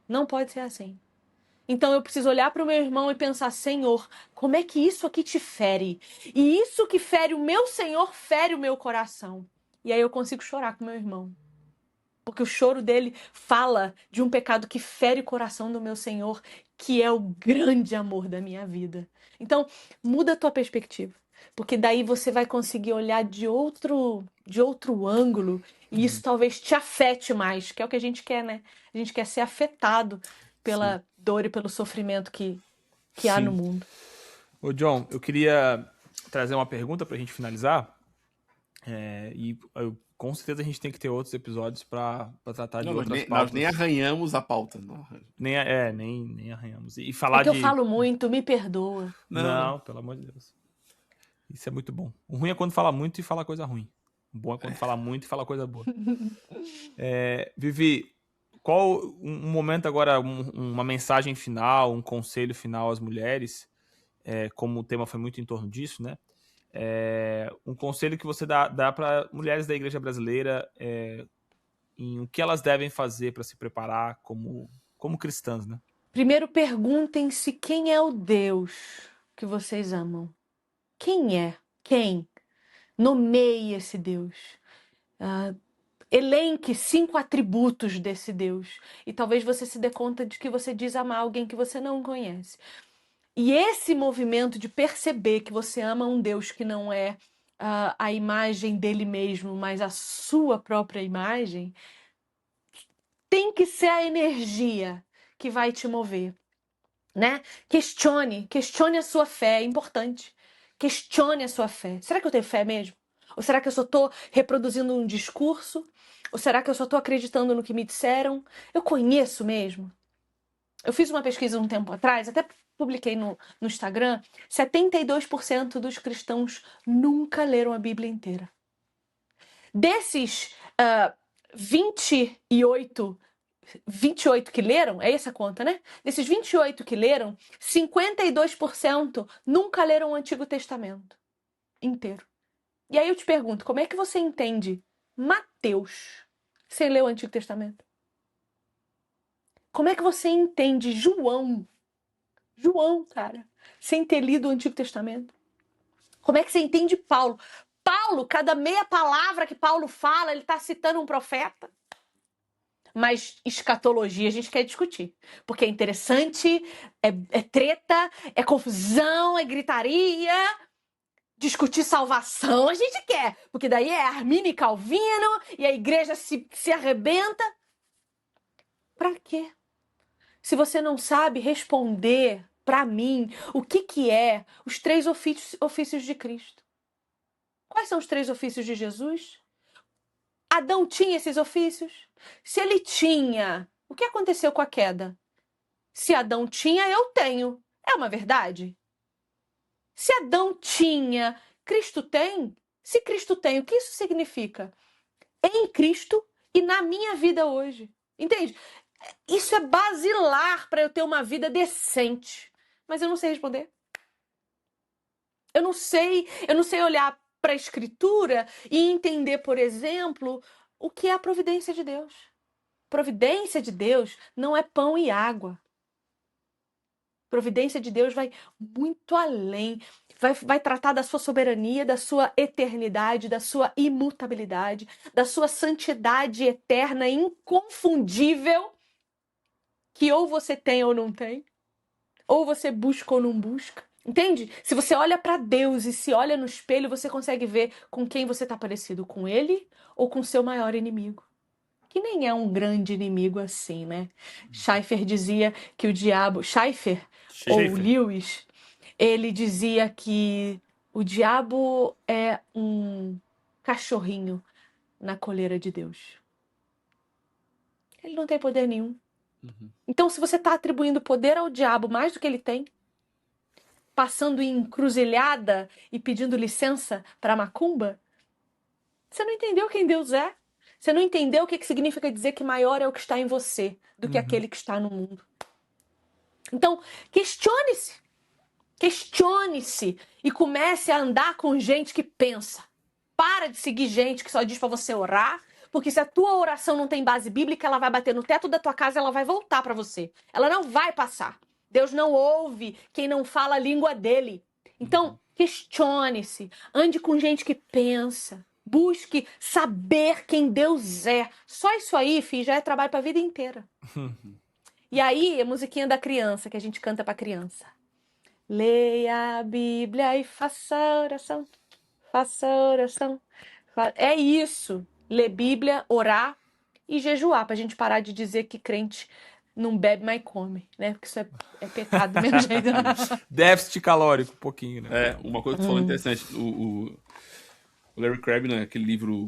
[SPEAKER 3] não pode ser assim. Então eu preciso olhar para o meu irmão e pensar, Senhor, como é que isso aqui te fere? E isso que fere o meu Senhor, fere o meu coração. E aí eu consigo chorar com o meu irmão. Porque o choro dele fala de um pecado que fere o coração do meu Senhor, que é o grande amor da minha vida. Então, muda a tua perspectiva. Porque daí você vai conseguir olhar de outro ângulo e isso talvez te afete mais, que é o que a gente quer, né? A gente quer ser afetado pela dor e pelo sofrimento que há no mundo.
[SPEAKER 2] Ô, John, eu queria trazer uma pergunta pra gente finalizar. Com certeza a gente tem que ter outros episódios pra tratar de outras pautas.
[SPEAKER 1] Nós nem arranhamos a pauta. Não.
[SPEAKER 2] Nem arranhamos. E falar
[SPEAKER 3] que eu falo muito, me perdoa.
[SPEAKER 2] Não, pelo amor de Deus. Isso é muito bom. O ruim é quando fala muito e fala coisa ruim. O bom é quando fala muito e fala coisa boa. Vivi, qual um momento agora, uma mensagem final, um conselho final às mulheres, como o tema foi muito em torno disso, né? Um conselho que você dá para mulheres da igreja brasileira em o que elas devem fazer para se preparar como cristãs, né?
[SPEAKER 3] Primeiro perguntem-se quem é o Deus que vocês amam. Quem é? Quem? Nomeie esse Deus. Elenque 5 atributos desse Deus. E talvez você se dê conta de que você diz amar alguém que você não conhece. E esse movimento de perceber que você ama um Deus que não é a imagem dele mesmo, mas a sua própria imagem, tem que ser a energia que vai te mover. Né? Questione a sua fé, é importante. Questione a sua fé. Será que eu tenho fé mesmo? Ou será que eu só estou reproduzindo um discurso? Ou será que eu só estou acreditando no que me disseram? Eu conheço mesmo? Eu fiz uma pesquisa um tempo atrás, até publiquei no Instagram, 72% dos cristãos nunca leram a Bíblia inteira. Desses 28 que leram, é essa a conta, né? Desses 28 que leram, 52% nunca leram o Antigo Testamento inteiro. E aí eu te pergunto, como é que você entende Mateus sem ler o Antigo Testamento? Como é que você entende João, cara, sem ter lido o Antigo Testamento? Como é que você entende Paulo? Paulo, cada meia palavra que Paulo fala, ele está citando um profeta. Mas escatologia a gente quer discutir. Porque é interessante, é treta, é confusão, é gritaria. Discutir salvação a gente quer. Porque daí é Armínio e Calvino e a igreja se arrebenta. Pra quê? Se você não sabe responder pra mim o que é os 3 ofícios de Cristo. Quais são os 3 ofícios de Jesus? Adão tinha esses ofícios? Se ele tinha, o que aconteceu com a queda? Se Adão tinha, eu tenho. É uma verdade? Se Adão tinha, Cristo tem? Se Cristo tem, o que isso significa? Em Cristo e na minha vida hoje. Entende? Isso é basilar para eu ter uma vida decente. Mas eu não sei responder. Eu não sei olhar para a Escritura e entender, por exemplo, o que é a providência de Deus. Providência de Deus não é pão e água. Providência de Deus vai muito além. Vai tratar da sua soberania, da sua eternidade, da sua imutabilidade, da sua santidade eterna, inconfundível, que ou você tem ou não tem, ou você busca ou não busca. Entende? Se você olha para Deus e se olha no espelho, você consegue ver com quem você está parecido, com Ele ou com seu maior inimigo. Que nem é um grande inimigo assim, né? Schaeffer dizia que o diabo... Schaeffer ou Lewis, ele dizia que o diabo é um cachorrinho na coleira de Deus. Ele não tem poder nenhum. Então, se você está atribuindo poder ao diabo mais do que ele tem, passando em encruzilhada e pedindo licença para macumba, você não entendeu quem Deus é. Você não entendeu o que significa dizer que maior é o que está em você do que aquele que está no mundo. Então, questione-se. Questione-se e comece a andar com gente que pensa. Para de seguir gente que só diz para você orar, porque se a tua oração não tem base bíblica, ela vai bater no teto da tua casa e ela vai voltar para você. Ela não vai passar. Deus não ouve quem não fala a língua dele. Então, questione-se. Ande com gente que pensa. Busque saber quem Deus é. Só isso aí, filho, já é trabalho para a vida inteira. E aí, a musiquinha da criança, que a gente canta para criança. Leia a Bíblia e faça oração. Faça oração. É isso. Ler Bíblia, orar e jejuar, pra gente parar de dizer que crente não bebe, mas come, né? Porque isso é pecado do mesmo jeito.
[SPEAKER 2] Déficit calórico, um pouquinho, né?
[SPEAKER 1] Uma coisa que tu falou interessante. O Larry Crabb, né, aquele livro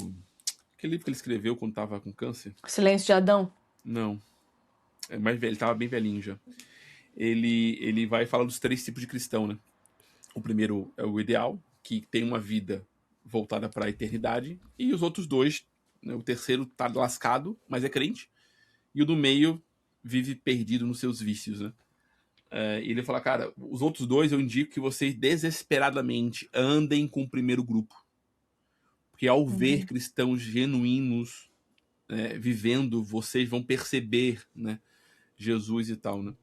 [SPEAKER 1] que ele escreveu quando tava com câncer.
[SPEAKER 3] Silêncio de Adão?
[SPEAKER 1] Não. É mais velho, ele tava bem velhinho já. Ele vai falar dos 3 tipos de cristão, né? O primeiro é o ideal, que tem uma vida voltada para a eternidade, e os outros 2, né, o terceiro tá lascado, mas é crente, e o do meio vive perdido nos seus vícios, né? E ele fala, cara, os outros 2 eu indico que vocês desesperadamente andem com o primeiro grupo, porque ao ver cristãos genuínos vivendo, vocês vão perceber, né, Jesus e tal, né?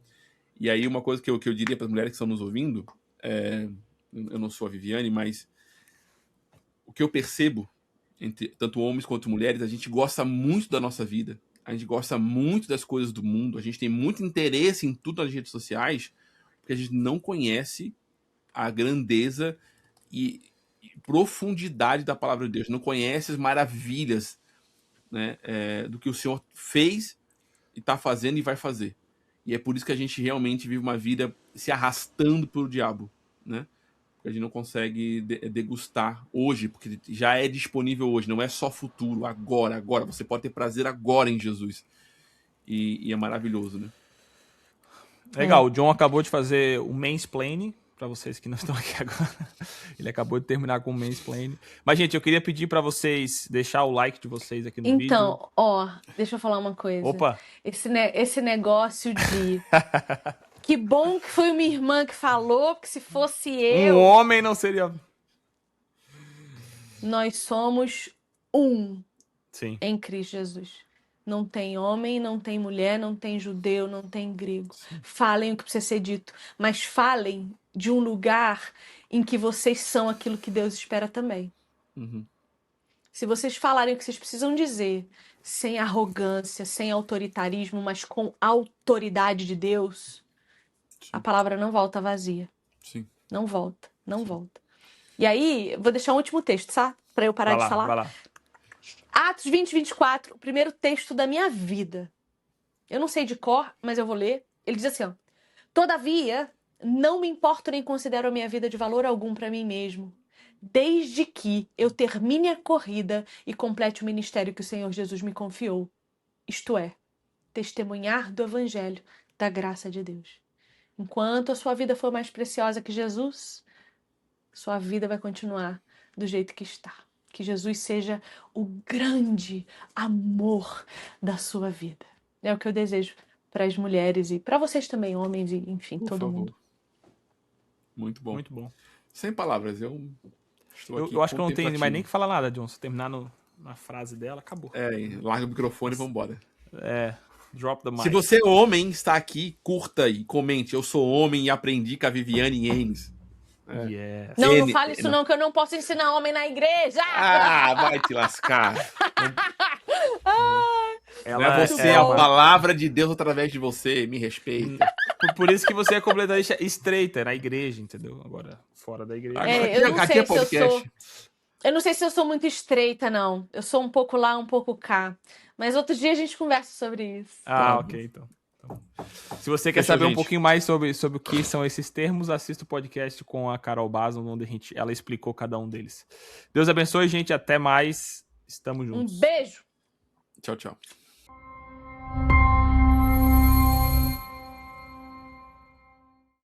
[SPEAKER 1] E aí uma coisa que eu diria para as mulheres que estão nos ouvindo, eu não sou a Viviane, mas o que eu percebo, entre tanto homens quanto mulheres, a gente gosta muito da nossa vida, a gente gosta muito das coisas do mundo, a gente tem muito interesse em tudo nas redes sociais, porque a gente não conhece a grandeza e profundidade da palavra de Deus, não conhece as maravilhas, né, do que o Senhor fez e está fazendo e vai fazer. E é por isso que a gente realmente vive uma vida se arrastando pelo diabo, né? Porque a gente não consegue degustar hoje, porque já é disponível hoje, não é só futuro, agora. Você pode ter prazer agora em Jesus. E é maravilhoso, né?
[SPEAKER 2] Legal, o John acabou de fazer o mansplaining, para vocês que não estão aqui agora. Ele acabou de terminar com o mansplaining. Mas, gente, eu queria pedir para vocês deixar o like de vocês aqui no vídeo.
[SPEAKER 3] Então, deixa eu falar uma coisa.
[SPEAKER 2] Opa!
[SPEAKER 3] Esse negócio de... Que bom que foi uma irmã que falou, porque se fosse eu...
[SPEAKER 2] Um homem não seria...
[SPEAKER 3] Nós somos
[SPEAKER 2] Sim.
[SPEAKER 3] Em Cristo Jesus. Não tem homem, não tem mulher, não tem judeu, não tem grego. Sim. Falem o que precisa ser dito, mas falem de um lugar em que vocês são aquilo que Deus espera também. Se vocês falarem o que vocês precisam dizer, sem arrogância, sem autoritarismo, mas com autoridade de Deus, sim, a palavra não volta vazia.
[SPEAKER 1] Sim.
[SPEAKER 3] Não volta, não volta. E aí, vou deixar um último texto, tá? Para eu parar de falar.
[SPEAKER 2] Vai lá.
[SPEAKER 3] Atos 20, 24, o primeiro texto da minha vida. Eu não sei de cor, mas eu vou ler. Ele diz assim, ó. Todavia, não me importo nem considero a minha vida de valor algum para mim mesmo, desde que eu termine a corrida e complete o ministério que o Senhor Jesus me confiou. Isto é, testemunhar do evangelho da graça de Deus. Enquanto a sua vida for mais preciosa que Jesus, sua vida vai continuar do jeito que está. Que Jesus seja o grande amor da sua vida. É o que eu desejo para as mulheres e para vocês também, homens e, enfim,
[SPEAKER 1] Por
[SPEAKER 3] todo
[SPEAKER 1] favor.
[SPEAKER 3] mundo.
[SPEAKER 1] Muito bom.
[SPEAKER 2] Muito bom.
[SPEAKER 1] Sem palavras, eu estou aqui.
[SPEAKER 2] Eu acho que eu não tenho mais nem que falar nada, John. Se terminar na frase dela, acabou.
[SPEAKER 1] Larga o microfone e vambora.
[SPEAKER 2] Drop the mic.
[SPEAKER 1] Se você é homem, está aqui, curta e comente. Eu sou homem e aprendi com a Viviane Enes.
[SPEAKER 2] Yes.
[SPEAKER 3] Não, não fale isso não, que eu não posso ensinar homem na igreja.
[SPEAKER 1] Ah, vai te lascar.
[SPEAKER 2] Ela
[SPEAKER 1] Não é você, a palavra de Deus através de você. Me respeita.
[SPEAKER 2] Por isso que você é completamente estreita na igreja, entendeu? Agora, fora da igreja.
[SPEAKER 3] Eu não
[SPEAKER 1] Aqui
[SPEAKER 3] sei
[SPEAKER 1] é
[SPEAKER 3] se eu
[SPEAKER 1] podcast.
[SPEAKER 3] sou... Eu não sei se eu sou muito estreita, não. Eu sou um pouco lá, um pouco cá. Mas outro dia a gente conversa sobre isso.
[SPEAKER 2] Ok, então. Se você quer
[SPEAKER 1] Fechou,
[SPEAKER 2] saber um
[SPEAKER 1] gente.
[SPEAKER 2] pouquinho mais sobre o que são esses termos, assista o podcast com a Carol Bason, onde ela explicou cada um deles. Deus abençoe, gente. Até mais. Estamos juntos.
[SPEAKER 3] Um beijo!
[SPEAKER 1] Tchau, tchau.